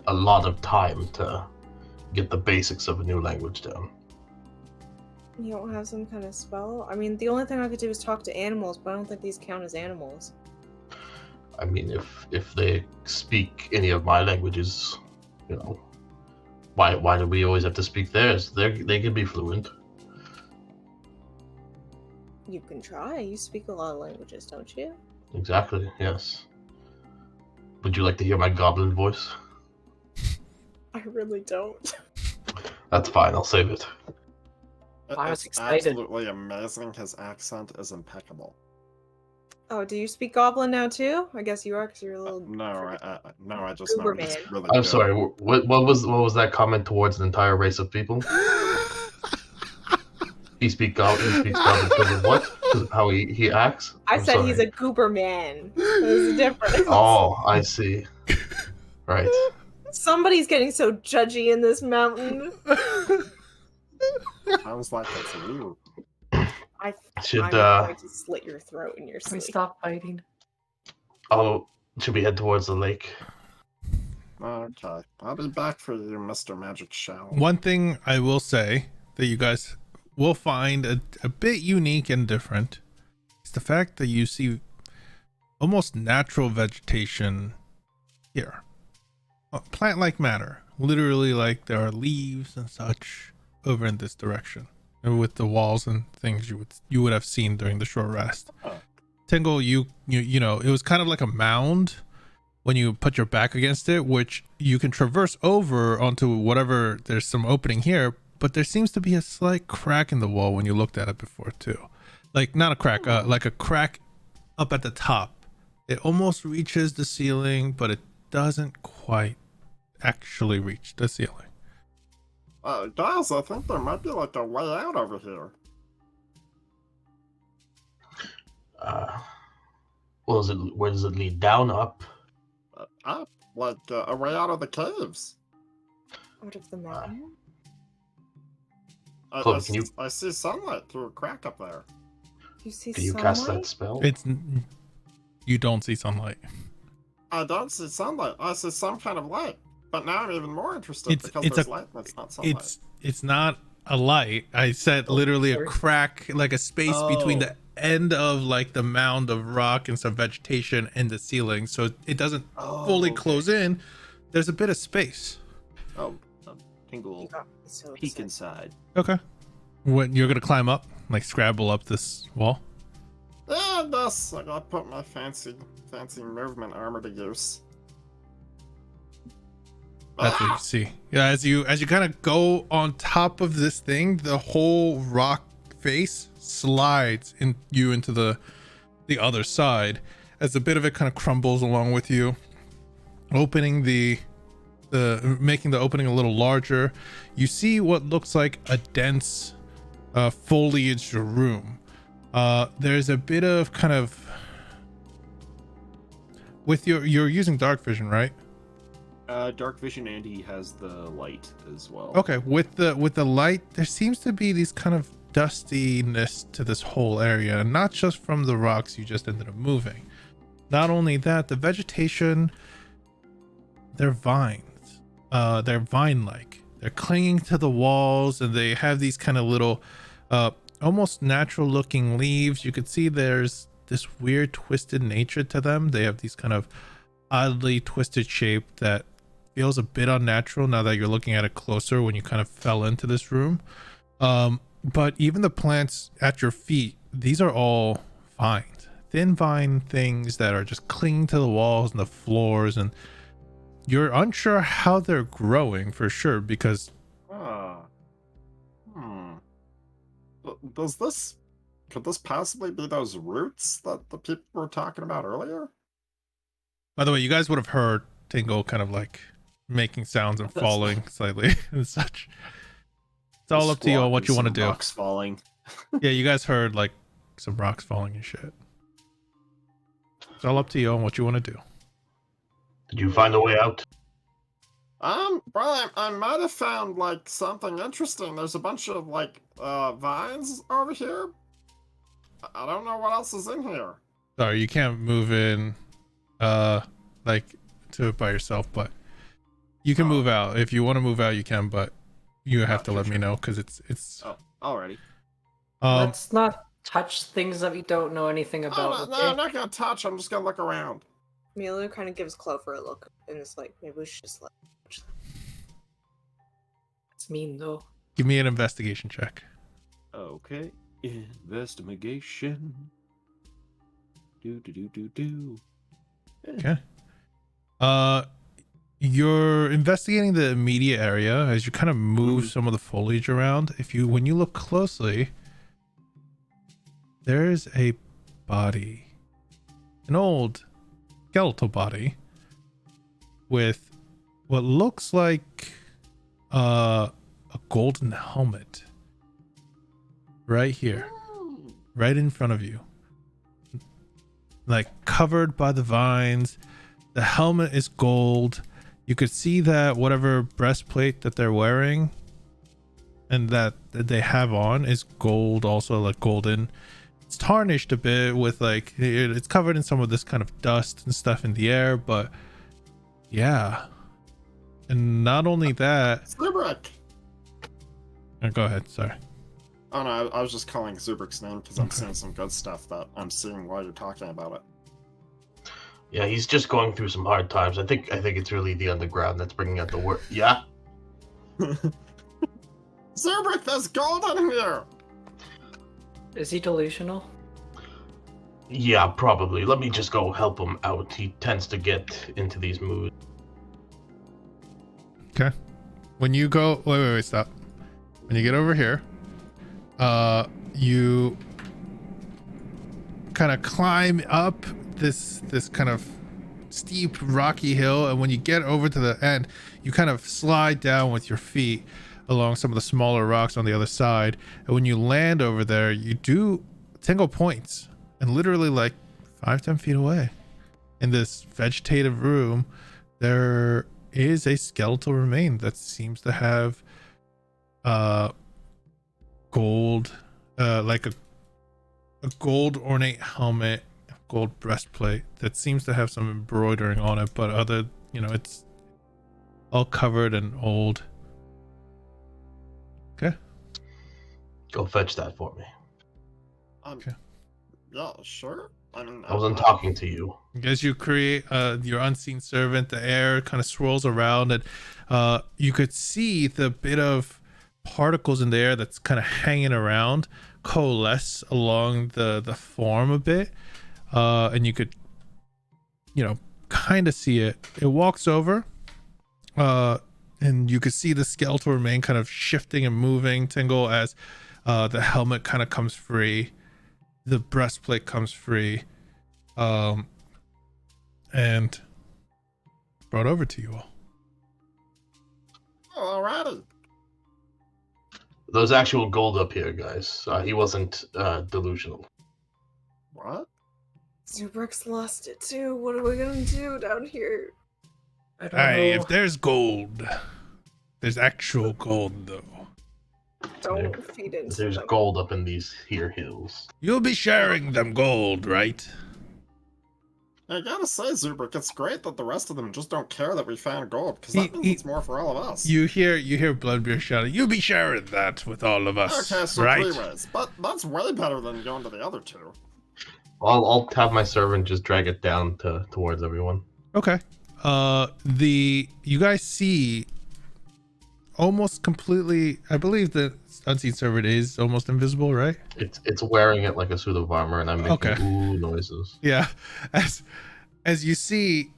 a lot of time to get the basics of a new language down. You don't have some kind of spell? I mean, the only thing I could do is talk to animals, but I don't think these count as animals. I mean, if they speak any of my languages, why do we always have to speak theirs? They can be fluent. You can try. You speak a lot of languages, don't you? Exactly, yes. Would you like to hear my goblin voice? I really don't. That's fine, I'll save it. I was It's excited. absolutely amazing. His accent is impeccable. Oh, do you speak Goblin now too? I guess you are, because you're a little. No, I just know it's Uberman. really I'm good. sorry. What was that comment towards an entire race of people? He speaks goblin because of what? Because of how he acts? I I'm said sorry. he's a goober man. There's a difference. Oh, I see. Right. Somebody's getting so judgy in this mountain. Sounds like it's you. Should I'm going to slit your throat in your Can we sleep. stop fighting? should we head towards the lake? Okay, I'll be back for you, Mr. Magic Shower. One thing I will say that you guys will find a bit unique and different is the fact that you see almost natural vegetation here. Plant-like matter. Literally, like there are leaves and such over in this direction. And with the walls and things you would have seen during the short rest. Oh. Tingle, you know, it was kind of like a mound when you put your back against it, which you can traverse over onto whatever, there's some opening here, but there seems to be a slight crack in the wall when you looked at it before too. Like not a crack, like a crack up at the top. It almost reaches the ceiling, but it doesn't quite actually reach the ceiling. Guys, I think there might be like a way out over here. Where does it lead? Down, up? Up, like a way out of the caves. Out of the mountain? Chloe, can you- I see sunlight through a crack up there. You see Can you sunlight? cast that spell? You don't see sunlight. I don't see sunlight. I see some kind of light. But now I'm even more interested It's there's light and it's not sunlight. It's not a light. I said literally a sorry. crack, like a space between Oh. the end of like the mound of rock and some vegetation and the ceiling, so it doesn't fully okay. close in. There's a bit of space. Oh, You Tingle, got me so peek upset. inside. Okay. When you're gonna climb up, like scrabble up this wall. Yeah, thus I gotta put my fancy movement armor to use. That's what you see. Yeah, as you kind of go on top of this thing, the whole rock face slides into the other side as a bit of it kind of crumbles along with you, opening making the opening a little larger. You see what looks like a dense foliaged room. There's a bit of kind of with you're using dark vision, right? Dark vision, and he has the light as well. Okay, with the light, there seems to be these kind of dustiness to this whole area, and not just from the rocks you just ended up moving. Not only that, the vegetation, they're vines. They're vine-like. They're clinging to the walls, and they have these kind of little, almost natural-looking leaves. You could see there's this weird twisted nature to them. They have these kind of oddly twisted shape that feels a bit unnatural now that you're looking at it closer when you kind of fell into this room. But even the plants at your feet, these are all vines, thin vine things that are just clinging to the walls and the floors, and you're unsure how they're growing for sure because Could this possibly be those roots that the people were talking about earlier? by the way, you guys would have heard Tingle kind of like making sounds and falling slightly and such. It's all up to you on what you want to do. Rocks falling. Yeah, you guys heard like some rocks falling and shit. It's all up to you on what you want to do. Did you find a way out? Well, I might have found like something interesting. There's a bunch of like vines over here. I don't know what else is in here. Sorry, you can't move in, like to it by yourself, but you can move out. If you want to move out, you can, but you have to let me know because it's. Oh, alriady. Let's not touch things that we don't know anything about. No, okay? I'm not gonna touch. I'm just gonna look around. Amelia kind of gives Clover a look and is like, maybe we should just let her touch them. It's mean though. Give me an investigation check. Okay. Investigation. Do. Okay. You're investigating the immediate area as you kind of move some of the foliage around. When you look closely, there's a body, an old skeletal body with what looks like a golden helmet right here, right in front of you, like covered by the vines. The helmet is gold. You could see that whatever breastplate that they're wearing and that they have on is gold, also like golden. It's tarnished a bit with like, it's covered in some of this kind of dust and stuff in the air, but yeah. And not only that. Zubrick! Go ahead, sorry. Oh no, I was just calling Zubrick's name because I'm seeing some good stuff that I'm seeing while you're talking about it. Yeah, he's just going through some hard times. I think it's really the underground that's bringing out the work. Yeah? Zubrick, there's gold in here! Is he delusional? Yeah, probably. Let me just go help him out. He tends to get into these moods. Okay. When you go, wait, stop. When you get over here, you kind of climb up this kind of steep rocky hill, and when you get over to the end, you kind of slide down with your feet along some of the smaller rocks on the other side, and when you land over there, you do Tingle points, and literally like 5-10 feet away in this vegetative room there is a skeletal remain that seems to have gold, like a gold ornate helmet, gold breastplate that seems to have some embroidering on it, but other, it's all covered and old. Okay. Go fetch that for me. Okay. Yeah, sure. I mean, I wasn't talking to you. As you create your unseen servant, the air kind of swirls around, and you could see the bit of particles in the air that's kind of hanging around coalesce along the form a bit, and you could kind of see it. It walks over, and you could see the skeletal remain kind of shifting and moving, Tingle, as the helmet kind of comes free, the breastplate comes free, and brought over to you all. Oh, alrighty. There's actual gold up here, guys. He wasn't delusional. What? Zubrick's lost it too. What are we gonna do down here? I don't Hey, know. if there's gold, there's actual gold though. Don't feed into There's them. gold up in these here hills. You'll be sharing them gold, right? I gotta say, Zubrick, it's great that the rest of them just don't care that we found gold, because that means it's more for all of us. You hear Bloodbeard shouting, "You'll be sharing that with all of us, Okay, so right?" 3 ways. But that's way better than going to the other 2. I'll have my servant just drag it down towards everyone. Okay. You guys see almost completely. I believe the unseen servant is almost invisible, right? It's wearing it like a suit of armor, and I'm making Okay. ooh noises. Yeah. As you see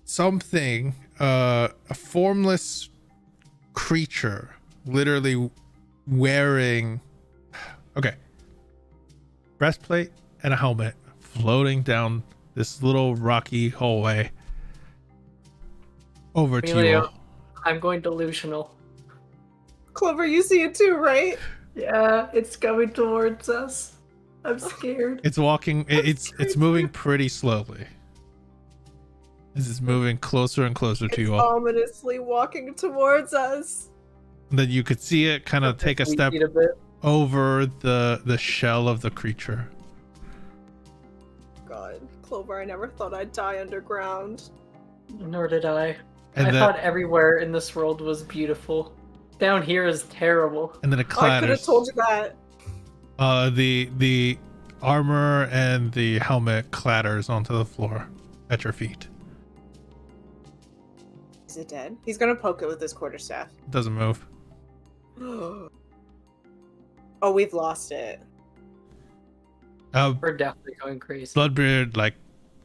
something, a formless creature, literally wearing, breastplate and a helmet, floating down this little rocky hallway over to you Emilio, all. I'm going delusional. Clover, you see it too, right? Yeah, it's coming towards us. I'm scared. It's walking. It's moving pretty slowly. This is moving closer and closer to It's you all. ominously walking towards us. And then you could see it kind of take a We step eat a bit. over the shell of the creature. God, Clover, I never thought I'd die underground. Nor did I. And I then, thought everywhere in this world was beautiful. Down here is terrible. and then it Oh, I could have clatters. told you that. The armor and the helmet clatters onto the floor at your feet. Is it dead? He's gonna poke it with his quarterstaff. It doesn't move. Oh, we've lost it. We're definitely going crazy. Bloodbeard like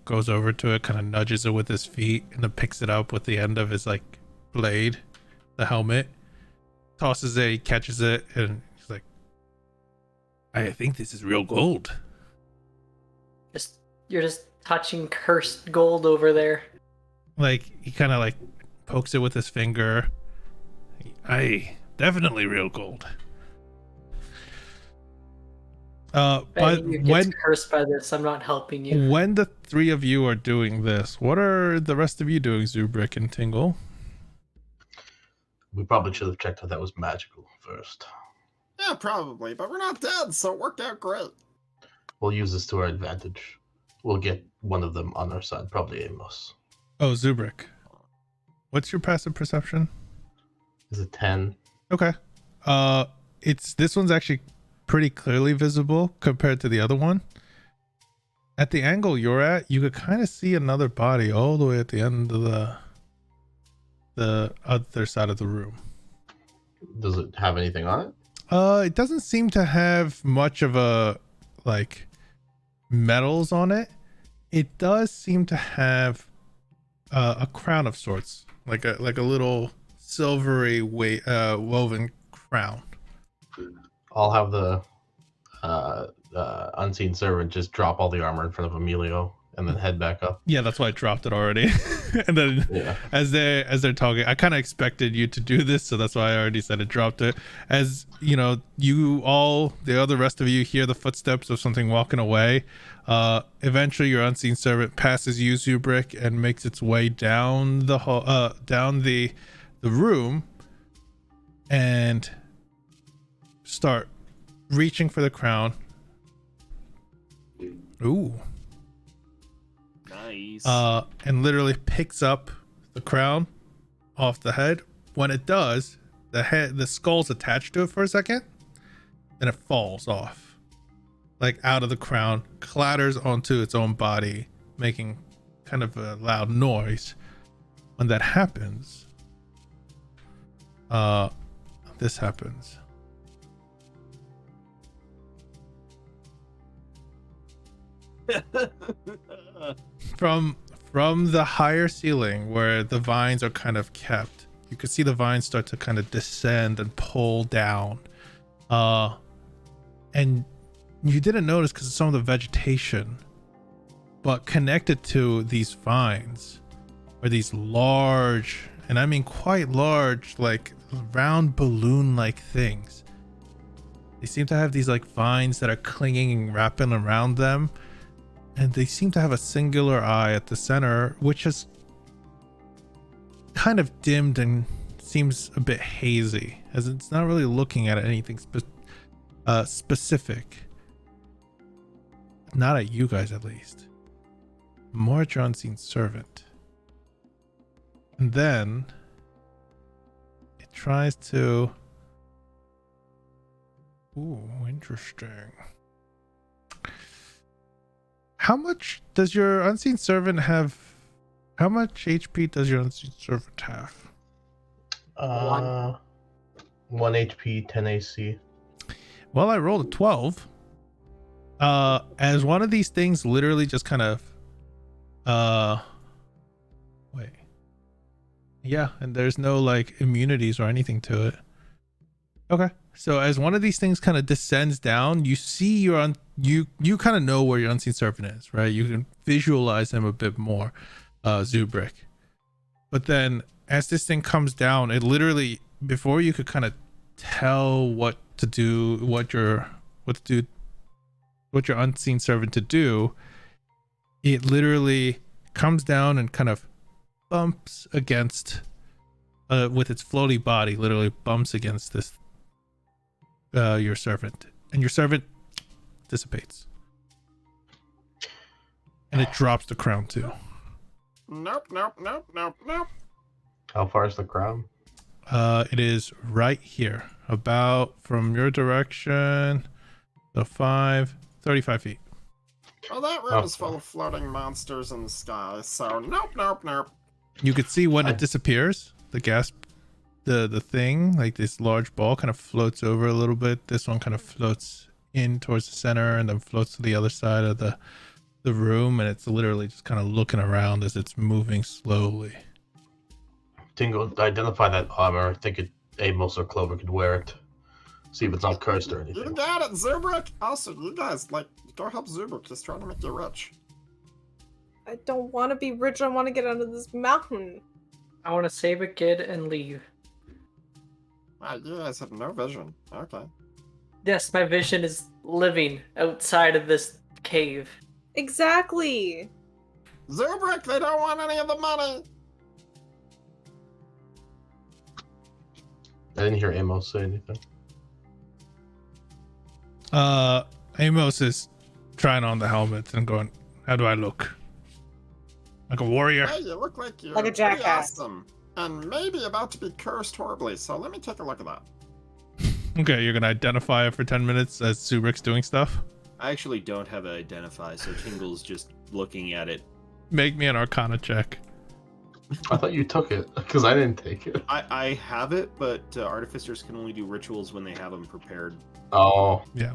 goes over to it, kind of nudges it with his feet, and then picks it up with the end of his like blade, the helmet, tosses it, he catches it, and he's like, I think this is real gold. You're just touching cursed gold over there. Like he kind of like pokes it with his finger. Definitely real gold. But You get cursed by this. I'm not helping you. when the three of you are doing this, what are the rest of you doing, Zubrick and Tingle? We probably should have checked if that was magical first. Yeah, probably, but we're not dead, so it worked out great. We'll use this to our advantage. We'll get one of them on our side, probably Amos. Oh, Zubrick. What's your passive perception? Is it 10? Okay. This one's actually pretty clearly visible compared to the other one. At the angle you're at, you could kind of see another body all the way at the end of the other side of the room. Does it have anything on it? It doesn't seem to have much of a like metals on it. It does seem to have a crown of sorts, like a little silvery woven crown. I'll have the unseen servant just drop all the armor in front of Emilio and then head back up. Yeah, that's why I dropped it already. And then Yeah. as they're talking, I kind of expected you to do this, so that's why I already said it, dropped it. As you know, the rest of you hear the footsteps of something walking away. Eventually your unseen servant passes you, Zubrick, and makes its way down the hall, down the room, and start reaching for the crown. Ooh. Nice. And literally picks up the crown off the head. When it does, the skull's attached to it for a second, then it falls off, like out of the crown, clatters onto its own body, making kind of a loud noise. When that happens, this happens. From the higher ceiling where the vines are kind of kept, you could see the vines start to kind of descend and pull down. And you didn't notice because of some of the vegetation, but connected to these vines are these large, and I mean quite large, like round balloon-like things. They seem to have these like vines that are clinging and wrapping around them. And they seem to have a singular eye at the center, which is kind of dimmed and seems a bit hazy, as it's not really looking at anything specific. Not at you guys, at least. More at your unseen servant. And then it tries to... Ooh, interesting. How much does your unseen servant have? How much HP does your unseen servant have? 1 HP, 10 AC. Well, I rolled a 12. As one of these things literally just kind of wait. Yeah, and there's no like immunities or anything to it. Okay. So as one of these things kind of descends down, you see you kind of know where your unseen servant is, right? You can visualize him a bit more, Zubrick. But then as this thing comes down, it literally, before you could kind of tell what to do, what your unseen servant to do, it literally comes down and kind of bumps against, with its floaty body, literally bumps against this, your servant, and your servant dissipates, and it drops the crown too. Nope, nope, nope, nope, nope. How far is the crown? It is right here, about from your direction, so 35 feet. Well, that room is full of floating monsters in the sky, so nope, nope, nope. You could see when it disappears, the gas, the thing, like this large ball kind of floats over a little bit. This one kind of floats in towards the center and then floats to the other side of the room, and it's literally just kind of looking around as it's moving slowly. Tingle, identify that armor. I think Amos or Clover could wear it. See if it's not cursed or You anything. got it, Zubrik! Also, you guys, like, go help Zubrik. He's trying to make you rich. I don't want to be rich. I want to get out of this mountain. I want to save a kid and leave. Wow, you guys have no vision. Okay. Yes, my vision is living outside of this cave. Exactly. Zubrik, they don't want any of the money! I didn't hear Amos say anything. Amos is trying on the helmet and going, how do I look? Like a warrior? Hey, you look like you're Like a pretty jackass. awesome. And maybe about to be cursed horribly, so let me take a look at that. Okay, you're gonna identify it for 10 minutes as Subrik's doing stuff? I actually don't have an identify, so Tingle's just looking at it. Make me an Arcana check. I thought you took it, because I didn't take it. I have it, but artificers can only do rituals when they have them prepared. Oh. Yeah.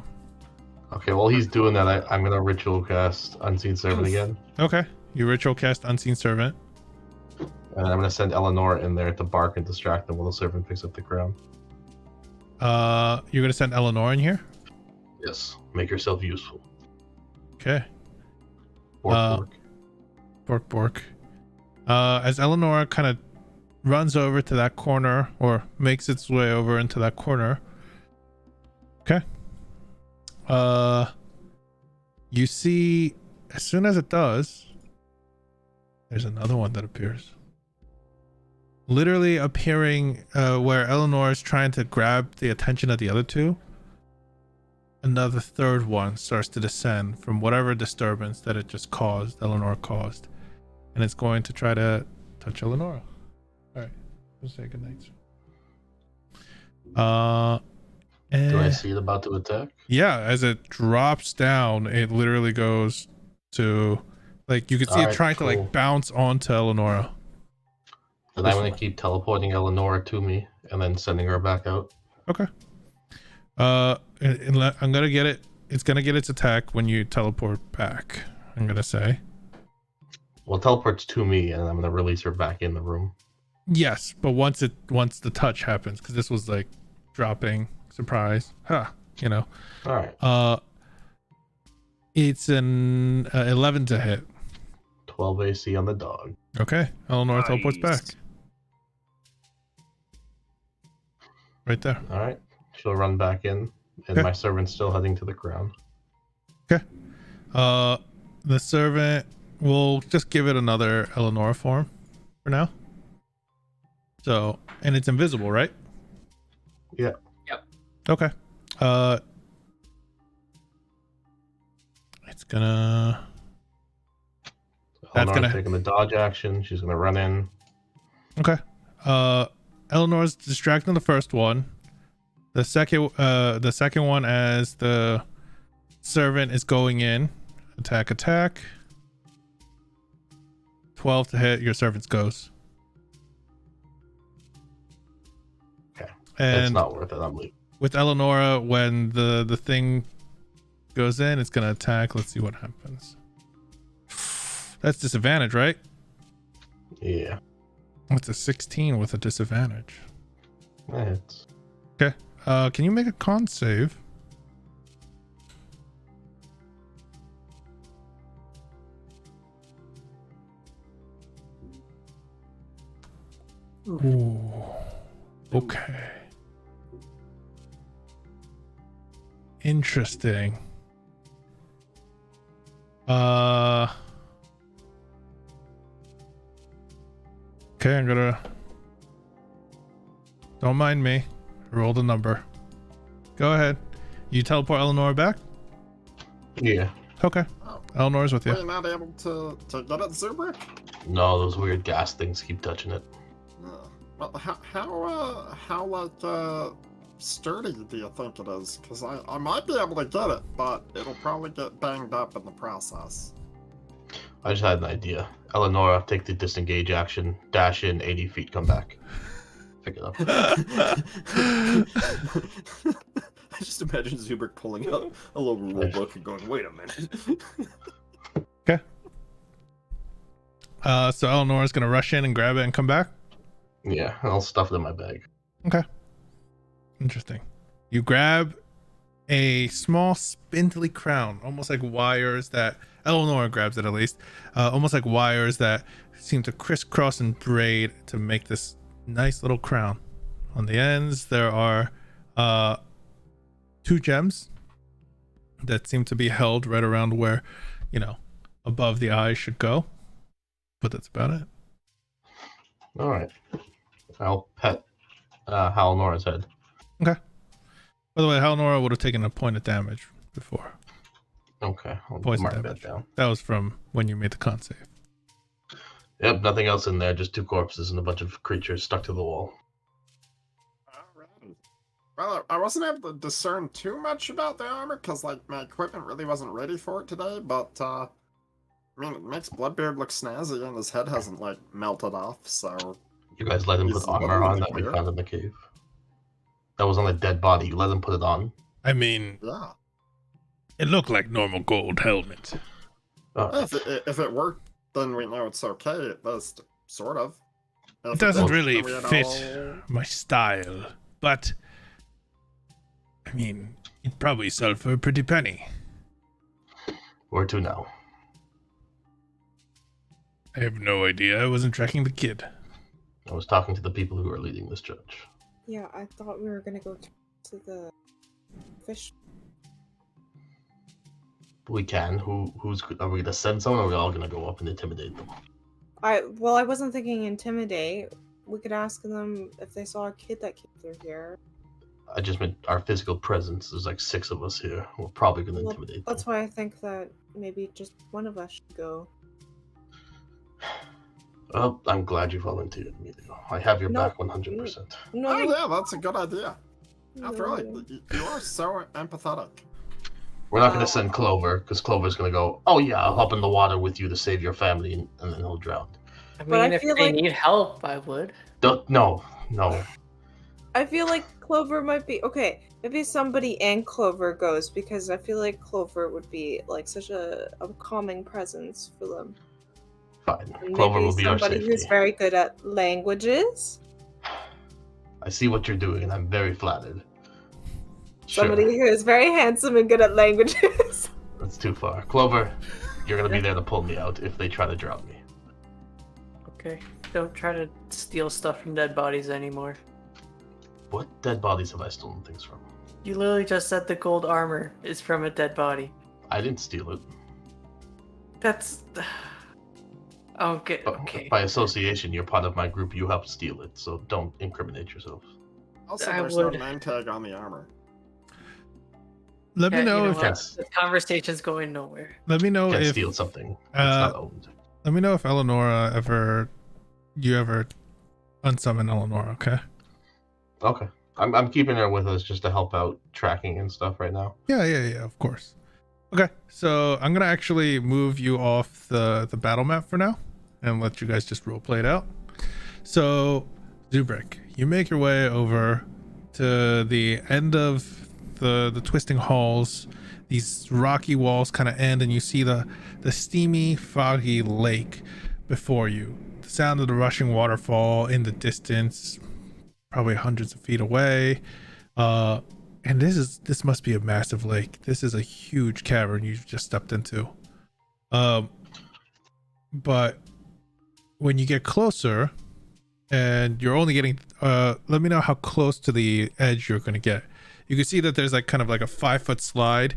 Okay, while he's doing that, I'm going to ritual cast Unseen Servant again. Okay. You ritual cast Unseen Servant. And I'm going to send Eleanor in there to bark and distract them while the servant picks up the crown. You're gonna send Eleanor in here? Yes, make yourself useful. Okay. Bork, bork. Bork. As Eleanor kind of runs over to that corner, or makes its way over into that corner. Okay. You see, as soon as it does, there's another one that appears. Literally appearing where Eleanor is trying to grab the attention of the other two. Another third one starts to descend from whatever disturbance that it just caused, Eleanor caused. And it's going to try to touch Eleanor. Alright, we'll say goodnight. Do I see it about to attack? Yeah, as it drops down, it literally goes to, like, you can see it trying to like bounce onto Eleonora. And I'm going to keep teleporting Eleanor to me and then sending her back out. Okay. I'm gonna get it. It's gonna get its attack when you teleport back. I'm gonna say. Well, it teleports to me, and I'm going to release her back in the room. Yes, but once the touch happens, because this was like dropping surprise. You know. All right. It's an 11 to hit. 12 AC on the dog. Okay, Eleanor teleports back. Nice. Right there. All right. She'll run back in, and Okay. my servant's still heading to the crown. Okay. The servant will just give it another Eleanor form for now. So, and it's invisible, right? Yeah. Yep. Okay. It's gonna. That's Eleanor's gonna- taking the dodge action. She's going to run in. Okay. Eleanor's distracting the first one. The second one, as the servant is going in, attack. 12 to hit. Your servant's goes. Okay. And It's not worth it. I'm leaving. with Eleonora, when the thing goes in, it's gonna attack. Let's see what happens. That's disadvantage, right? Yeah. It's a 16 with a disadvantage. It's Okay. Can you make a con save? Ooh. Okay. Interesting. Okay, I'm gonna. Don't mind me. Roll the number. Go ahead. You teleport Eleanor back? Yeah. Okay. Oh, Eleanor's with were you. you not able to get it, Zubrick? No, those weird gas things keep touching it. Well, how sturdy do you think it is? Because I might be able to get it, but it'll probably get banged up in the process. I just had an idea. Eleonora, take the disengage action, dash in 80 feet, come back. Pick it up. I just imagine Zubrick pulling out a little rule book and going, "Wait a minute." Okay. So Eleanor's gonna rush in and grab it and come back. Yeah, I'll stuff it in my bag. Okay. Interesting. You grab a small spindly crown, almost like wires that Eleanor grabs it at least, almost like wires that seem to crisscross and braid to make this nice little crown. On the ends, there are 2 gems that seem to be held right around where, above the eyes should go. But that's about it. All right. I'll pet Halnora's head. Okay. By the way, Halnora would have taken a point of damage before. Okay. I'll Poison mark damage. that down. That was from when you made the con save. Yep, nothing else in there. Just 2 corpses and a bunch of creatures stuck to the wall. Alrighty. Well, I wasn't able to discern too much about the armor because, like, my equipment really wasn't ready for it today. But I mean, it makes Bloodbeard look snazzy, and his head hasn't like melted off. So You guys let him He's put armor on that we clear. found in the cave. That was on a dead body. You let him put it on. I mean, yeah, it looked like normal gold helmet. if it worked, then we know it's okay. At least, sort of. It doesn't really then we had fit all- my style, but I mean, it'd probably sell for a pretty penny. Where to now? I have no idea. I wasn't tracking the kid. I was talking to the people who are leading this church. Yeah, I thought we were gonna go to the fish. We can. Who's are we gonna send someone? Or are we all gonna go up and intimidate them? I wasn't thinking intimidate. We could ask them if they saw a kid that came through here. I just meant our physical presence. There's like 6 of us here. We're probably gonna Well, intimidate them. That's why I think that maybe just one of us should go. Well, I'm glad you volunteered, Emilio. I have your No. back 100%. No, Oh yeah, that's a good idea. no. After all, you are so empathetic. We're not gonna send Clover because Clover's gonna go, "Oh yeah, I'll hop in the water with you to save your family," and then he'll drown. I But I mean, if feel they like- need help, I would. No. I feel like Clover might be okay. Maybe somebody and Clover goes because I feel like Clover would be like such a calming presence for them. Fine. And Clover maybe will be our somebody safety. who's very good at languages. I see what you're doing, and I'm very flattered. Sure. Somebody who is very handsome and good at languages. That's too far. Clover, you're gonna be there to pull me out if they try to drown me. Okay. Don't try to steal stuff from dead bodies anymore. What dead bodies have I stolen things from? You literally just said the gold armor is from a dead body. I didn't steal it. That's. Okay. But Okay. by association, you're part of my group. You helped steal it, so don't incriminate yourself. Also, I there's would- no name tag on the armor. Let me Yeah, know you if what? Yes. The conversation's going nowhere. let me know Can't if steal something that's not owned. let me know if Eleonora ever unsummon Eleonora. Okay. Okay. I'm keeping her with us just to help out tracking and stuff right now. Yeah, of course. Okay, so I'm gonna actually move you off the battle map for now and let you guys just role play it out. So, Zubrick, you make your way over to the end of the twisting halls. These rocky walls kind of end, and you see the steamy, foggy lake before you. The sound of the rushing waterfall in the distance, probably hundreds of feet away. And this must be a massive lake. This is a huge cavern you've just stepped into. But when you get closer, and you're only getting, let me know how close to the edge you're gonna get. You can see that there's like kind of like a 5-foot slide,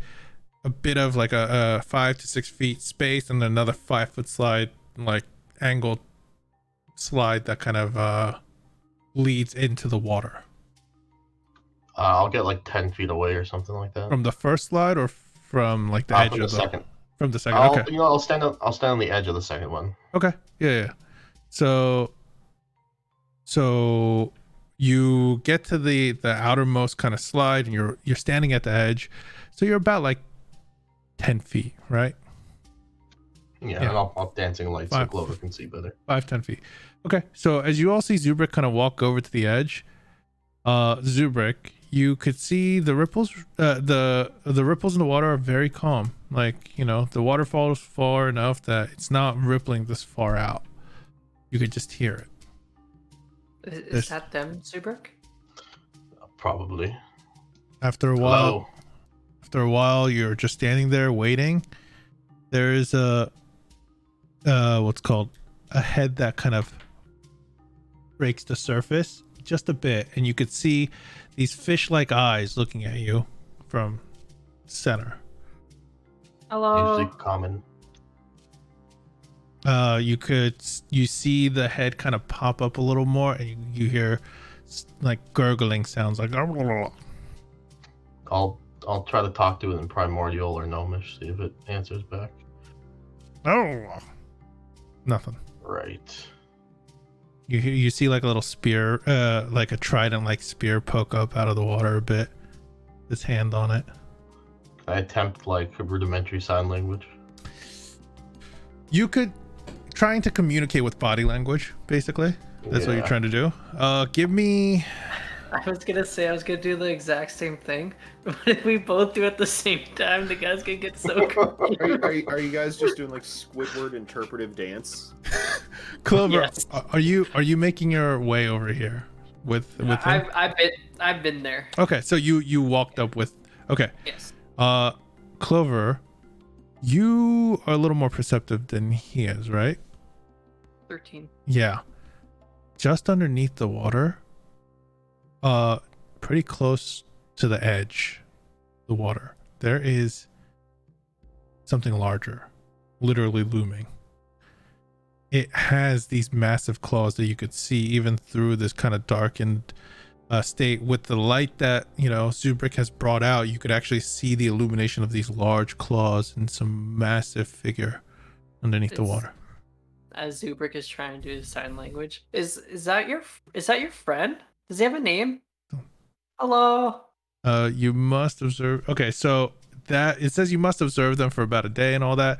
a bit of like a 5 to 6 feet space, and another 5-foot slide, like angled slide that kind of leads into the water. I'll get like 10 feet away or something like that. From the first slide or from like the edge From of the second. From the second. I'll, Okay. you know, I'll stand on the edge of the second one. Okay. Yeah. So you get to the outermost kind of slide, and you're standing at the edge. So you're about like 10 feet, right? Yeah, Yeah. and I'll dancing lights so 5 Clover can see better. 5-10 feet. Okay. So as you all see Zubrik kind of walk over to the edge, Zubrik, you could see the ripples. The ripples in the water are very calm. Like, you know, the waterfall is far enough that it's not rippling this far out. You could just hear it. Is that them, Zubrik? Probably. After a Hello. while, you're just standing there waiting. There is a what's called a head that kind of breaks the surface just a bit, and you could see these fish-like eyes looking at you from center. Hello. Usually common. You see the head kind of pop up a little more, and you hear like gurgling sounds, like I'll try to talk to it in Primordial or Gnomish, see if it answers back. nothing. Right. You see like a little spear, like a trident like spear poke up out of the water a bit. His hand on it. Can I attempt like a rudimentary sign language? You could trying to communicate with body language, basically. That's what you're trying to do. Give me. I was gonna say I was gonna do the exact same thing, but if we both do it at the same time, the guy's gonna get so confused. Are you guys just doing like Squidward interpretive dance? Clover, Yes. are you making your way over here with him? I've been there. Okay, so you walked up with. Okay. Yes. Clover, you are a little more perceptive than he is, right? 13. Yeah. Just underneath the water, pretty close to the edge, the water, there is something larger, literally looming. It has these massive claws that you could see even through this kind of darkened state. With the light that, you know, Zubrik has brought out, you could actually see the illumination of these large claws and some massive figure underneath the water. As Zubrik is trying to do his sign language, is that your friend? Does he have a name? Hello. You must observe. Okay, so that it says you must observe them for about a day and all that.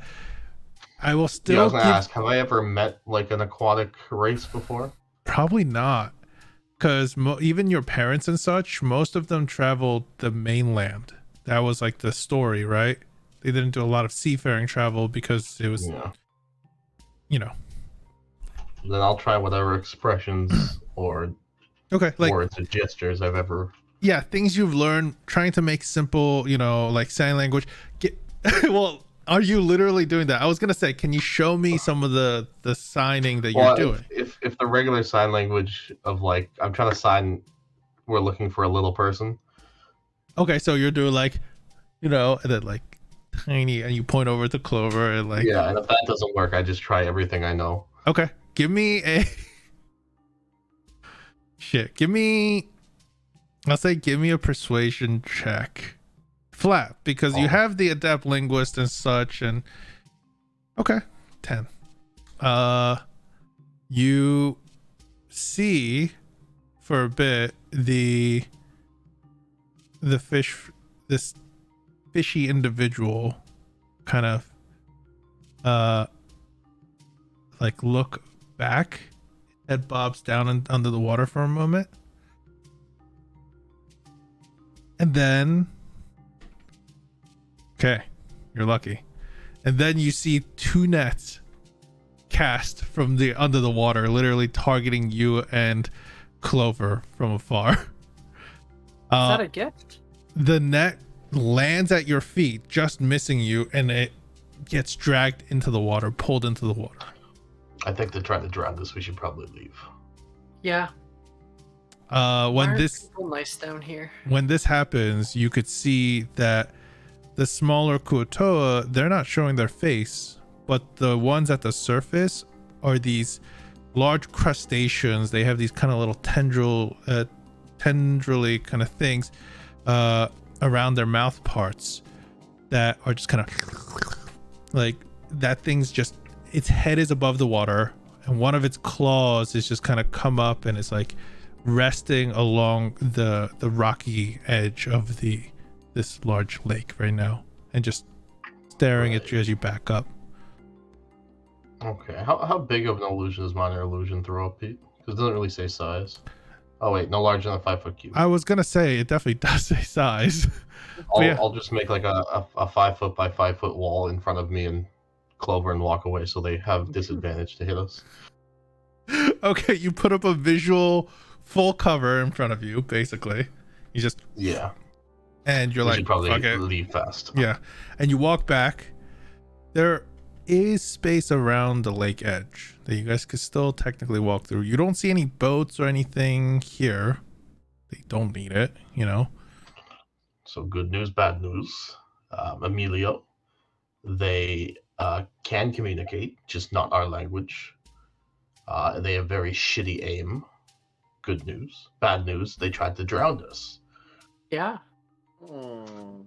I will still. Yeah, I was gonna ask, have I ever met like an aquatic race before? Probably not, because even your parents and such, most of them traveled the mainland. That was like the story, right? They didn't do a lot of seafaring travel because it was, you know. Then I'll try whatever expressions or Okay, like words or gestures I've ever. Yeah, things you've learned, trying to make simple, you know, like sign language. Well, are you literally doing that? I was gonna say, can you show me some of the signing that you're doing? If the regular sign language of like I'm trying to sign, we're looking for a little person. Okay, so you're doing like, you know, and then like tiny, and you point over to Clover and like. Yeah, and if that doesn't work, I just try everything I know. Okay, give me a. Give me. I'll say give me a persuasion check. Flat, because you have the adept linguist and such, and okay, 10. You see for a bit this fishy individual kind of like look back. Head bobs down under the water for a moment, and then okay, you're lucky. And then you see 2 nets cast from the under the water, literally targeting you and Clover from afar. Is that a gift? The net lands at your feet, just missing you, and it gets dragged into the water, pulled into the water. I think to try to drown this, we should probably leave. Yeah. When this nice down here. When this happens, you could see that the smaller Kuotoa, they're not showing their face, but the ones at the surface are these large crustaceans. They have these kind of little tendrily kind of things around their mouth parts that are just kind of like that thing's just, its head is above the water and one of its claws is just kind of come up and it's like resting along the rocky edge of this large lake right now and just staring at you as you back up. Okay, how big of an illusion does minor illusion throw up, Pete? Because it doesn't really say size. Oh wait, no larger than a 5 foot cube. I was gonna say it definitely does say size. I'll just make like a 5 foot by 5 foot wall in front of me and Clover and walk away so they have disadvantage to hit us. Okay, you put up a visual full cover in front of you, basically. You just and you're We like, should probably okay, leave fast. yeah, and you walk back. There is space around the lake edge that you guys could still technically walk through. You don't see any boats or anything here. They don't need it, you know. So good news, bad news. Emilio, they can communicate, just not our language. They have very shitty aim. Good news. Bad news, they tried to drown us. Yeah. Hmm.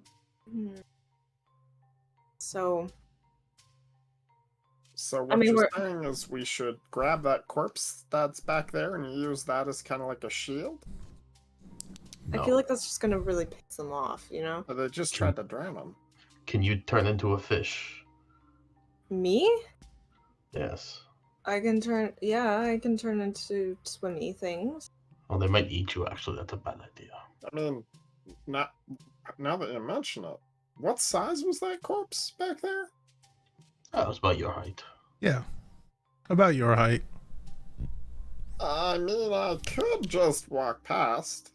So So what I mean, you're we're- saying is we should grab that corpse that's back there and use that as kind of like a shield? I feel like that's just gonna really piss them off, you know? Or they just tried to drown him? Can you turn into a fish? Me? Yes. I can turn into swimmy things. Well, they might eat you, actually. That's a bad idea. I mean, now that you mention it, what size was that corpse back there? That was about your height. Yeah, about your height. I mean, I could just walk past.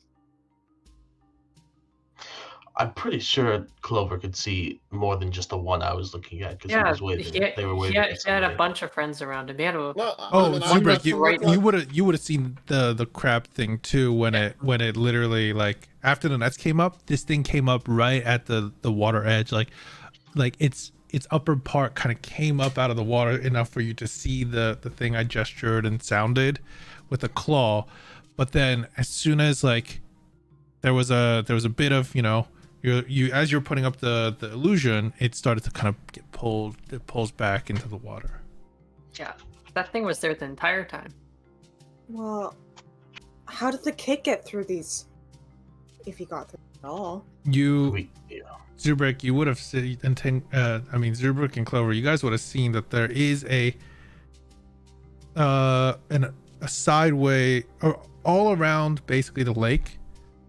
I'm pretty sure Clover could see more than just the one I was looking at because he Yeah, was waving. They were waving. he at had a somebody. bunch of friends around him. He had a, No, Oh, I Zubrik, meant to you look like- would have seen the crab thing too when it literally, like, after the nets came up, this thing came up right at the water edge, like its upper part kind of came up out of the water enough for you to see the thing I gestured and sounded with a claw. But then as soon as like there was a bit of, you know, you as you're putting up the illusion, it started to kind of get pulled. It pulls back into the water. yeah, that thing was there the entire time. Well, how did the kid get through these? If he got through at all. Zubrik, you would have seen, Zubrik and Clover, you guys would have seen that there is a sideway or all around basically the lake.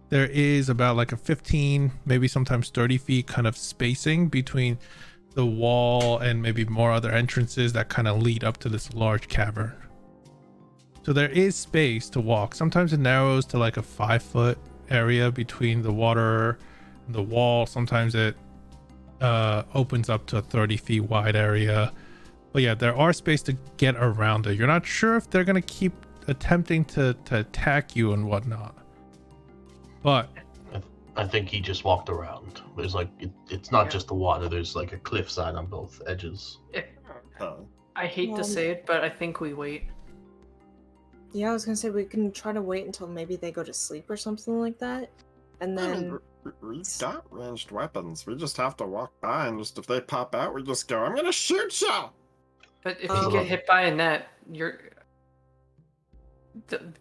There is about like a 15, maybe sometimes 30 feet kind of spacing between the wall and maybe more other entrances that kind of lead up to this large cavern. So there is space to walk. Sometimes it narrows to like a 5 foot area between the water and the wall. Sometimes it opens up to a 30 feet wide area. But yeah, there are space to get around it. You're not sure if they're going to keep attempting to attack you and whatnot. But I think he just walked around. There's like it's not Yeah. just the water. There's like a cliffside on both edges. I hate to say it, but I think we wait. Yeah, I was gonna say we can try to wait until maybe they go to sleep or something like that. And I then mean, we've got ranged weapons. We just have to walk by and just if they pop out, we just go, I'm gonna shoot you! But if Oh. you get hit by a net,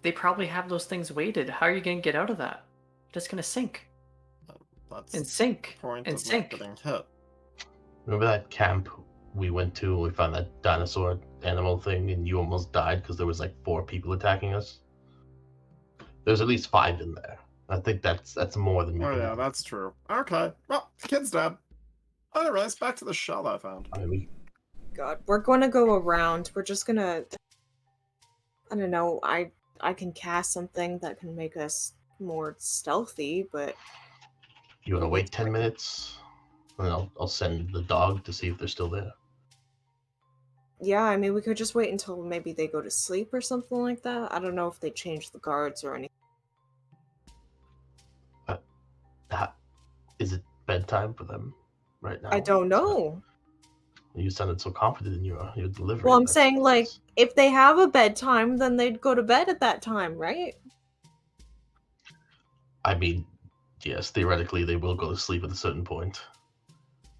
they probably have those things weighted. How are you gonna get out of that? Just gonna sink That's and sink the point and of not sink. getting hit. Remember that camp we went to and we found that dinosaur animal thing and you almost died because there was like 4 people attacking us? There's at least 5 in there. I think that's more than we Oh can yeah, handle. that's true. Okay, well, the kid's dead. Anyways, back to the shell I found. I mean, God, we're gonna go around. We're just gonna I don't know, I can cast something that can make us more stealthy, but you want to wait 10 minutes? And I'll send the dog to see if they're still there. yeah, I mean we could just wait until maybe they go to sleep or something like that. I don't know if they change the guards or anything. Is it bedtime for them right now? I don't know. You sounded so confident in your delivery. Well, I'm That's- saying, like, if they have a bedtime, then they'd go to bed at that time, right? I mean, yes, theoretically they will go to sleep at a certain point.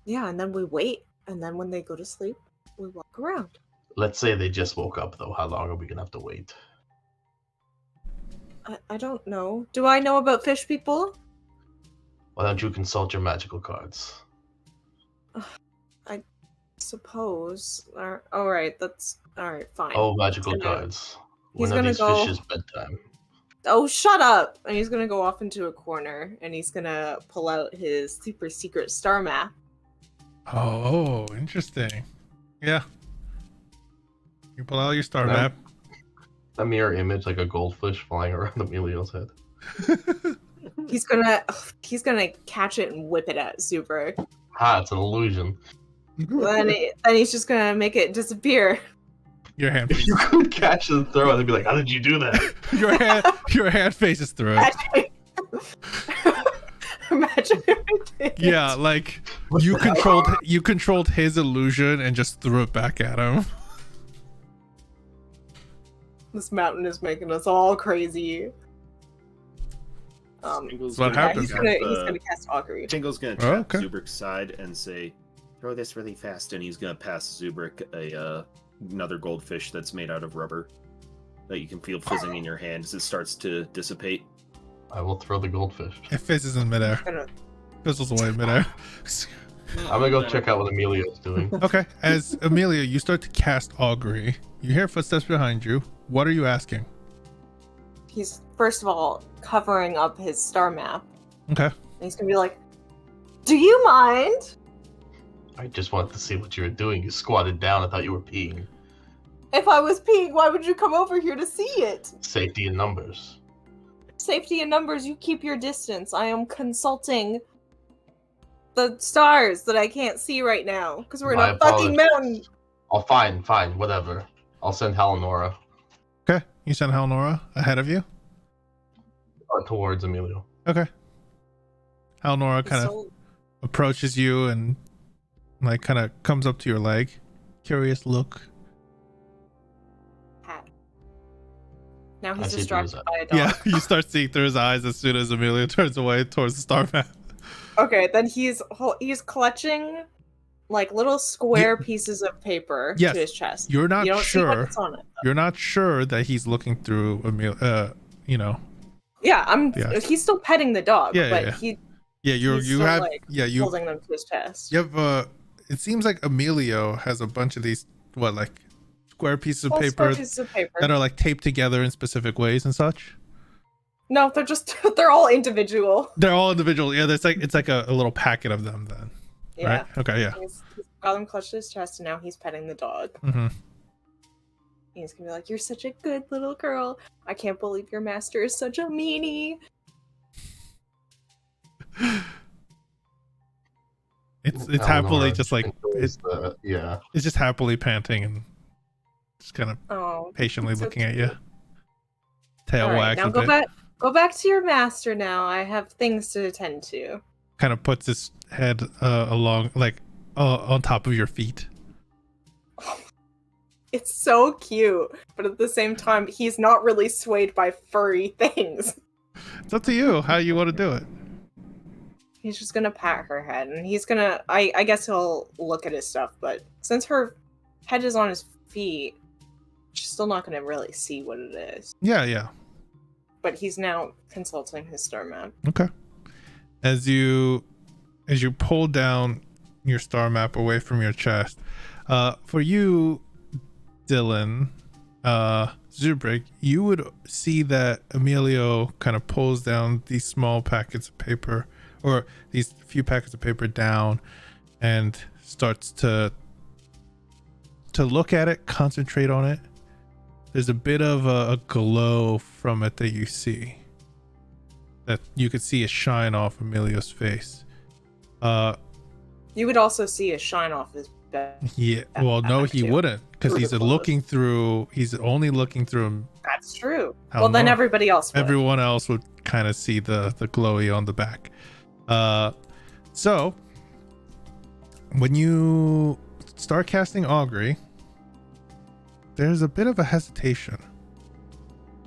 Yeah, and then we wait, and then when they go to sleep, we walk around. Let's say they just woke up, though. How long are we gonna have to wait? I don't know. Do I know about fish people? Why don't you consult your magical cards? I suppose. All right, that's all right. Fine. Oh, magical He's gonna- cards. he's When are gonna these go- fishes' bedtime? Oh, shut up! And he's gonna go off into a corner, and he's gonna pull out his super secret star map. Oh, interesting. Yeah. You pull out your star Yeah. map. A mirror image, like a goldfish flying around Emilio's head. He's gonna catch it and whip it at Zuber. It's an illusion. then he's just gonna make it disappear. Your hand If face. you could catch and throw it, they'd be like, "How did you do that?" your hand faces through it. Imagine if Yeah, like What you the hell? controlled his illusion and just threw it back at him. This mountain is making us all crazy. Tingle's what gonna happens. He's pick gonna up, cast augury. Tingle's gonna Oh, tap okay. Zubrik's side and say, "Throw this really fast," and he's gonna pass Zubrik another goldfish that's made out of rubber that you can feel fizzing in your hand as it starts to dissipate. I will throw the goldfish. It fizzes in midair. Gonna- Fizzles away in midair. I'm gonna go check out what Emilio's doing. Okay, as Amelia, you start to cast augury. You hear footsteps behind you. What are you asking? He's first of all covering up his star map. Okay. And he's gonna be like, "Do you mind I just wanted to see what you were doing. You squatted down. I thought you were peeing. if I was peeing? Why would you come over here to see it? Safety in numbers. Safety in numbers. You keep your distance. I am consulting the stars that I can't see right now because we're in My a fucking mountain." Oh, fine, whatever. I'll send Halenora Okay. You send Halnora ahead of you. towards Emilio. Okay. Halnora kind of So- approaches you and like kind of comes up to your leg. Curious look. Pat. Now I he's see distracted through by a dog. Yeah, you start seeing through his eyes as soon as Amelia turns away towards the star map. Okay, then he's clutching like little square pieces of paper Yes, to his chest. You're not you don't see sure. what's on it. You're not sure that he's looking through Amelia. Yeah, Yeah. He's still petting the dog, Yeah, but yeah. he Yeah, you He's you still, have like, you holding them to his chest. you have it seems like Emilio has a bunch of these like square pieces of Little paper square pieces of paper. that are like taped together in specific ways and such. No, they're just they're all individual. They're all individual. Yeah, it's like a little packet of them then. Yeah. Right? Okay, yeah. He's got them clutched to his chest, and now he's petting the dog. Mm-hmm. He's gonna be like, "You're such a good little girl. I can't believe your master is such a meanie." It's Halenora happily just like enjoys yeah. it's just happily panting and just kind of Oh, patiently so looking at cute. you. Tail All right, wags now a go bit. back. Go back to your master now. I have things to attend to. Kind of puts his head along like on top of your feet. It's so cute, but at the same time, he's not really swayed by furry things. It's up to you how you want to do it. He's just gonna pat her head, and he's gonna. I guess he'll look at his stuff, but since her head is on his feet, she's still not gonna really see what it is. Yeah. But he's now consulting his star map. Okay. As you pull down your star map away from your chest, for you, Dylan, Zubrik, you would see that Emilio kind of pulls down these small packets of paper, or these few packets of paper down, and starts to look at it, concentrate on it. There's a bit of a glow from it that you see. That you could see a shine off Emilio's face. You would also see a shine off his bed. Yeah. Well, no, he too. wouldn't, because he's looking through. He's only looking through. That's true. How Well, then long? everybody else would. Everyone else would kind of see the glowy on the back. So when you start casting augury, there's a bit of a hesitation.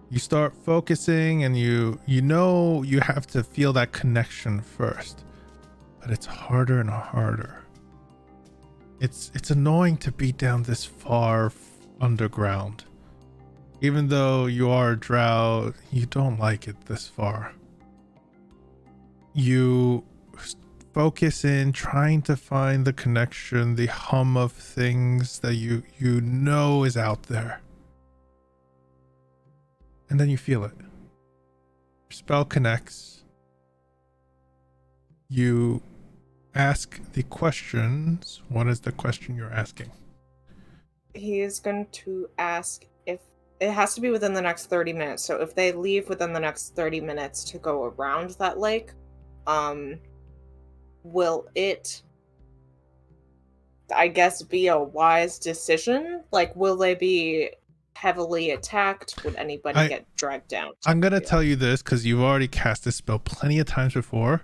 You start focusing and you know you have to feel that connection first, but it's harder and harder. It's annoying to be down this far underground. Even though you are a drow, you don't like it this far. You focus in trying to find the connection, the hum of things that you know is out there. And then you feel it. Your spell connects. You ask the questions. What is the question you're asking? He is going to ask if it has to be within the next 30 minutes. So if they leave within the next 30 minutes to go around that lake, will it, I guess, be a wise decision? Like, will they be heavily attacked? Would anybody get dragged down? I'm going to tell you this because you've already cast this spell plenty of times before.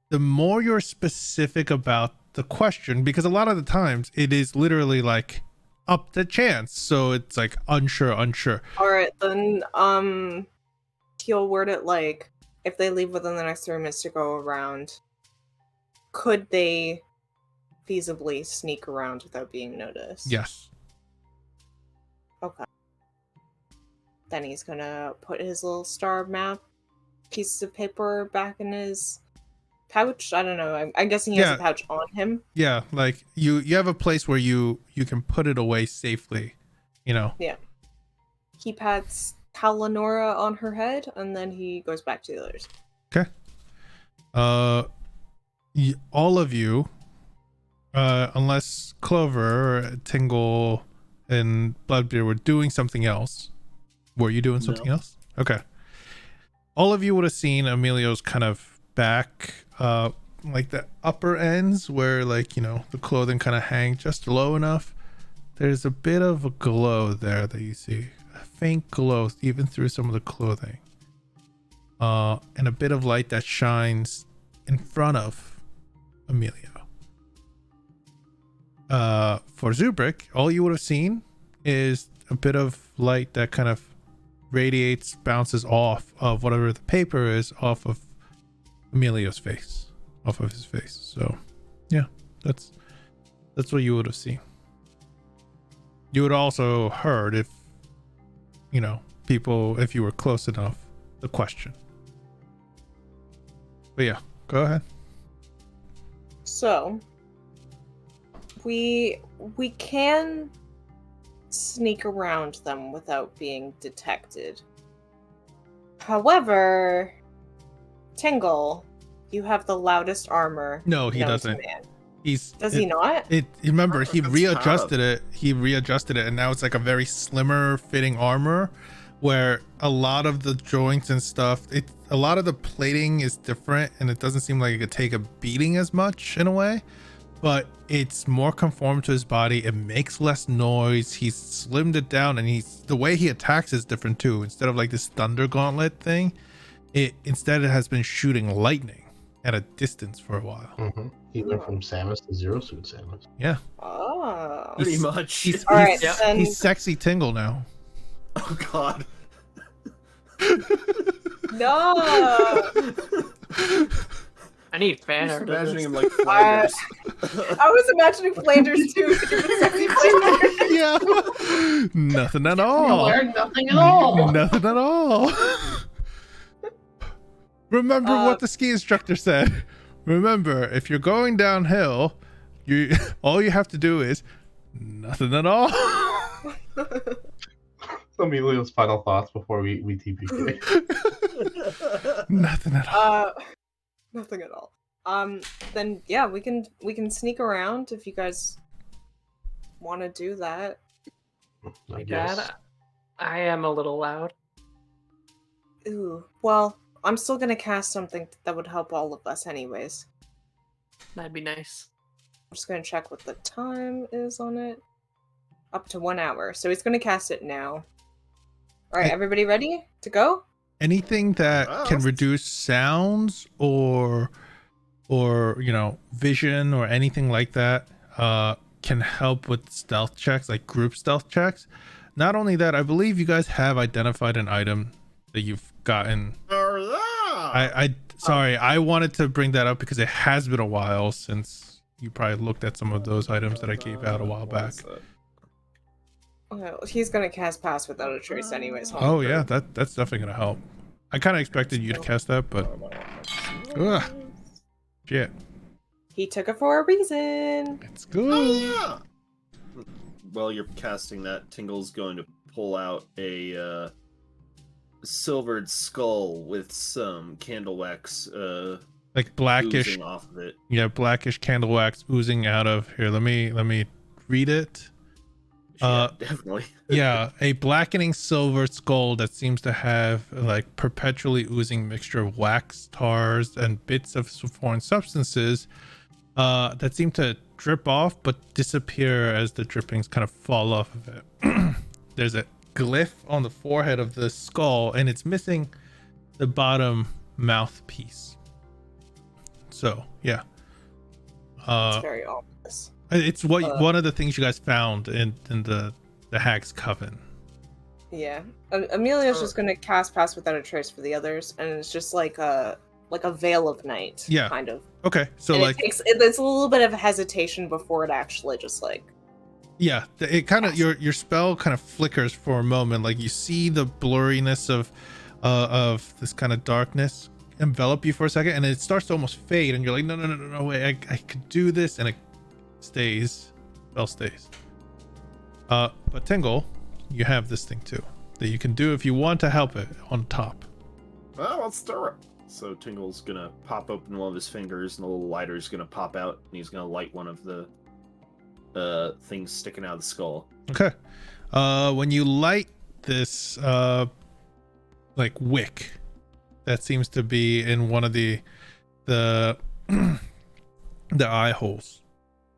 The more you're specific about the question, because a lot of the times it is literally like up to chance. So it's like unsure. All right, then he'll word it like, if they leave within the next 3 minutes to go around, could they feasibly sneak around without being noticed? Yes. Okay. Then he's gonna put his little star map pieces of paper back in his pouch. I don't know. I'm guessing he has a pouch on him. Yeah, like you have a place where you can put it away safely, you know. Yeah. He pats Kalanora on her head, and then he goes back to the others. Okay. All of you, unless Clover, Tingle, and Bloodbeard were doing something else. Were you doing something else? Okay. All of you would have seen Emilio's kind of back, like the upper ends where, like, you know, the clothing kind of hang just low enough. There's a bit of a glow there that you see. A faint glow even through some of the clothing. And a bit of light that shines in front of Emilio. For Zubrik, all you would have seen is a bit of light that kind of radiates, bounces off of whatever the paper is, off of Emilio's face, off of his face. So yeah, that's what you would have seen. You would also heard, if you know, people, if you were close enough, the question. But yeah, go ahead. So we can sneak around them without being detected. However, Tingle, you have the loudest armor. No, he known to doesn't. man. Does he not? Remember, he It's readjusted it. He readjusted it, and now it's like a very slimmer fitting armor, where a lot of the joints and stuff, a lot of the plating is different, and it doesn't seem like it could take a beating as much in a way. But it's more conformed to his body. It makes less noise. He's slimmed it down, and the way he attacks is different too. Instead of like this thunder gauntlet thing, it has been shooting lightning at a distance for a while. Mm-hmm. He went from Samus to Zero Suit Samus. Yeah. Oh. Pretty much. He's sexy Tingle now. Oh God. No. I need fan Just art. of imagining this. him like Flanders. I was imagining Flanders too. Could you put sexy Flanders? Yeah. Nothing at You all. learned nothing at all. Nothing at all. Remember what the ski instructor said. Remember, if you're going downhill, all you have to do is nothing at all. Emilio's final thoughts before we TPK. Nothing at all. Nothing at all. Then yeah, we can sneak around if you guys want to do that. I Dad, guess. I am a little loud. Ooh, well, I'm still gonna cast something that would help all of us anyways. That'd be nice. I'm just gonna check what the time is on it. Up to 1 hour. So he's gonna cast it now. Alright, everybody ready to go? Anything that can reduce sounds or you know, vision or anything like that, can help with stealth checks, like group stealth checks. Not only that, I believe you guys have identified an item that you've gotten. Oh yeah. Sorry, I wanted to bring that up because it has been a while since you probably looked at some of those items that I gave out a while back. Well, he's gonna cast Pass Without a Trace anyways. Oh yeah, that's definitely gonna help. I kind of expected you to cast that, but ugh, shit. He took it for a reason. It's good. Oh yeah. While you're casting that, Tingle's going to pull out a silvered skull with some candle wax Like blackish, oozing off of it. yeah, blackish candle wax oozing out of here. Let me read it. Yeah, definitely. Yeah, a blackening silver skull that seems to have like perpetually oozing mixture of wax, tars, and bits of foreign substances that seem to drip off but disappear as the drippings kind of fall off of it. There's a glyph on the forehead of the skull, and it's missing the bottom mouthpiece. So yeah, It's very ominous. it's one of the things you guys found in the Hag's Coven. Yeah. Amelia's just gonna cast Pass Without a Trace for the others, and it's just like a veil of night. Yeah. Kind of. Okay, so And like there's a little bit of hesitation before it actually just like. yeah, it kind of your spell kind of flickers for a moment. Like you see the blurriness of this kind of darkness envelop you for a second, and it starts to almost fade, and you're like, no, wait, I could do this, and it stays. Spell stays. But Tingle, you have this thing too that you can do if you want to help it on top. Well, let's do it. So Tingle's gonna pop open one of his fingers, and a little lighter's gonna pop out, and he's gonna light one of the things sticking out of the skull. Okay. When you light this like wick that seems to be in one of the the eye holes,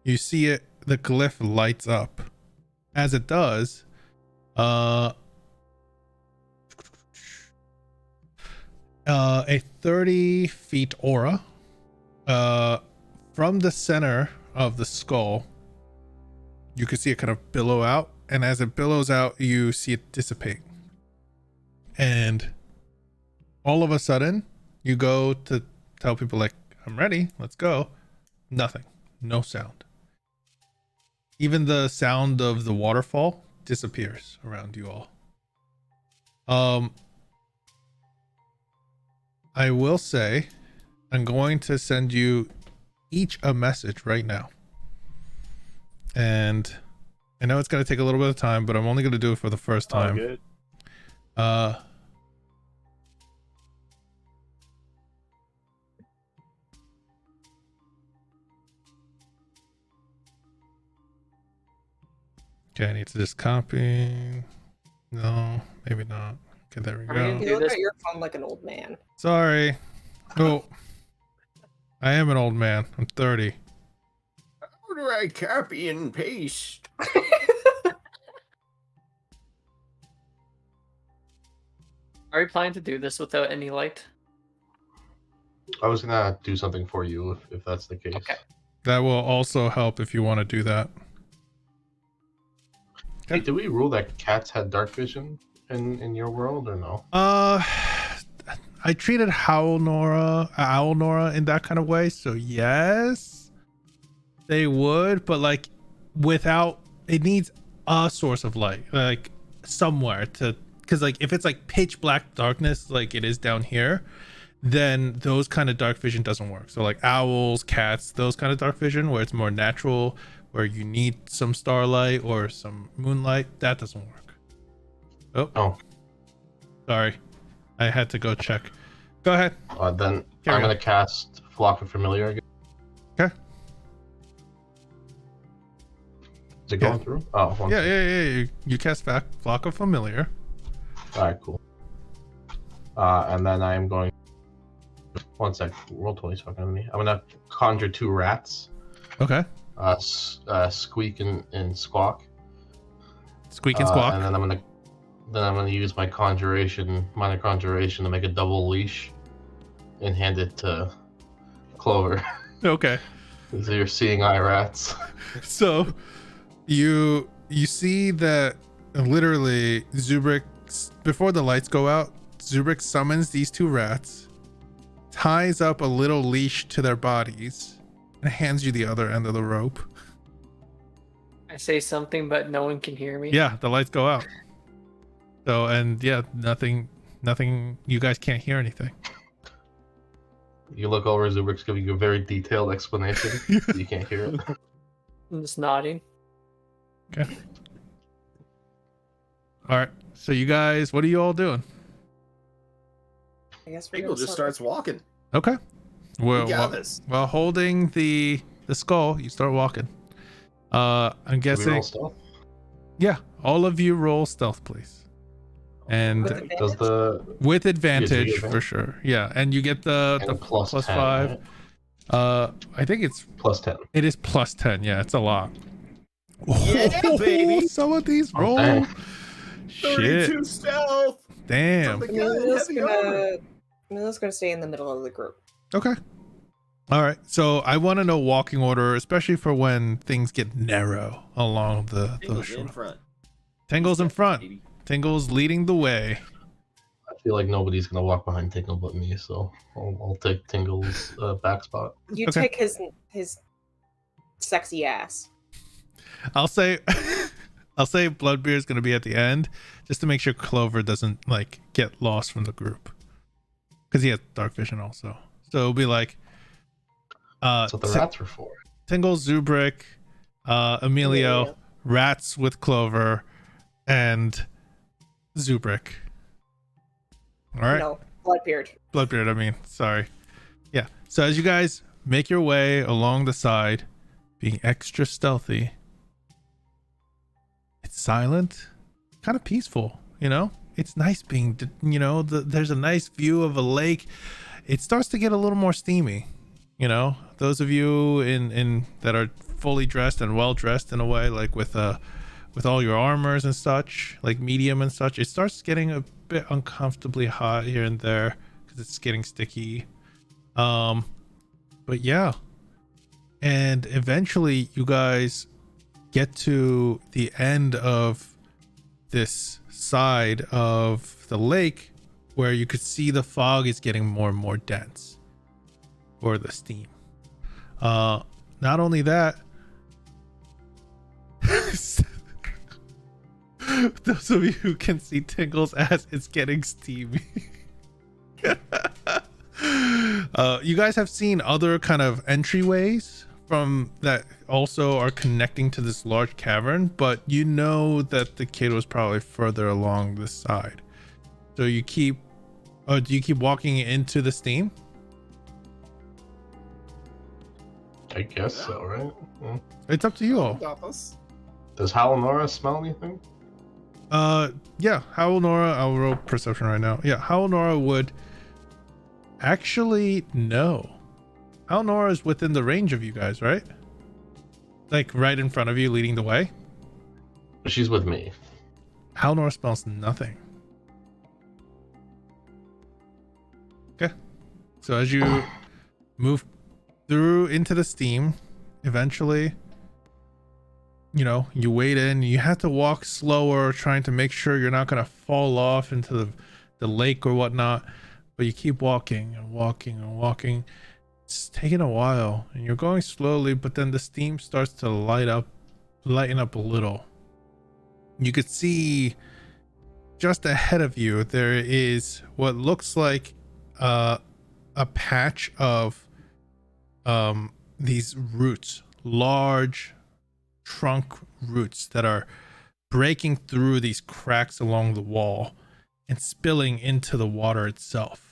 you see it, the glyph lights up. As it does, a 30 feet aura from the center of the skull. You can see it kind of billow out, and as it billows out, you see it dissipate. And all of a sudden, you go to tell people like, I'm ready, let's go. Nothing. No sound. Even the sound of the waterfall disappears around you all. I will say, I'm going to send you each a message right now. And I know it's going to take a little bit of time, but I'm only going to do it for the first time. Good. Okay, I need to just copy. No, maybe not. Okay, there we go. You look at your phone like an old man. Sorry. Oh, I am an old man. I'm 30. How do I copy and paste? Are we planning to do this without any light? I was gonna do something for you if that's the case. Okay. That will also help if you want to do that. Hey, did we rule that cats had dark vision in your world or no? I treated Owl Nora in that kind of way, so yes, they would, but like without, it needs a source of light, like somewhere to, because like if it's like pitch black darkness like it is down here, then those kind of dark vision doesn't work. So like owls, cats, those kind of dark vision where it's more natural, where you need some starlight or some moonlight, that doesn't work. Oh. Sorry. I had to go check. Go ahead. Then Carry I'm on. gonna cast Flock of Familiar again. Okay. Is it going through? Oh, one second. Yeah. You cast back Flock of Familiar. Alright, cool. And then I am going. One sec. Roll 20 talking to me. I'm gonna conjure 2 rats. Okay. Squeak and Squawk. Squeak and Squawk. And then I'm gonna use my minor conjuration to make a double leash and hand it to Clover. Okay. They're seeing eye rats. So you see that literally Zubrik, before the lights go out, Zubrik summons these two rats, ties up a little leash to their bodies, and hands you the other end of the rope. I say something, but no one can hear me. Yeah, the lights go out. So, and yeah, nothing, you guys can't hear anything. You look over, Zubrik's giving you a very detailed explanation. You can't hear it. I'm just nodding. Okay. All right. So you guys, what are you all doing? I guess we're Tingle gonna just start starts walking. Okay. Well, We got this. while holding the skull, you start walking. I'm Should we guessing. roll stealth? Yeah, all of you roll stealth, please. And With advantage? Does the with advantage advantage? for sure. Yeah, and you get the and plus 10, 5. right? I think it's Plus 10. it is plus 10. Yeah, it's a lot. Yeah, baby. Some of these Oh, roll. dang. Shit. 32 stealth. Damn. Something good, heavy armor. Emilio's gonna stay in the middle of the group. Okay. All right. So I want to know walking order, especially for when things get narrow along the Tingle's shore. in front. Tingle's in front. Baby. Tingle's leading the way. I feel like nobody's gonna walk behind Tingle but me, so I'll take Tingle's back spot. You Okay. take his sexy ass. I'll say Bloodbeard is going to be at the end just to make sure Clover doesn't like get lost from the group, because he has dark vision also. So it'll be like That's what the rats were for. Tingle, Zubrik, Emilio, rats with Clover, and Zubrik. All right. No, Bloodbeard. Bloodbeard, I mean, sorry. Yeah. So as you guys make your way along the side, being extra stealthy, it's silent, kind of peaceful, you know? It's nice being, you know, there's a nice view of a lake. It starts to get a little more steamy, you know? Those of you in that are fully dressed and well dressed in a way, like with all your armors and such, like medium and such, it starts getting a bit uncomfortably hot here and there because it's getting sticky. But yeah, and eventually you guys get to the end of this side of the lake where you could see the fog is getting more and more dense, or the steam. Not only that, those of you who can see Tingle's ass, it's getting steamy. You guys have seen other kind of entryways from that also are connecting to this large cavern, but you know that the kid was probably further along this side. So you keep, do you keep walking into the steam? I guess so, right? Yeah. It's up to you all. Got this. Does Halonora smell anything? Yeah, Halonora, I'll roll perception right now. Yeah, Halonora would actually no. Halonora is within the range of you guys, right? Like right in front of you, leading the way. She's with me. Halonora smells nothing. Okay. So as you move through into the steam, eventually, you know, you wade in. You have to walk slower, trying to make sure you're not going to fall off into the lake or whatnot. But you keep walking and walking and walking. It's taking a while, and you're going slowly, but then the steam starts to lighten up a little. You could see just ahead of you there is what looks like a patch of these roots, large trunk roots that are breaking through these cracks along the wall and spilling into the water itself.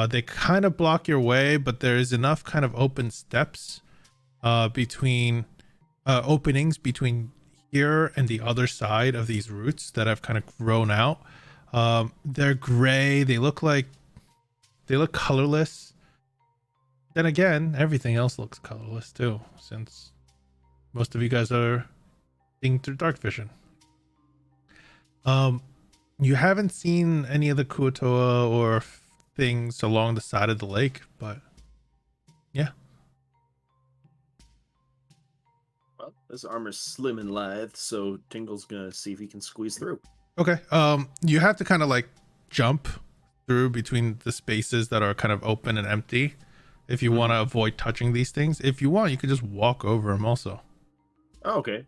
They kind of block your way, but there is enough kind of open steps between openings between here and the other side of these roots that have kind of grown out. They're gray. They look colorless. Then again, everything else looks colorless too, since most of you guys are seeing through dark vision. You haven't seen any of the Kuotoa or things along the side of the lake, but yeah. His armor's slim and lithe, so Tingle's gonna see if he can squeeze through. Okay. You have to kind of like jump through between the spaces that are kind of open and empty if you want to avoid touching these things. If you want, you could just walk over them also. Oh, okay.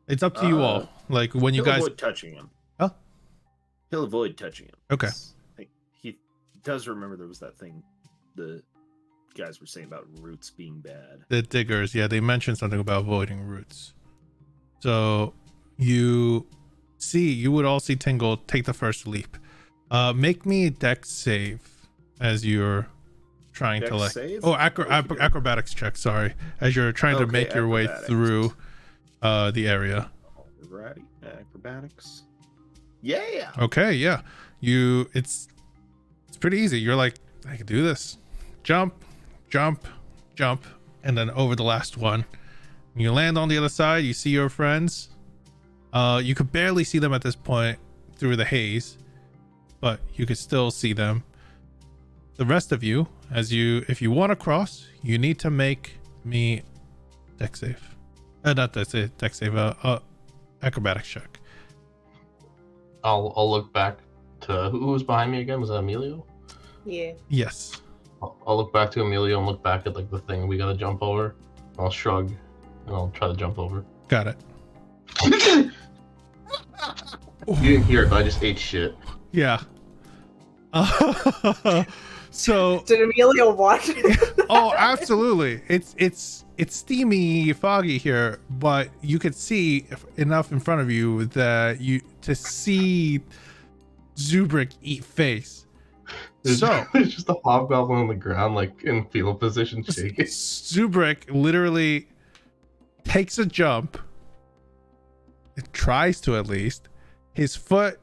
It's up to you all. Like when you He'll guys avoid touching him. Oh. He'll avoid touching him. Okay. He does remember there was that thing the guys were saying about roots being bad. The diggers, yeah, they mentioned something about avoiding roots. So you would all see Tingle take the first leap. Make me a dex save as you're trying Dex to like save? acrobatics check, sorry, as you're trying to make your way acrobatics. through the area. Alrighty, acrobatics. Yeah. Okay, yeah. It's pretty easy. You're like, I can do this. Jump, and then over the last one. You land on the other side, you see your friends. You could barely see them at this point through the haze, but you could still see them. The rest of you, if you want to cross, you need to make me dex save. Not dex save, acrobatics check. I'll look back to who was behind me again. Was that Emilio? Yeah. Yes. I'll look back to Emilio and look back at like the thing we gotta jump over. I'll shrug and I'll try to jump over. Got it. You didn't hear it, but I just ate shit. Yeah. So Did Emilio watch? oh, absolutely. It's steamy, foggy here, but you could see enough in front of you that to see Zubrick eat face. So it's just a hobgoblin on the ground, like in fetal position, shaking. Zubrick literally takes a jump. It tries to, at least. His foot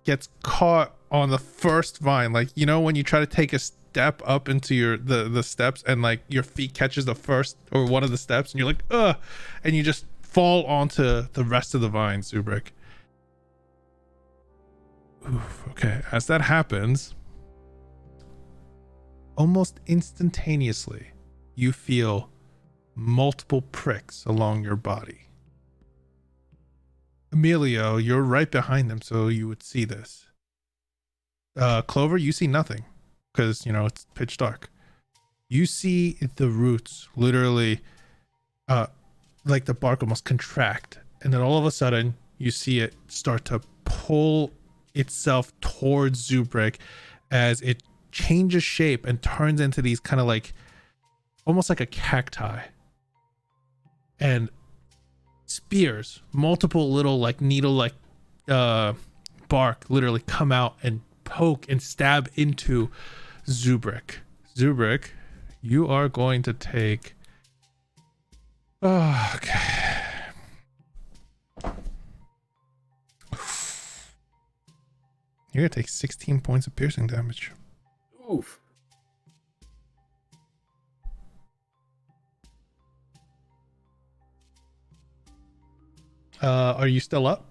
gets caught on the first vine, like, you know, when you try to take a step up into the steps and like your feet catches the first or one of the steps and you're like, ugh, and you just fall onto the rest of the vine, Zubrick. Oof, okay, as that happens, almost instantaneously you feel multiple pricks along your body. Emilio, you're right behind them, so you would see this. Clover, you see nothing because, you know, it's pitch dark. You see the roots literally like the bark almost contract, and then all of a sudden you see it start to pull itself towards Zubrick as it changes shape and turns into these kind of like almost like a cacti, and spears, multiple little like needle like bark literally come out and poke and stab into Zubrick. Zubrick, you are going to take okay. You're gonna take 16 points of piercing damage. Oof. Are you still up?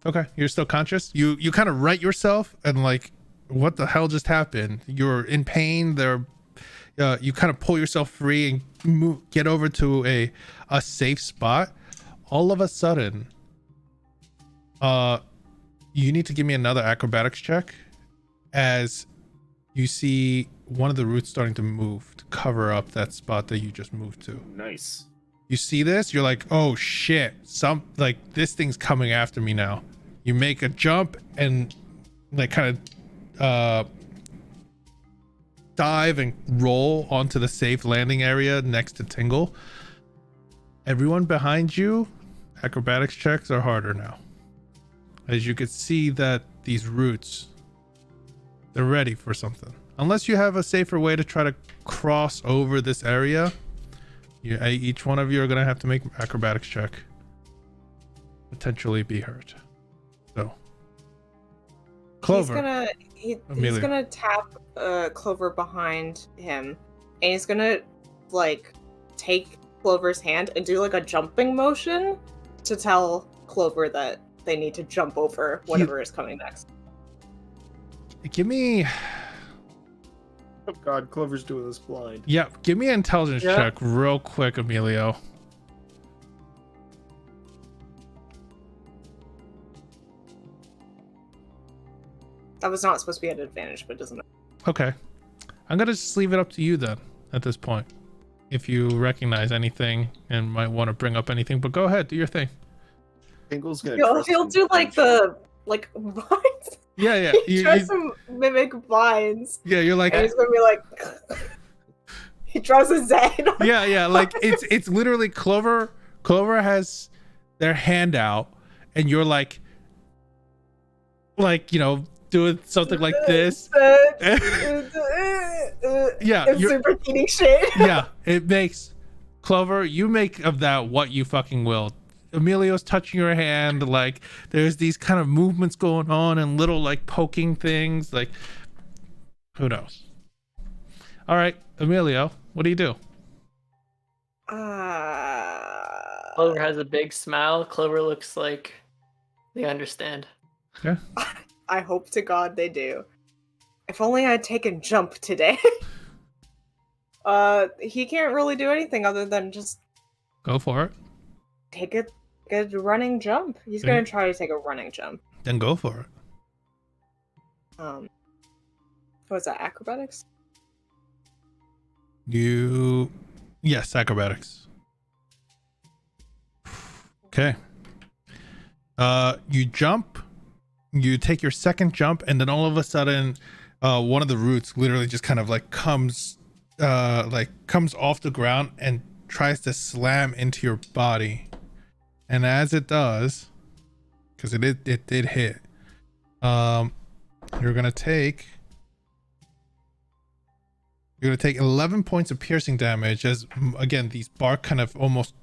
Okay, you're still conscious. You kind of right yourself and like, what the hell just happened? You're in pain. You kind of pull yourself free and get over to a safe spot. All of a sudden, you need to give me another acrobatics check as you see one of the roots starting to move to cover up that spot that you just moved to. Nice. You see this, you're like, oh shit, this thing's coming after me now. You make a jump and like kind of dive and roll onto the safe landing area next to Tingle. Everyone behind you, acrobatics checks are harder now, as you could see that these roots, they're ready for something. Unless you have a safer way to try to cross over this area, each one of you are gonna have to make an acrobatics check. Potentially be hurt. So, Clover. He's gonna tap Clover behind him, and he's gonna like take Clover's hand and do like a jumping motion to tell Clover that they need to jump over whatever is coming next. Give me Oh god, Clover's doing this blind. Yeah, give me an intelligence Yeah. check real quick, Emilio. That was not supposed to be at advantage, but it doesn't matter. Okay. I'm gonna just leave it up to you then at this point. If you recognize anything and might want to bring up anything, but go ahead, do your thing. Tingle's gonna. He'll do like the vines. Yeah, He tries to mimic vines, yeah, you're like, and he's gonna be like. He draws a Z. yeah, like it's literally Clover has their hand out, and you're like, doing something like this. Yeah, it's you're, super eating shit. yeah, it makes Clover, you make of that what you fucking will. Emilio's touching your hand, like there's these kind of movements going on and little like poking things, like who knows. All right, Emilio, what do you do? Clover has a big smile. Clover looks like they understand. Yeah. I hope to God they do. If only I'd taken jump today. He can't really do anything other than just Go for it. take a good running jump. He's gonna try to take a running jump. Then go for it. What was that, acrobatics? Yes, acrobatics. Okay. You jump, you take your second jump, and then all of a sudden, one of the roots literally just kind of like comes off the ground and tries to slam into your body. And as it does, because it did hit, you're gonna take 11 points of piercing damage as, again, these bark kind of almost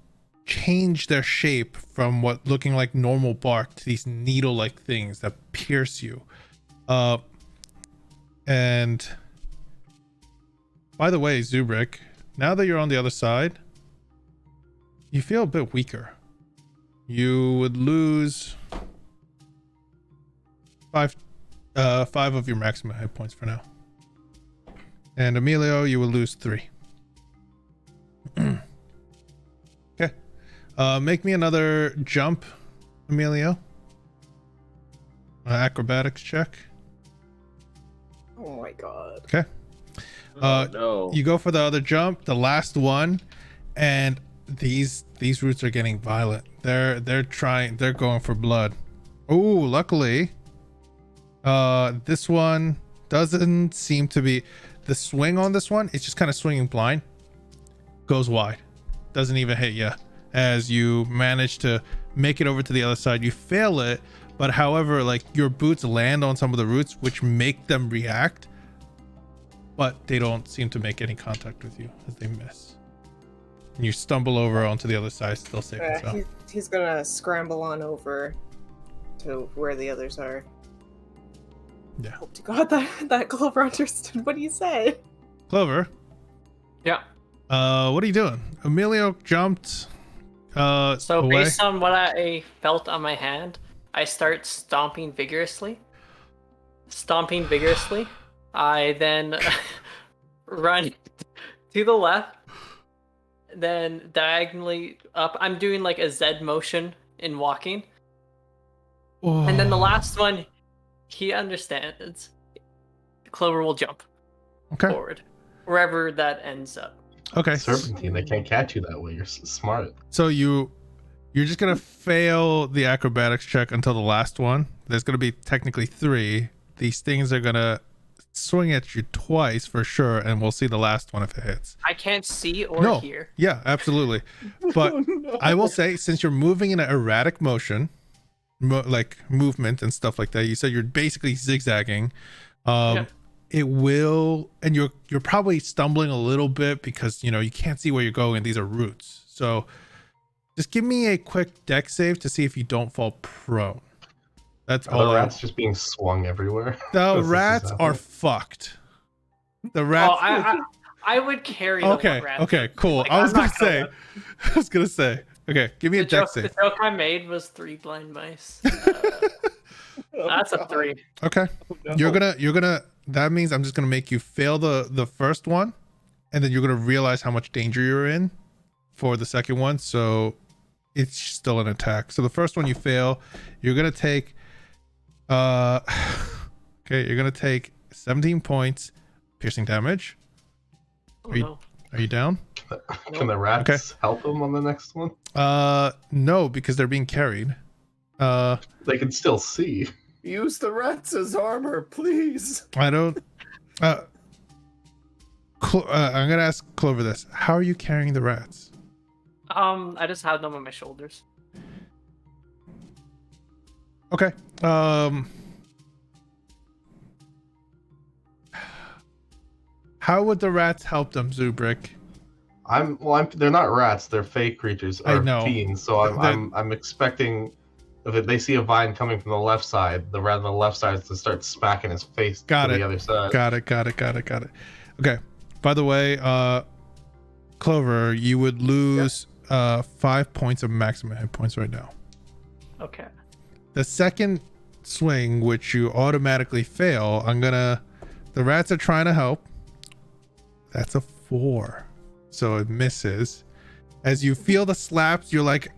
change their shape from what looking like normal bark to these needle-like things that pierce you. And by the way, Zubrik, now that you're on the other side, you feel a bit weaker. You would lose five of your maximum hit points for now. And Emilio, you will lose 3. Okay. Make me another jump, Emilio. Acrobatics check. Oh my god. Okay. No. You go for the other jump, the last one, and these roots are getting violent. They're going for blood. Oh, luckily, this one doesn't seem to be. The swing on this one, it's just kind of swinging blind. Goes wide. Doesn't even hit you. As you manage to make it over to the other side, you fail it, but however, like your boots land on some of the roots, which make them react, but they don't seem to make any contact with you as they miss. And you stumble over onto the other side, still safe and sound. He's gonna scramble on over to where the others are. Yeah. Hope to God that Clover understood what he said. Clover. Yeah. What are you doing? Emilio jumped. So away. based on what I felt on my hand, I start stomping vigorously. I then run to the left, then diagonally up. I'm doing like a Z motion in walking. Oh. And then the last one, he understands. Clover will jump forward, wherever that ends up. Okay. Serpentine, they can't catch you that way. You're smart. So you're just gonna fail the acrobatics check until the last one. There's gonna be technically 3. These things are gonna swing at you twice for sure, and we'll see the last one if it hits. I can't see or hear. Yeah, absolutely. But I will say, since you're moving in an erratic motion, like movement and stuff like that, you said you're basically zigzagging. It will, and you're probably stumbling a little bit because you can't see where you're going. These are roots, so just give me a quick deck save to see if you don't fall prone. That's all. The rats just being swung everywhere. The rats are fucked. The rats. Oh, I would carry the rats. Okay, cool. Like, I was gonna say. Okay, give me a deck save. The joke I made was 3 blind mice. That's a 3. Okay. No. You're gonna that means I'm just gonna make you fail the first one, and then you're gonna realize how much danger you're in for the second one. So it's still an attack. So the first one you fail, you're gonna take okay, you're gonna take 17 points piercing damage. Oh, Are you- no. Are you down? Can the rats Okay. help him on the next one? No, because they're being carried. They can still see. Use the rats as armor, please. I don't. I'm gonna ask Clover this. How are you carrying the rats? I just had them on my shoulders. Okay. How would the rats help them, Zubrik? They're not rats. They're fey creatures I or know. fiends. So I'm expecting if they see a vine coming from the left side, the rat on the left side is to start smacking his face Got to it. the other side. Got it. Okay. By the way, Clover, you would lose 5 points of maximum hit points right now. Okay. The second swing, which you automatically fail, the rats are trying to help. That's a 4. So it misses. As you feel the slaps, you're like,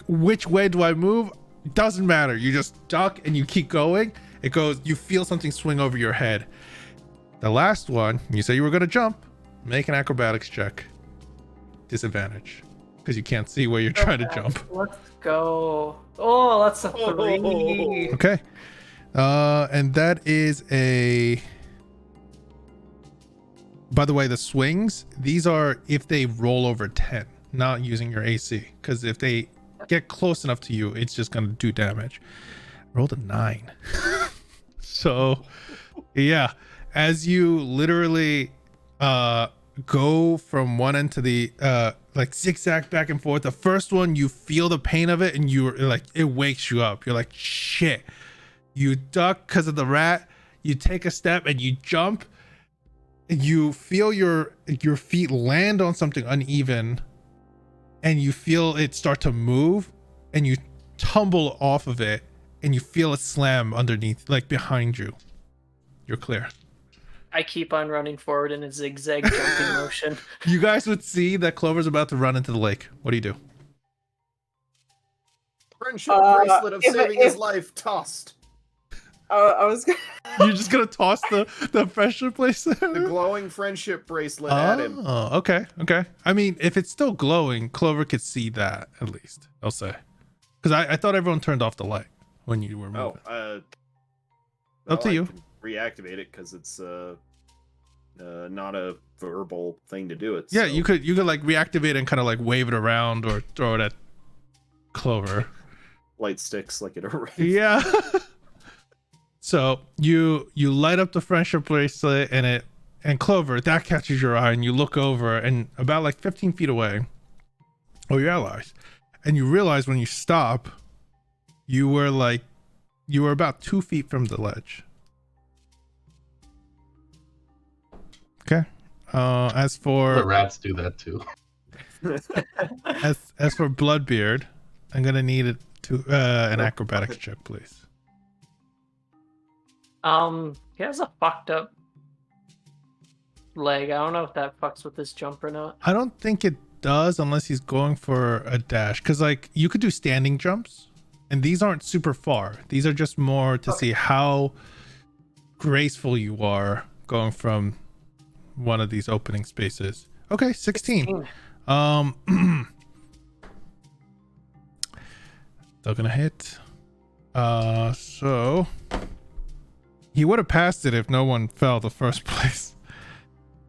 which way do I move? Doesn't matter. You just duck and you keep going. It goes, you feel something swing over your head. The last one, you say you were going to jump. Make an acrobatics check. Disadvantage. Because you can't see where you're trying to jump. Let's go. Oh, that's a 3. Okay. And that is a... By the way, the swings, these are if they roll over 10, not using your AC. Because if they get close enough to you, it's just going to do damage. Rolled a 9. So, yeah. As you literally go from one end to the... like zigzag back and forth. The first one, you feel the pain of it and you're like, it wakes you up. You're like, shit. You duck because of the rat. You take a step and you jump. You feel your feet land on something uneven and you feel it start to move and you tumble off of it and you feel it slam underneath, like behind you. You're clear. I keep on running forward in a zigzag jumping motion. You guys would see that Clover's about to run into the lake. What do you do? Friendship bracelet of saving his life tossed. I was gonna... You're just gonna toss the friendship bracelet? The glowing friendship bracelet at him. Oh, okay. I mean, if it's still glowing, Clover could see that at least. I'll say, because I thought everyone turned off the light when you were moving. Up to you. I can reactivate it because it's not a verbal thing to do it. Yeah, so. you could like reactivate it and kind of like wave it around or throw it at Clover. Light sticks like it already. Yeah. So you light up the friendship bracelet and Clover, that catches your eye and you look over and about like 15 feet away are your allies. And you realize when you stop, you were about 2 feet from the ledge. Okay. As The for rats do that too. as for Bloodbeard, I'm gonna need it to an acrobatics check, please. He has a fucked up leg. I don't know if that fucks with his jump or not. I don't think it does unless he's going for a dash. Because like you could do standing jumps, and these aren't super far. These are just more to see how graceful you are going from one of these opening spaces. Okay, 16. Still gonna hit. So he would have passed it if no one fell the first place.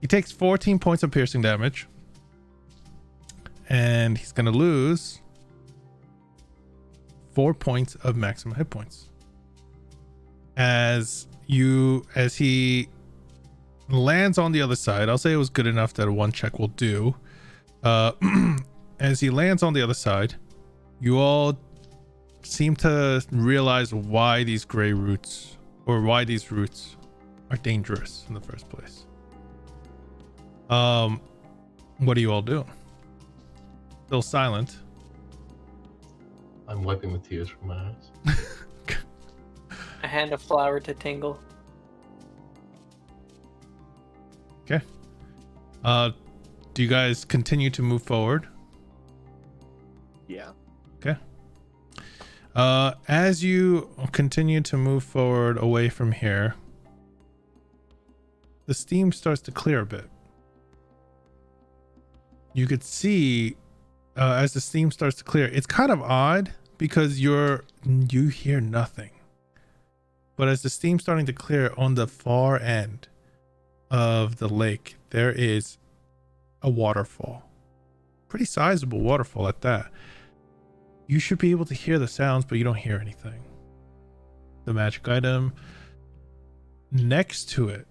He takes 14 points of piercing damage. And he's gonna lose 4 points of maximum hit points. As he lands on the other side, I'll say it was good enough that a 1 check will do. As he lands on the other side, you all seem to realize why these roots are dangerous in the first place. What do you all do? Still silent. I'm wiping the tears from my eyes. I hand a flower to Tingle. Okay. Do you guys continue to move forward? Yeah. Okay. As you continue to move forward away from here, the steam starts to clear a bit. You could see as the steam starts to clear, it's kind of odd because you hear nothing. But as the steam's starting to clear on the far end of the lake, there is a waterfall. Pretty sizable waterfall at that. You should be able to hear the sounds, but you don't hear anything. The magic item next to it,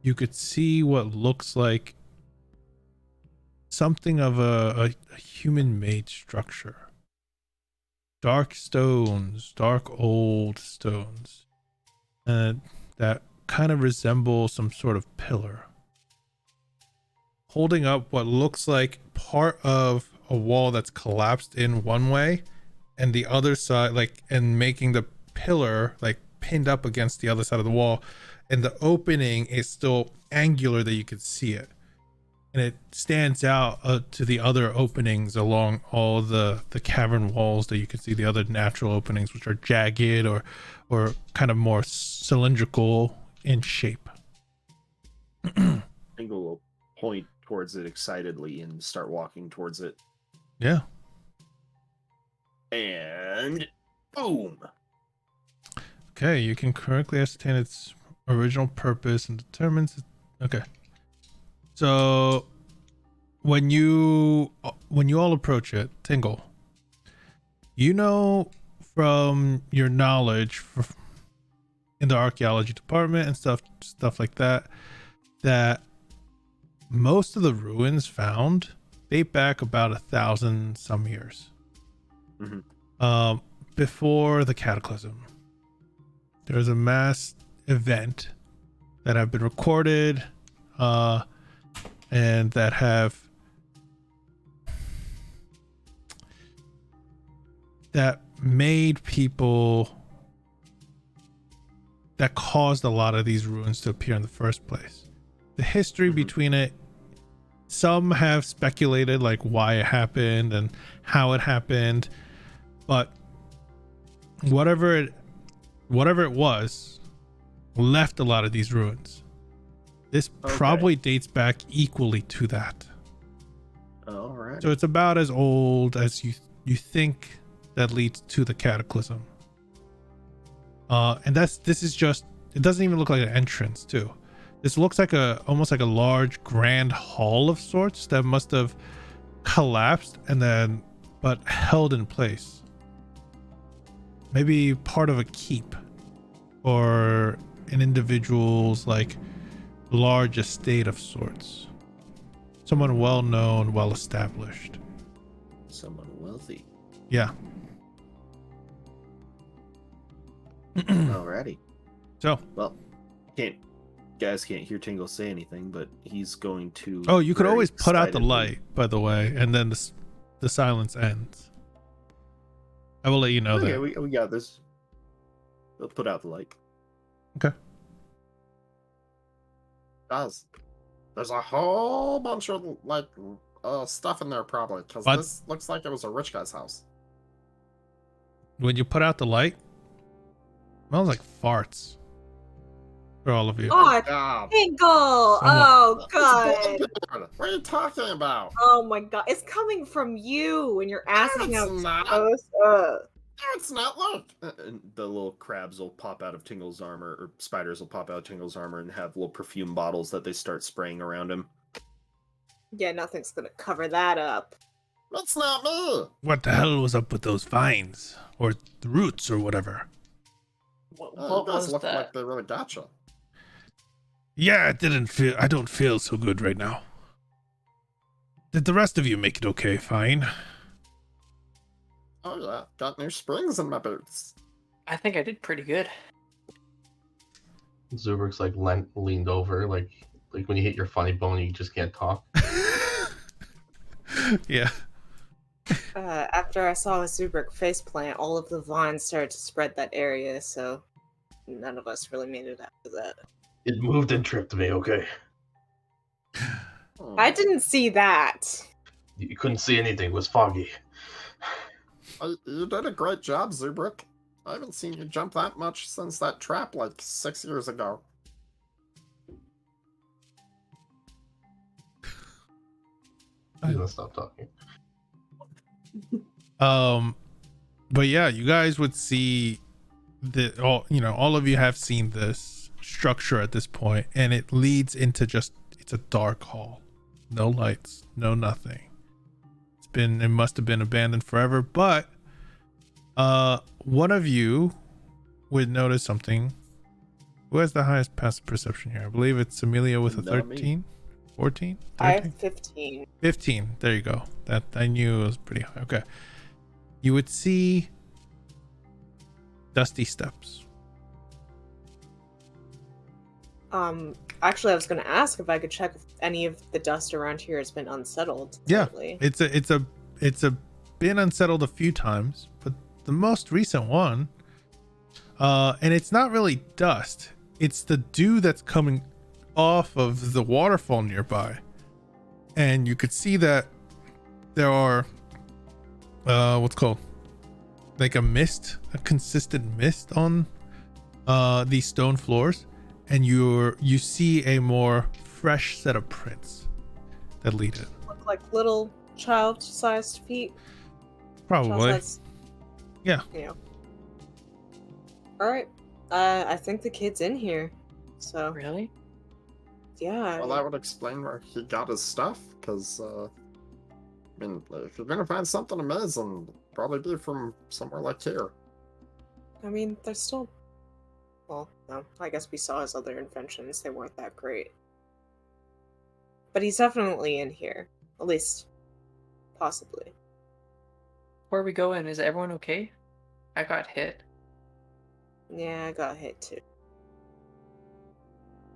you could see what looks like something of a human-made structure. Dark stones, dark old stones, that kind of resemble some sort of pillar, holding up what looks like part of a wall that's collapsed in one way, and the other side, like, and making the pillar like pinned up against the other side of the wall, and the opening is still angular that you could see it, and it stands out to the other openings along all the cavern walls that you can see, the other natural openings, which are jagged or kind of more cylindrical in shape. Tingle will point towards it excitedly and start walking towards it. Yeah. And boom. Okay, you can correctly ascertain its original purpose and determines it. Okay. So when you all approach it, Tingle, you know from your knowledge in the archaeology department and stuff like that, that most of the ruins found date back about 1,000 some years. Mm-hmm. Before the cataclysm. There's a mass event that have been recorded and that have made people, that caused a lot of these ruins to appear in the first place. The history between it, some have speculated like why it happened and how it happened, but whatever it was, left a lot of these ruins. This probably dates back equally to that. All right. So it's about as old as you think that leads to the cataclysm. And this is just, it doesn't even look like an entrance too. This looks like almost like a large grand hall of sorts that must have collapsed and then but held in place. Maybe part of a keep or an individual's like large estate of sorts. Someone well known, well established. Someone wealthy. Yeah. Alrighty. So, well, guys can't hear Tingle say anything, but he's going to. Oh, you could very always put out the excitedly- light, by the way, and then the silence ends. I will let you know Okay, that. we got this. We'll put out the light. Okay. Guys, there's a whole bunch of like stuff in there probably because What? this looks like it was a rich guy's house. When you put out the light, it smells like farts for all of you. Oh, God. Tingle! Oh, It's God. bullshit. What are you talking about? Oh, my God. It's coming from you and you're asking how It's it's not. supposed. No, it's not. Look. And the little crabs will pop out of Tingle's armor, or spiders will pop out of Tingle's armor and have little perfume bottles that they start spraying around him. Yeah, nothing's gonna cover that up. That's not me. What the hell was up with those vines or the roots or whatever? What Oh, you guys was look that? like they really gotcha. Yeah, I don't feel so good right now. Did the rest of you make it okay? Fine. Oh yeah, got new springs in my boots. I think I did pretty good. Zubrik's like leaned over, like when you hit your funny bone, you just can't talk. Yeah. After I saw a Zubrik faceplant, all of the vines started to spread that area, so none of us really made it after that. It moved and tripped me. Okay. I didn't see that. You couldn't see anything. It was foggy. You did a great job, Zubrik. I haven't seen you jump that much since that trap like 6 years ago. I'm gonna stop talking. But yeah, you guys would see the all of you have seen this structure at this point, and it leads into it's a dark hall. No lights, no nothing. It must have been abandoned forever, but one of you would notice something. Who has the highest passive perception here? I believe it's Amelia with a Not me. 13, 14, 13? I have 15. 15. There you go. That I knew it was pretty high. Okay. You would see dusty steps. Actually, I was going to ask if I could check if any of the dust around here has been unsettled. Yeah. lately. It's been unsettled a few times, but the most recent one, and it's not really dust. It's the dew that's coming off of the waterfall nearby, and you could see that there are what's called like a consistent mist on these stone floors, and you see a more fresh set of prints that lead it. Look like little child-sized feet. Probably. Child-sized, Yeah. All right. I think the kid's in here. So Really? yeah. Well, that would explain where he got his stuff, because, I mean, if you're gonna find something amazing, it'll probably be from somewhere like here. I mean, they're still. Well, no. I guess we saw his other inventions. They weren't that great. But he's definitely in here. At least, possibly. Where are we going? Is everyone okay? I got hit. Yeah, I got hit too.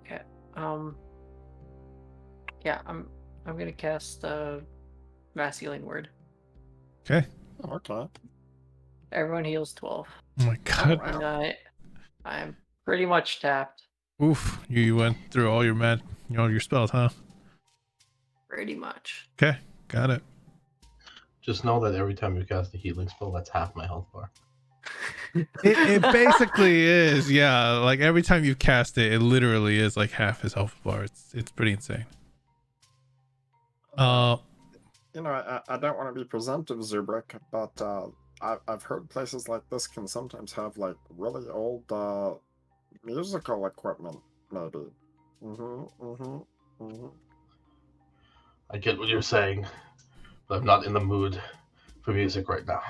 Okay. Yeah, I'm gonna cast mass healing word. Okay. Oh, okay. Everyone heals 12. Oh my god. And I'm pretty much tapped. Oof. You went through all your your spells, huh? Pretty much. Okay. Got it. Just know that every time you cast a healing spell, that's half my health bar. It basically is, yeah. Like every time you cast it, it literally is like half his health bar. It's pretty insane. You know, I don't want to be presumptive, Zubrik, but I've heard places like this can sometimes have like really old musical equipment, maybe. I get what you're saying, but I'm not in the mood for music right now.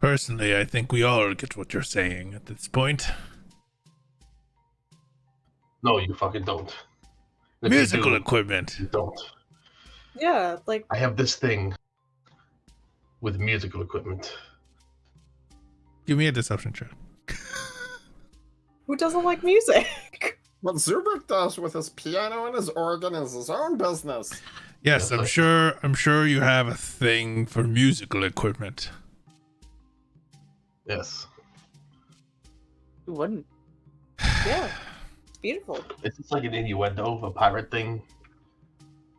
Personally, I think we all get what you're saying at this point. No, you fucking don't. If you Musical do, equipment. you don't. Yeah, like I have this thing with musical equipment. Give me a deception check. who doesn't like music? What Zubrik does with his piano and his organ is his own business. Yes, I'm sure you have a thing for musical equipment. Yes. Who wouldn't? Yeah, it's beautiful. Is this like an innuendo, a pirate thing?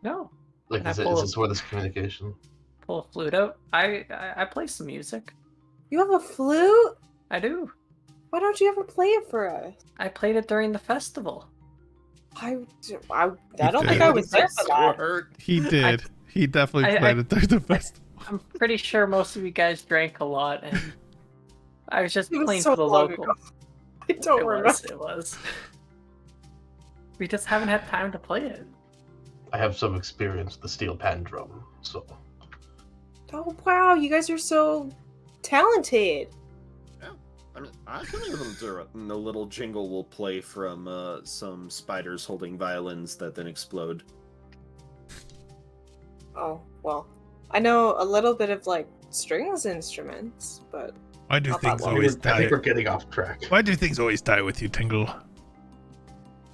No. Like, Can I is pull this where this communication? Pull a flute out. I play some music. You have a flute? I do. Why don't you ever play it for us? I played it during the festival. I don't did. think I was there for So that. hurt. He did. He definitely I- played it through the festival. I'm pretty sure most of you guys drank a lot, and I was just It was playing so for the long local. ago. I don't remember. It was. We just haven't had time to play it. I have some experience with the steel pan drum, so Oh wow, you guys are so talented. I mean, I can even do it. And the little jingle will play from some spiders holding violins that then explode. Oh well, I know a little bit of like strings instruments, but Why do Not things that long. always I die? think we're getting off track. Why do things always die with you, Tingle?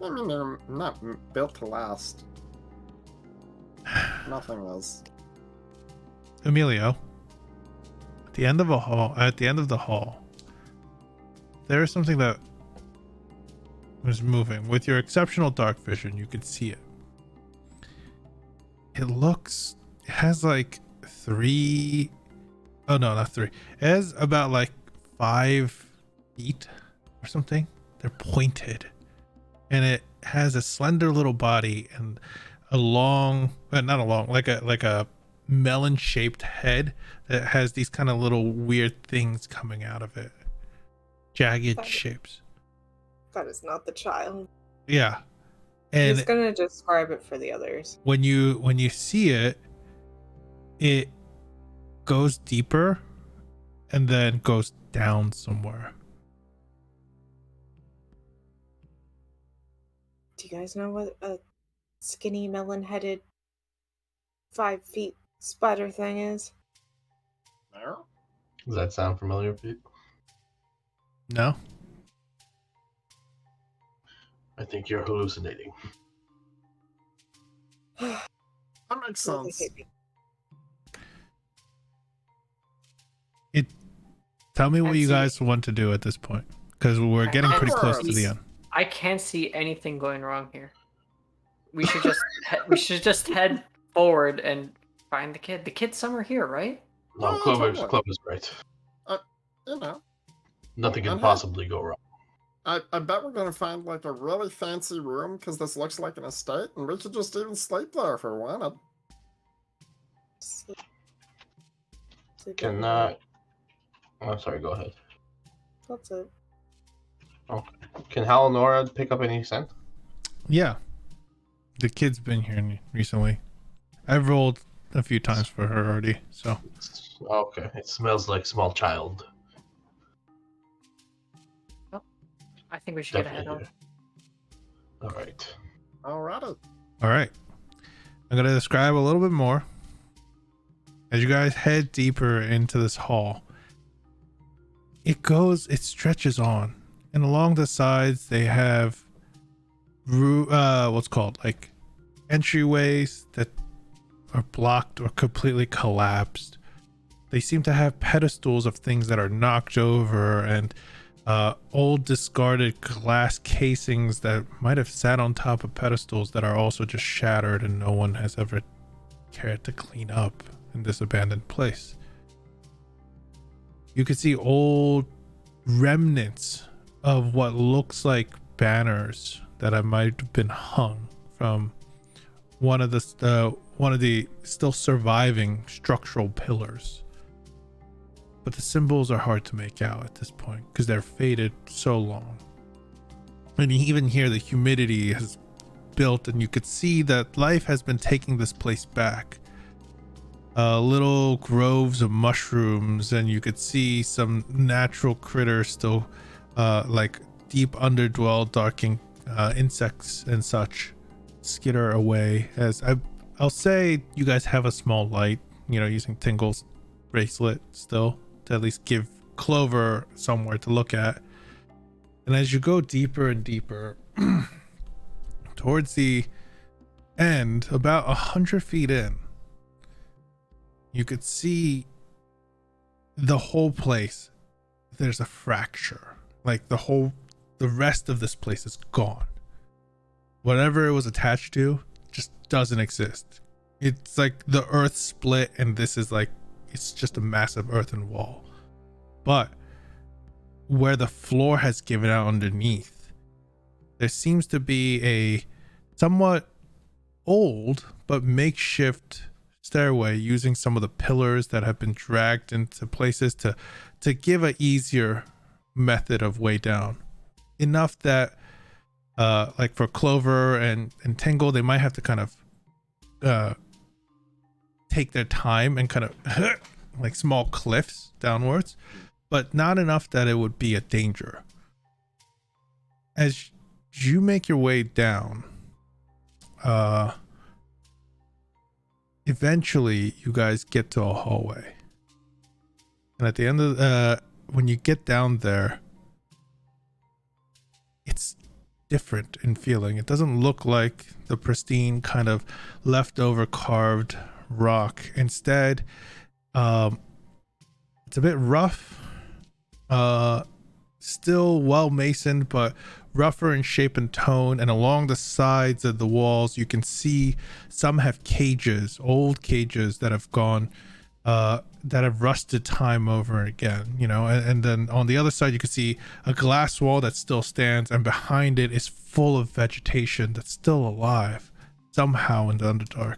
I mean, they're not built to last. Nothing is. Emilio, at the end of the hall, there is something that was moving. With your exceptional dark vision, you could see it. it has like 3, oh no, not 3, it has about like 5 feet or something. They're pointed, and it has a slender little body and a long, not a long, like a melon shaped head that has these kind of little weird things coming out of it, jagged shapes. That is not the child. Yeah. And He's gonna describe it for the others. when you see it, it goes deeper and then goes down somewhere. Do you guys know what a skinny melon-headed 5 feet spider thing is? No? Does that sound familiar, Pete? No? Uh, I think you're hallucinating. That makes Really sense. hate me. Tell me what I'd you see- guys want to do at this point, because we're getting pretty close to the end. I can't see anything going wrong here. We should just we should just head forward and find the kid. The kid's somewhere here, right? No, Oh, Clover's totally. right. You know, Nothing can Uh-huh. possibly go wrong. I bet we're gonna find like a really fancy room because this looks like an estate, and we could just even sleep there if we wanted. Sleep Can everywhere. I'm sorry, go ahead. That's it. Can Hal and Nora pick up any scent? Yeah, the kid's been here recently. I've rolled a few times for her already, so Okay, it smells like small child. I think we should get ahead Definitely on. here. All right. Alrighty. all right. I'm gonna describe a little bit more as you guys head deeper into this hall. It stretches on, and along the sides they have what's called like entryways that are blocked or completely collapsed. They seem to have pedestals of things that are knocked over, and old discarded glass casings that might have sat on top of pedestals that are also just shattered, and no one has ever cared to clean up in this abandoned place. You can see old remnants of what looks like banners that might have been hung from one of the still surviving structural pillars. But the symbols are hard to make out at this point because they're faded so long. And you even hear the humidity has built, and you could see that life has been taking this place back. Little groves of mushrooms, and you could see some natural critters still like deep underdwell darking insects and such skitter away. As I'll say, you guys have a small light, using Tingle's bracelet still to at least give Clover somewhere to look at. And as you go deeper and deeper towards the end, about 100 feet in, you could see the whole place. There's a fracture. Like the rest of this place is gone. Whatever it was attached to just doesn't exist. It's like the earth split, and this is like, it's just a massive earthen wall. But where the floor has given out underneath, there seems to be a somewhat old but makeshift stairway using some of the pillars that have been dragged into places to give a easier method of way down. Enough that like for Clover and Tingle, they might have to kind of take their time and kind of like small cliffs downwards, but not enough that it would be a danger. As you make your way down, eventually you guys get to a hallway, and at the end of when you get down there, it's different in feeling. It doesn't look like the pristine kind of leftover carved rock. Instead, it's a bit rough, still well masoned, but rougher in shape and tone. And along the sides of the walls, you can see some have cages, old cages that have gone, that have rusted time over again, you know. And then on the other side, you can see a glass wall that still stands, and behind it is full of vegetation that's still alive somehow in the Underdark.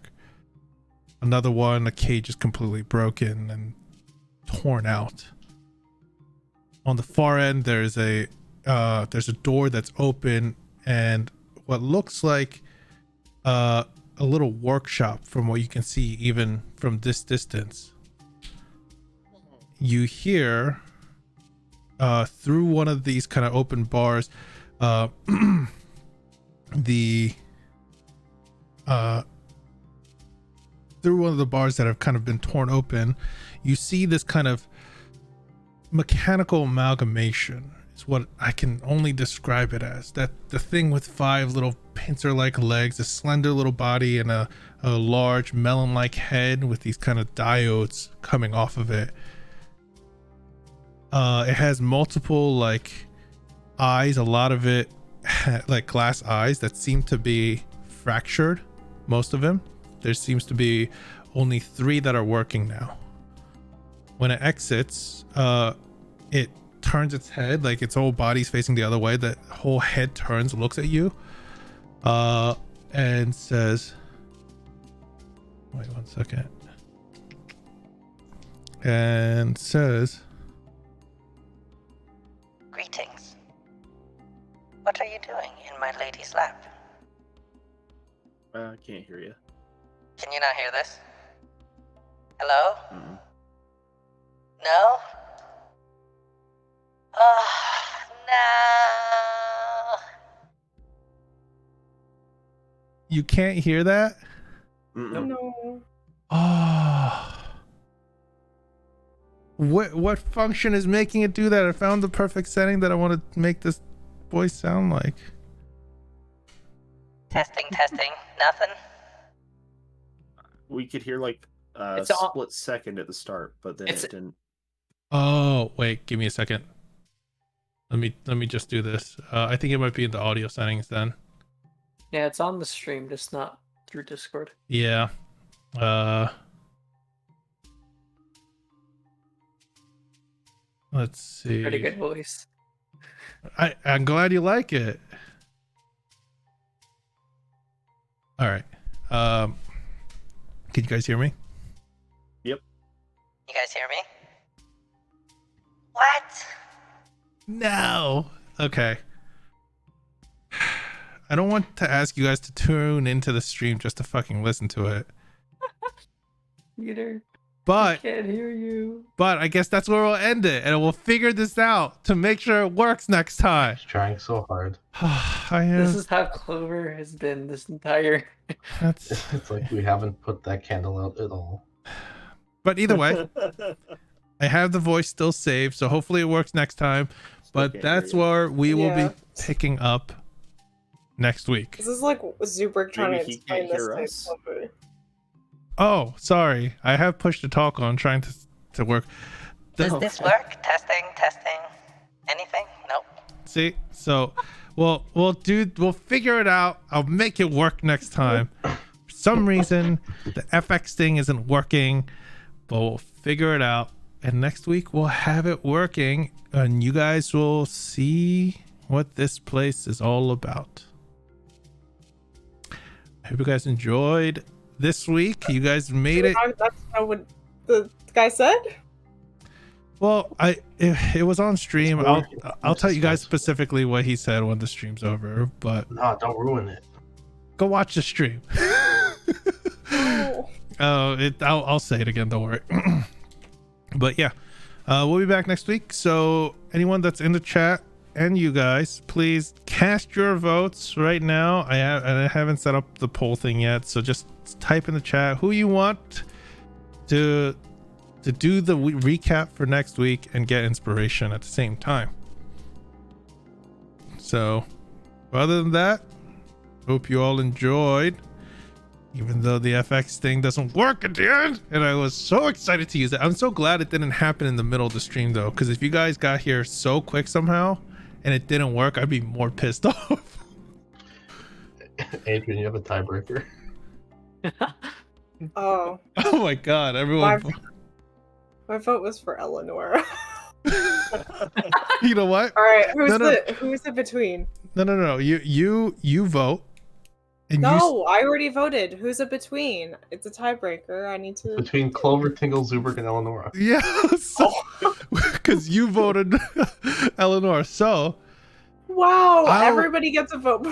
Another one, a cage is completely broken and torn out. On the far end, there's a door that's open, and what looks like a little workshop from what you can see even from this distance. You hear through one of these kind of open bars, through one of the bars that have kind of been torn open, you see this kind of mechanical amalgamation is what I can only describe it as. That the thing with 5 little pincer-like legs, a slender little body, and a large melon-like head with these kind of diodes coming off of it. It has multiple like eyes, a lot of it like glass eyes that seem to be fractured, most of them. There seems to be only 3 that are working now. When it exits, it turns its head, like its whole body's facing the other way. The whole head turns, looks at you, and says, wait 1 second. And says, "Greetings. What are you doing in my lady's lap? I can't hear you. Can you not hear this? Hello? Mm-mm. No? Oh, no. you can't hear that? Mm-mm. No. Oh. What function is making it do that? I found the perfect setting that I want to make this voice sound like. Testing. Nothing? We could hear like a It's all- split second at the start, but then It's- it didn't. Oh, wait, give me a second. Let me just do this. I think it might be in the audio settings then. Yeah, it's on the stream, just not through Discord. Yeah. Let's see. Pretty good voice. I'm glad you like it. All right. Can you guys hear me? You guys hear me? What? No. Okay. I don't want to ask you guys to tune into the stream just to fucking listen to it. Peter, I But can't hear you. I guess that's where we'll end it, and we'll figure this out to make sure it works next time. He's trying so hard. I am. This is how Clover has been this entire. That's, It's like we haven't put that candle out at all. but either way, I have the voice still saved, so hopefully it works next time. But can't that's hear you. where we will Yeah. be picking up next week. This is like Zubrick trying Maybe to he explain can't this hear to us. Clover. Oh, sorry. I have push to talk on trying to work. Does this work? Testing. Anything? Nope. See, so we'll figure it out. I'll make it work next time. For some reason, the FX thing isn't working, but we'll figure it out. And next week we'll have it working, and you guys will see what this place is all about. I hope you guys enjoyed this week. You guys made it. That's not what the guy said? Well, it was on stream. It's I'll working. tell you guys It's- specifically what he said when the stream's over, but No, don't ruin it. go watch the stream. Oh. I'll say it again, don't worry. But yeah, we'll be back next week. So anyone that's in the chat and you guys, please cast your votes right now. I haven't set up the poll thing yet, so just type in the chat who you want to do the recap for next week and get inspiration at the same time. So other than that, hope you all enjoyed, even though the FX thing doesn't work at the end, and I was so excited to use it. I'm so glad it didn't happen in the middle of the stream though, because if you guys got here so quick somehow and it didn't work, I'd be more pissed off. Adrian, you have a tiebreaker. Oh, Oh my god, everyone. my vote was for Eleanor. You know what? All right, No. who's it between? No. You vote. And No, I already voted. Who's it between? It's a tiebreaker. I need to. Between Clover, Tingle, Zubrick, and Eleonora. Yeah, because you voted Eleanor. So Wow, I'll- everybody gets a vote.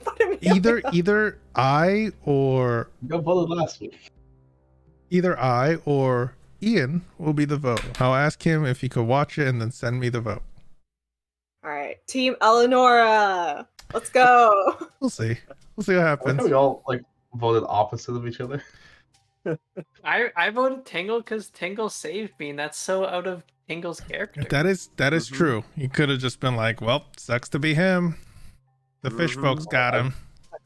but Amelia. either I or You voted last week. Ian will be the vote. I'll ask him if he could watch it and then send me the vote. All right, Team Eleonora. Let's go. We'll see. We'll see what I like happens. how we all like voted opposite of each other. I voted Tingle because Tingle saved me, and that's so out of Tingle's character. That is Mhm. true. You could have just been like, "Well, sucks to be him. The fish Mhm. folks got him."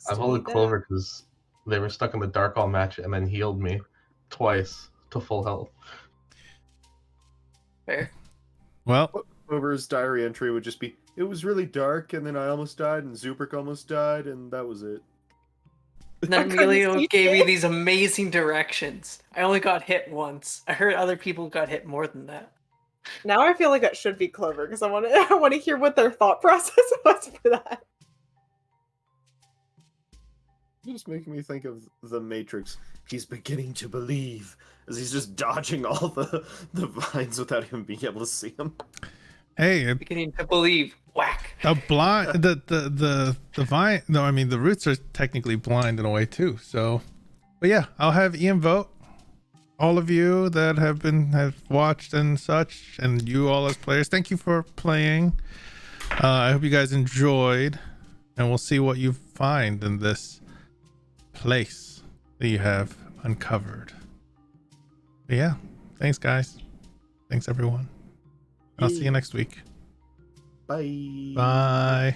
I voted Clover because they were stuck in the dark all match and then healed me twice to full health. Fair. Well, Clover's diary entry would just be, it was really dark, and then I almost died, and Zubrick almost died, and that was it. And then I couldn't Emilio see gave me it. these amazing directions. I only got hit once. I heard other people got hit more than that. Now I feel like it should be Clover because I want to. I want to hear what their thought process was for that. Just making me think of the Matrix. He's beginning to believe, as he's just dodging all the vines without even being able to see them. hey, Beginning to believe. Whack. a blind the vine. No, I mean the roots are technically blind in a way too. So, but yeah, I'll have Ian vote. All of you that have watched and such, and you all as players, thank you for playing. I hope you guys enjoyed, and we'll see what you find in this place that you have uncovered. But yeah, thanks guys. Thanks everyone. I'll see you next week. Bye. Bye.